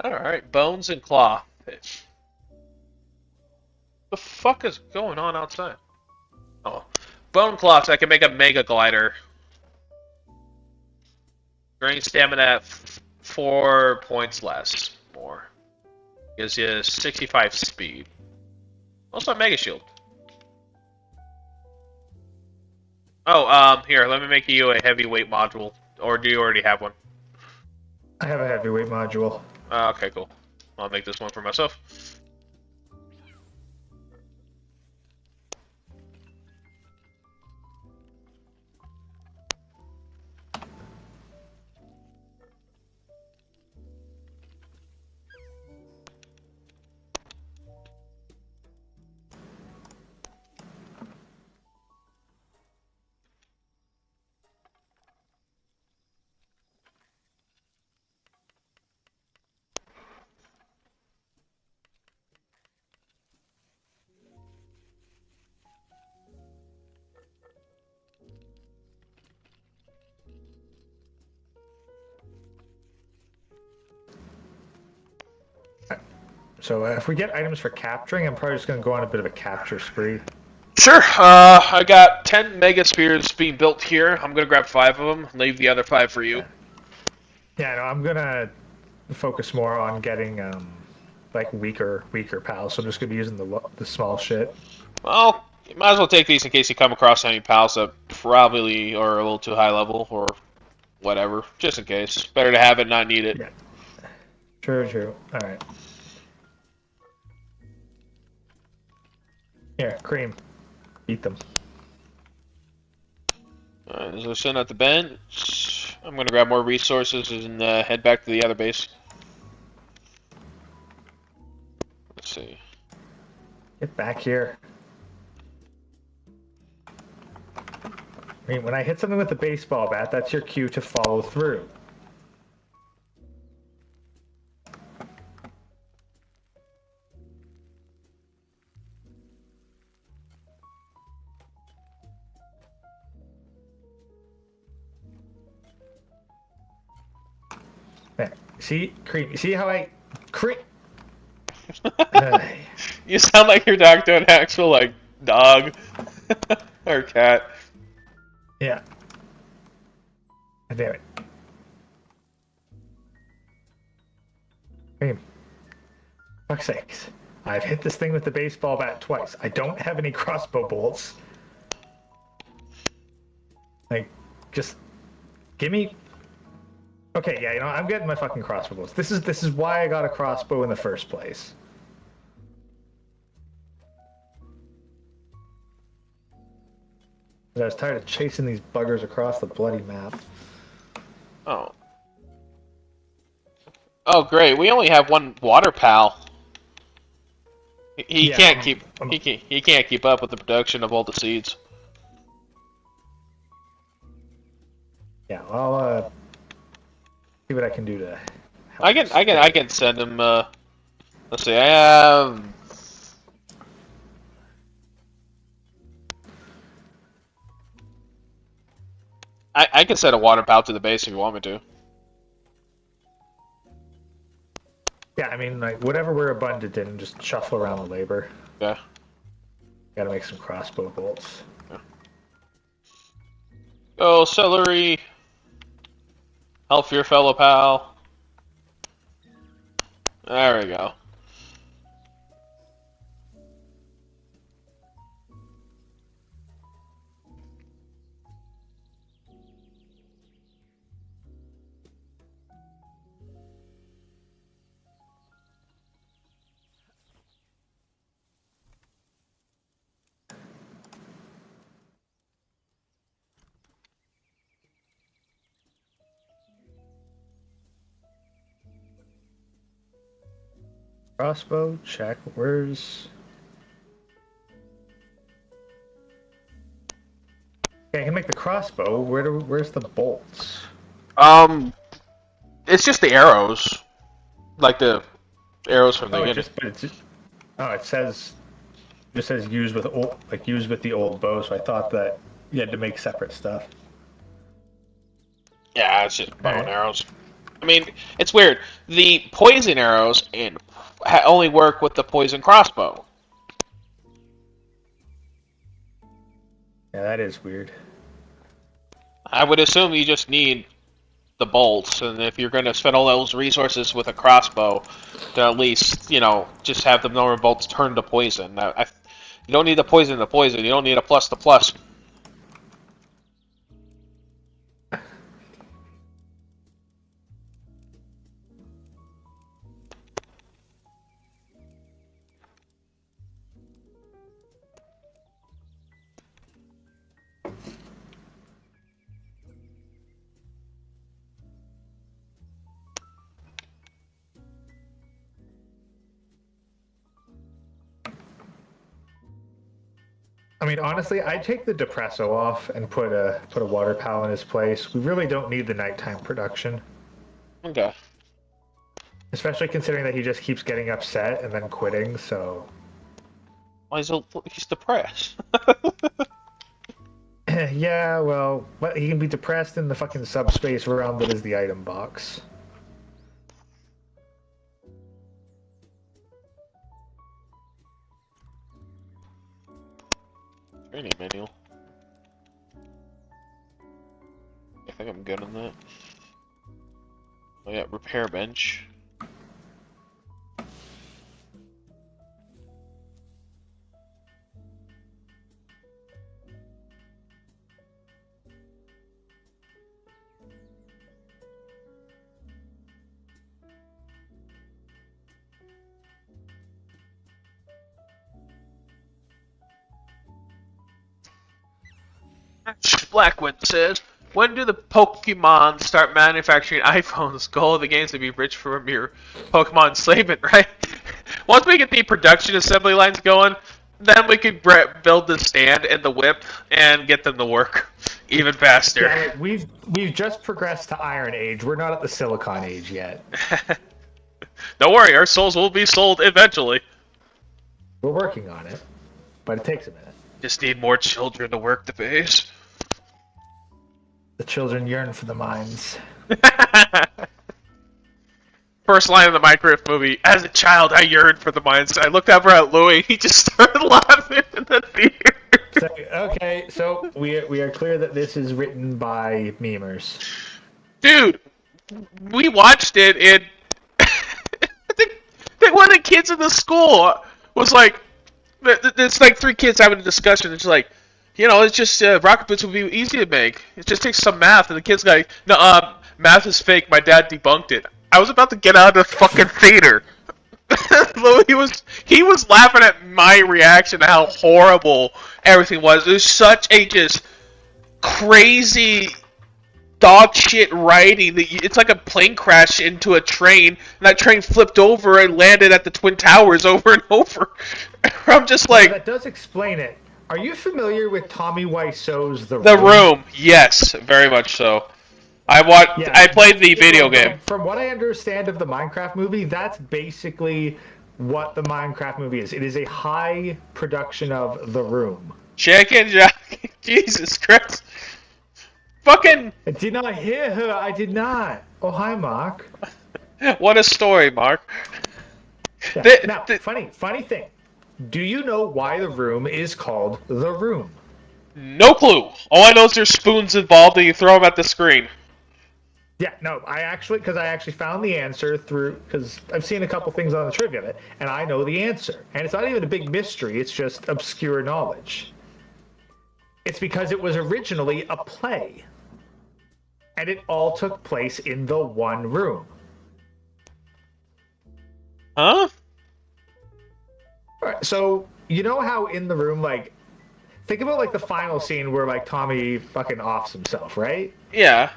Alright, bones and claw. The fuck is going on outside? Oh. Bone cloths, I can make a mega glider. Drain stamina at 4 points less. More. Gives you 65 speed. Also a mega shield. Oh, here, let me make you a heavyweight module. Or do you already have one? I have a heavyweight module. Okay, cool. I'll make this one for myself. So if we get items for capturing, I'm probably just going to go on a bit of a capture spree. Sure. I got 10 mega spears being built here. I'm going to grab 5 of them, leave the other 5 for you. Yeah, no, I'm going to focus more on getting like weaker pals. So I'm just going to be using the small shit. Well, you might as well take these in case you come across any pals that probably are a little too high level or whatever. Just in case. Better to have it, not need it. Yeah. True. All right. Here, cream. Eat them. Alright, as we're sitting at the bench, I'm gonna grab more resources and head back to the other base. Let's see. Get back here. I mean, when I hit something with a baseball bat, that's your cue to follow through. There. See, creep. See how I creep? You sound like you're talking to an actual like dog or cat. Yeah. Damn it. Cream. Fuck's sakes. I've hit this thing with the baseball bat twice. I don't have any crossbow bolts. Like, just give me. Okay, yeah, you know, I'm getting my fucking crossbow bolts. This is why I got a crossbow in the first place. I was tired of chasing these buggers across the bloody map. Oh. Oh, great. We only have one water pal. He can't keep he can't keep up with the production of all the seeds. Yeah, I'll see what I can do to help. I can send him let's see, I have I can send a water pal to the base if you want me to. Yeah, I mean, like, whatever we're abundant in, just shuffle around the labor. Yeah. Gotta make some crossbow bolts. Yeah. Go, celery. Help your fellow pal. There we go. Crossbow, check. Where's... Okay, I can make the crossbow. Where's the bolts? It's just the arrows. Like the arrows from the beginning. It says... Just says use with the old bow, so I thought that you had to make separate stuff. Yeah, it's just bow and arrows. I mean, it's weird. The poison arrows only work with the poison crossbow. Yeah, that is weird. I would assume you just need the bolts, and if you're going to spend all those resources with a crossbow, to at least, you know, just have the normal bolts turn to poison. You don't need the poison to poison. You don't need a plus to plus. I mean, honestly, I'd take the Depresso off and put a water pal in his place. We really don't need the nighttime production. Okay. Especially considering that he just keeps getting upset and then quitting, so... Well, he's depressed. Yeah, well, he can be depressed in the fucking subspace realm that is the item box. Training manual. I think I'm good on that. Oh yeah, repair bench. Blackwood says, when do the Pokemon start manufacturing iPhones? Goal of the game is to be rich from your Pokemon enslavement, right? Once we get the production assembly lines going, then we could build the stand and the whip and get them to work even faster. Yeah, we've just progressed to Iron Age. We're not at the Silicon Age yet. Don't worry, our souls will be sold eventually. We're working on it, but it takes a minute. Just need more children to work the base. The children yearn for the mines. First line of the Minecraft movie. As a child, I yearned for the mines. I looked over at Louis. He just started laughing in the theater. So, okay, so we are clear that this is written by memers. Dude, we watched it, and I think that one of the kids in the school was like, there's like 3 kids having a discussion. It's like, you know, it's just rocket boots would be easy to make. It just takes some math, and the kid's like, no, math is fake. My dad debunked it. I was about to get out of the fucking theater. he was laughing at my reaction to how horrible everything was. It was such a just crazy dog shit writing. It's like a plane crash into a train, and that train flipped over and landed at the Twin Towers over and over. I'm just like... That does explain it. Are you familiar with Tommy Wiseau's The Room? The Room, yes, very much so. I played the video game. From what I understand of the Minecraft movie, that's basically what the Minecraft movie is. It is a high production of The Room. Chicken Jack, Jesus Christ. Fucking... I did not hear her, I did not. Oh, hi, Mark. What a story, Mark. Yeah. Funny thing. Do you know why The Room is called The Room? No clue. All I know is there's spoons involved and you throw them at the screen. Yeah, no, I actually found the answer because I've seen a couple things on the trivia of it, and I know the answer. And it's not even a big mystery, it's just obscure knowledge. It's because it was originally a play. And it all took place in the one room. Huh? All right, so, you know how in the room, like, think about, like, the final scene where, like, Tommy fucking offs himself, right? Yeah.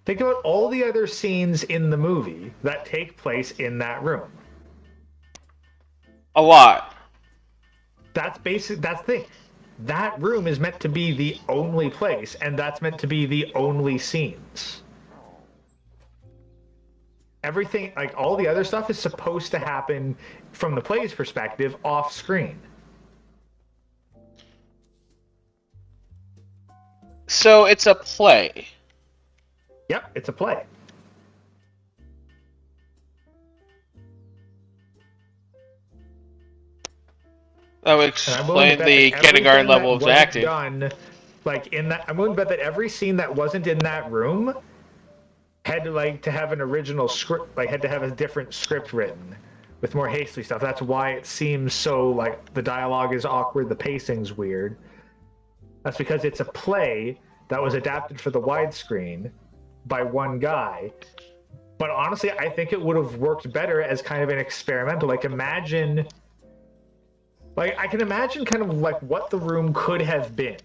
Think about all the other scenes in the movie that take place in that room. A lot. That's the thing. That room is meant to be the only place, and that's meant to be the only scenes. Everything, like, all the other stuff is supposed to happen, from the play's perspective, off screen. So it's a play. Yep, it's a play. That would explain the kindergarten level of acting. Done, like in that, I'm willing to bet that every scene that wasn't in that room had to have an original script, like had to have a different script written with more hasty stuff. That's why it seems so like the dialogue is awkward, the pacing's weird. That's because it's a play that was adapted for the widescreen by one guy. But honestly, I think it would have worked better as kind of an experimental. Like imagine, like I can imagine kind of like what The Room could have been.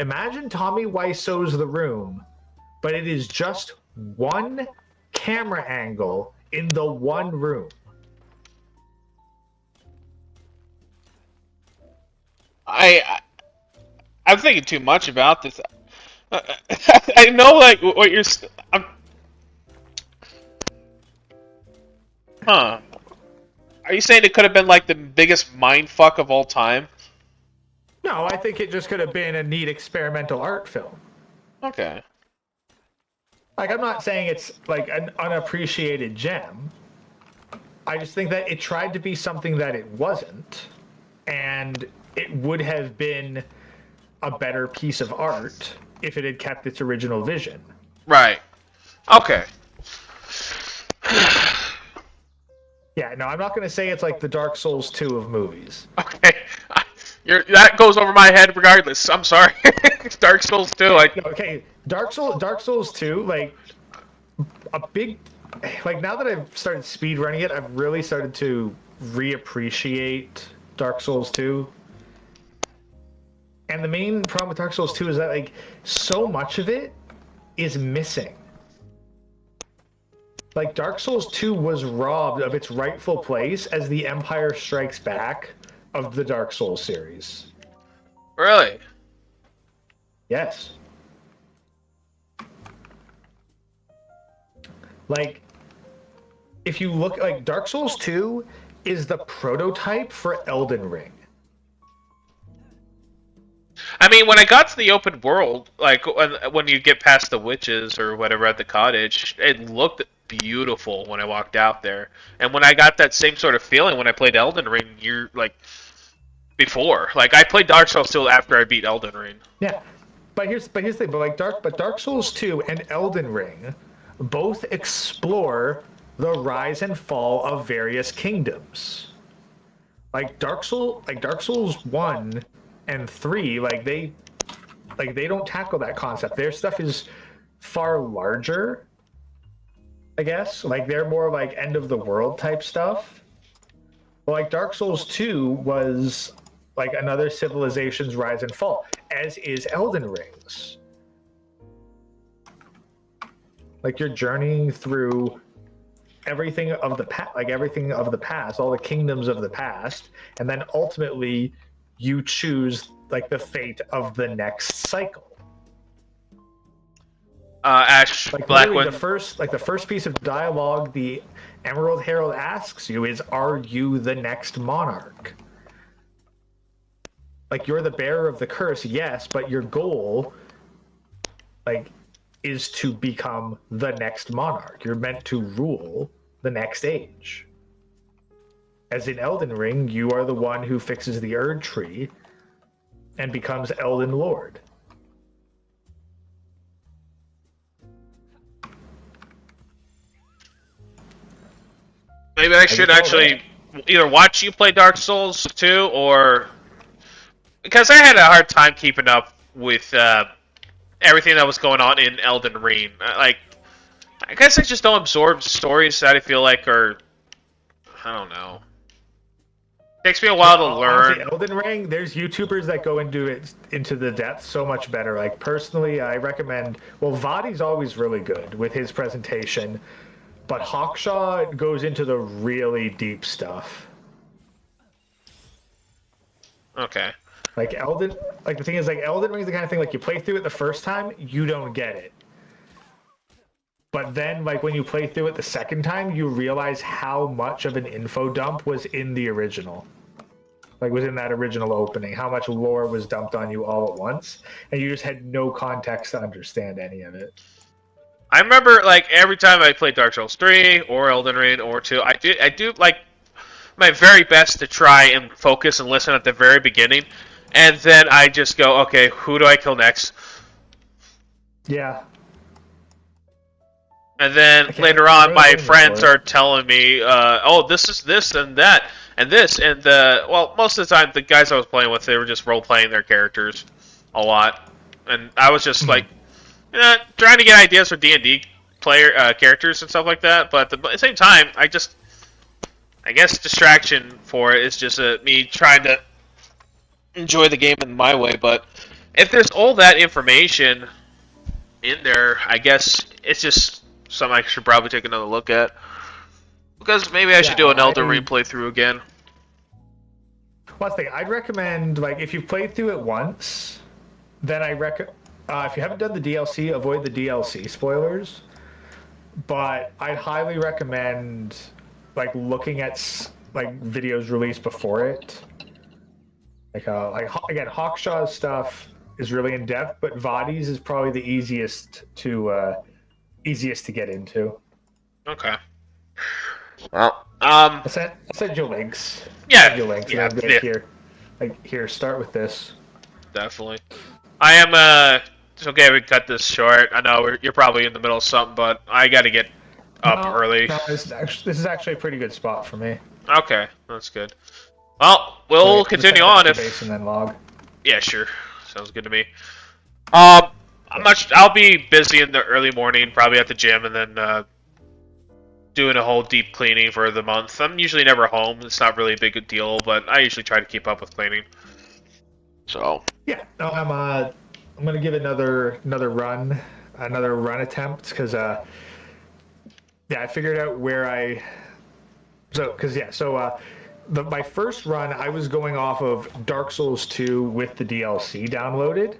Imagine Tommy Wiseau's The Room, but it is just one camera angle in the one room. I'm thinking too much about this. I know, like, what you're... Huh. Are you saying it could have been, like, the biggest mindfuck of all time? No, I think it just could have been a neat experimental art film. Okay. Like, I'm not saying it's, like, an unappreciated gem. I just think that it tried to be something that it wasn't, and it would have been a better piece of art if it had kept its original vision. Right. Okay. Yeah, no, I'm not going to say it's like the Dark Souls 2 of movies. Okay. That goes over my head regardless. I'm sorry. Dark Souls 2, like... Okay, Dark Souls 2, like, a big... Like, now that I've started speedrunning it, I've really started to reappreciate Dark Souls 2. And the main problem with Dark Souls 2 is that, like, so much of it is missing. Like, Dark Souls 2 was robbed of its rightful place as the Empire Strikes Back of the Dark Souls series. Really? Yes. Like, if you look, like, Dark Souls 2 is the prototype for Elden Ring. I mean, when I got to the open world, like when you get past the witches or whatever at the cottage, it looked beautiful when I walked out there. And when I got that same sort of feeling when I played Elden Ring, before. Like, I played Dark Souls 2 after I beat Elden Ring. Yeah. But here's the thing, but Dark Souls 2 and Elden Ring both explore the rise and fall of various kingdoms. Like Dark Souls 1 and 3, they don't tackle that concept. Their stuff is far larger, I guess. Like, they're more like end of the world type stuff. But like Dark Souls 2 was like another civilization's rise and fall, as is Elden Ring's. Like, you're journeying through everything of the past, all the kingdoms of the past, and then ultimately you choose like the fate of the next cycle. Ash Like, Blackwood. the first piece of dialogue the Emerald Herald asks you is, "Are you the next monarch?" Like, you're the bearer of the curse, yes, but your goal, is to become the next monarch. You're meant to rule the next age. As in Elden Ring, you are the one who fixes the Erd tree and becomes Elden Lord. Maybe I should actually either watch you play Dark Souls 2 or... Because I had a hard time keeping up with everything that was going on in Elden Ring. I guess I just don't absorb stories that I feel like are... I don't know. Takes me a while to learn. Honestly, Elden Ring, there's YouTubers that go into the depth so much better. Like, personally, I recommend... Well, Vadi's always really good with his presentation, but Hawkshaw goes into the really deep stuff. Okay. The thing is, Elden Ring's the kind of thing, you play through it the first time, you don't get it. But then, when you play through it the second time, you realize how much of an info dump was in the original. Was in that original opening, how much lore was dumped on you all at once, and you just had no context to understand any of it. I remember, every time I played Dark Souls 3 or Elden Ring or 2, I do my very best to try and focus and listen at the very beginning, and then I just go, okay, who do I kill next? Yeah. And then later on, my friends are telling me, oh, this is this and that and this, and well, most of the time, the guys I was playing with, they were just role-playing their characters a lot, and I was just trying to get ideas for D&D characters and stuff like that, but at the same time, I guess distraction for it is just me trying to enjoy the game in my way. But if there's all that information in there, I guess it's just something I should probably take another look at. Because maybe I should do an Elden Ring playthrough again. One thing, I'd recommend, if you've played through it once, then if you haven't done the DLC, avoid the DLC spoilers. But I'd highly recommend looking at videos released before it. Again, Hawkshaw's stuff is really in depth, but Vadi's is probably the easiest to get into. Okay. Well, I'll send you links. Yeah. Here. Here, start with this. Definitely. I am it's okay if we cut this short. I know you're probably in the middle of something, but I got to get up early. No, this is actually a pretty good spot for me. Okay, that's good. Well, we'll continue on if. Base and then log. Yeah, sure. Sounds good to me. I'll be busy in the early morning, probably at the gym, and then doing a whole deep cleaning for the month. I'm usually never home. It's not really a big deal, but I usually try to keep up with cleaning. So. Yeah. No, I'm gonna give another run attempt because I figured out where my first run I was going off of Dark Souls 2 with the DLC downloaded,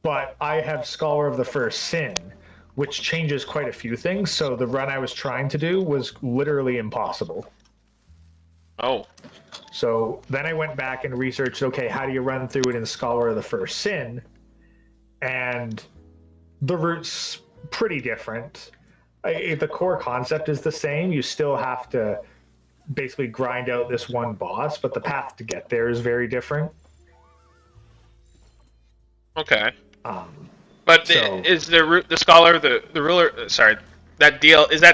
but I have Scholar of the First Sin, which changes quite a few things. So the run I was trying to do was literally impossible. Oh. So then I went back and researched, okay, how do you run through it in Scholar of the First Sin? And the route's pretty different. The core concept is the same. You still have to basically grind out this one boss, but the path to get there is very different. Okay. But is the scholar the ruler? Sorry, is that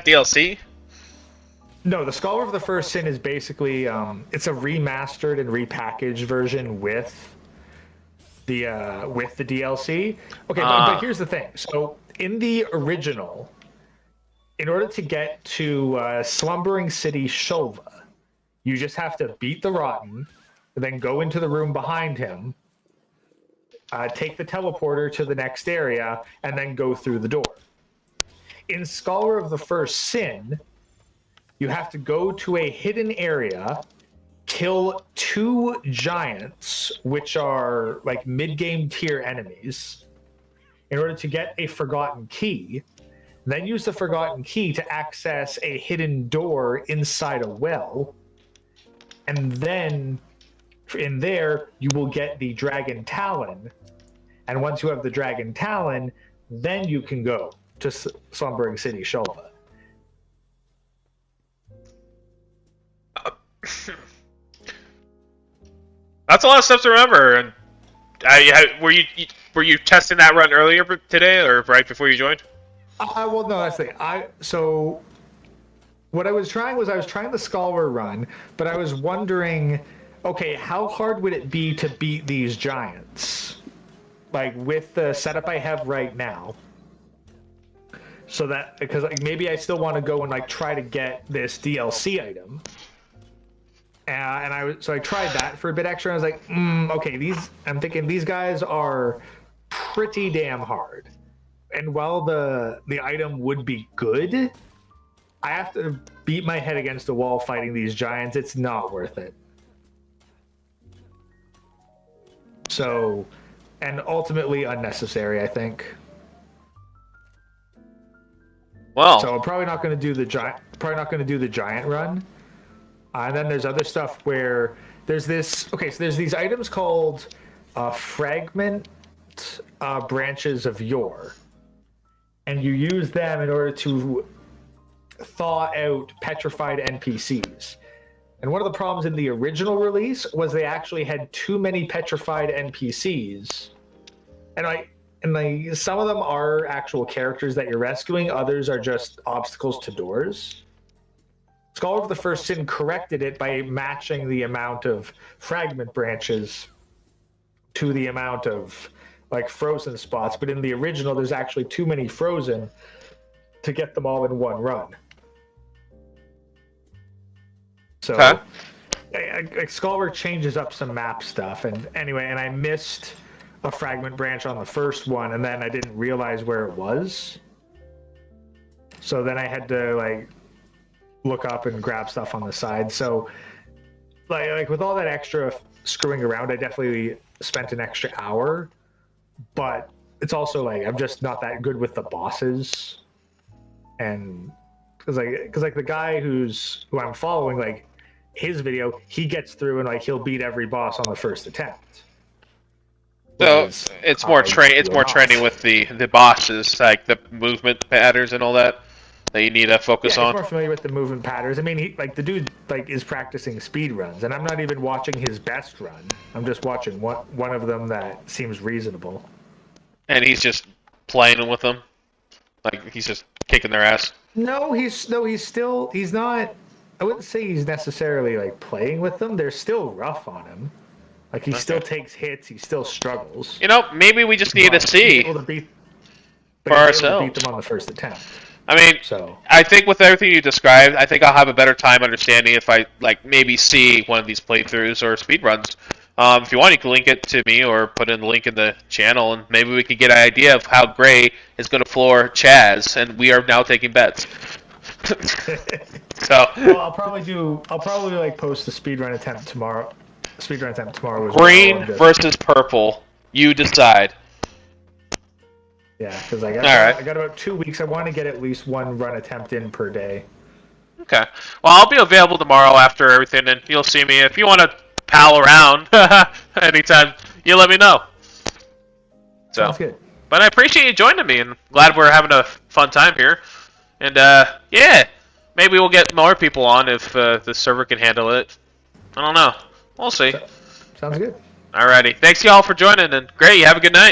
DLC? No, the Scholar of the First Sin is basically it's a remastered and repackaged version with the DLC. Okay, but here's the thing. So in the original, in order to get to Slumbering City Shulva, you just have to beat the Rotten, then go into the room behind him, take the teleporter to the next area, and then go through the door. In Scholar of the First Sin, you have to go to a hidden area, kill 2 giants, which are like mid-game tier enemies, in order to get a forgotten key. Then use the forgotten key to access a hidden door inside a well. And then in there, you will get the Dragon Talon. And once you have the Dragon Talon, then you can go to Slumbering City Shulva. That's a lot of stuff to remember. And were you testing that run earlier today, or right before you joined? Well, no, that's the thing. So what I was trying the Scholar run, but I was wondering, okay, how hard would it be to beat these giants? Like with the setup I have right now. So that, because like maybe I still want to go and like try to get this DLC item. So I tried that for a bit extra. And I was like, okay, I'm thinking these guys are pretty damn hard. And while the item would be good, I have to beat my head against a wall fighting these giants. It's not worth it. So, and ultimately unnecessary, I think. Well, so I'm probably not going to do the giant run. And then there's other stuff where there's this. Okay, so there's these items called fragment branches of yore. And you use them in order to thaw out petrified NPCs. And one of the problems in the original release was they actually had too many petrified NPCs. And some of them are actual characters that you're rescuing, others are just obstacles to doors. Scholar of the First Sin corrected it by matching the amount of fragment branches to the amount of like frozen spots, but in the original there's actually too many frozen to get them all in one run. So Scholar changes up some map stuff, and anyway, and I missed a fragment branch on the first one, and then I didn't realize where it was. So then I had to like look up and grab stuff on the side. So like with all that extra screwing around, I definitely spent an extra hour. But it's also like I'm just not that good with the bosses, and because the guy who I'm following, like his video, he gets through and like he'll beat every boss on the first attempt. So it's more training with the bosses, like the movement patterns and all that you need to focus on. I'm more familiar with the movement patterns. I mean, the dude is practicing speed runs, and I'm not even watching his best run. I'm just watching one of them that seems reasonable. And he's just playing with them, like he's just kicking their ass. He's not. I wouldn't say he's necessarily like playing with them. They're still rough on him. Like he still takes hits. He still struggles. Maybe we just need to see for ourselves. Beat them on the first attempt. I mean, I think with everything you described, I think I'll have a better time understanding if I maybe see one of these playthroughs or speedruns. If you want, you can link it to me or put in the link in the channel, and maybe we can get an idea of how Gray is going to floor Chaz, and we are now taking bets. Well, I'll probably post the speedrun attempt tomorrow. Green versus purple. You decide. Yeah, because I got about 2 weeks. I want to get at least one run attempt in per day. Okay. Well, I'll be available tomorrow after everything, and you'll see me. If you want to pal around anytime, you let me know. Sounds good. But I appreciate you joining me, and glad we're having a fun time here. And yeah, maybe we'll get more people on if the server can handle it. I don't know. We'll see. Sounds good. Alrighty. Thanks y'all for joining, and great. You have a good night.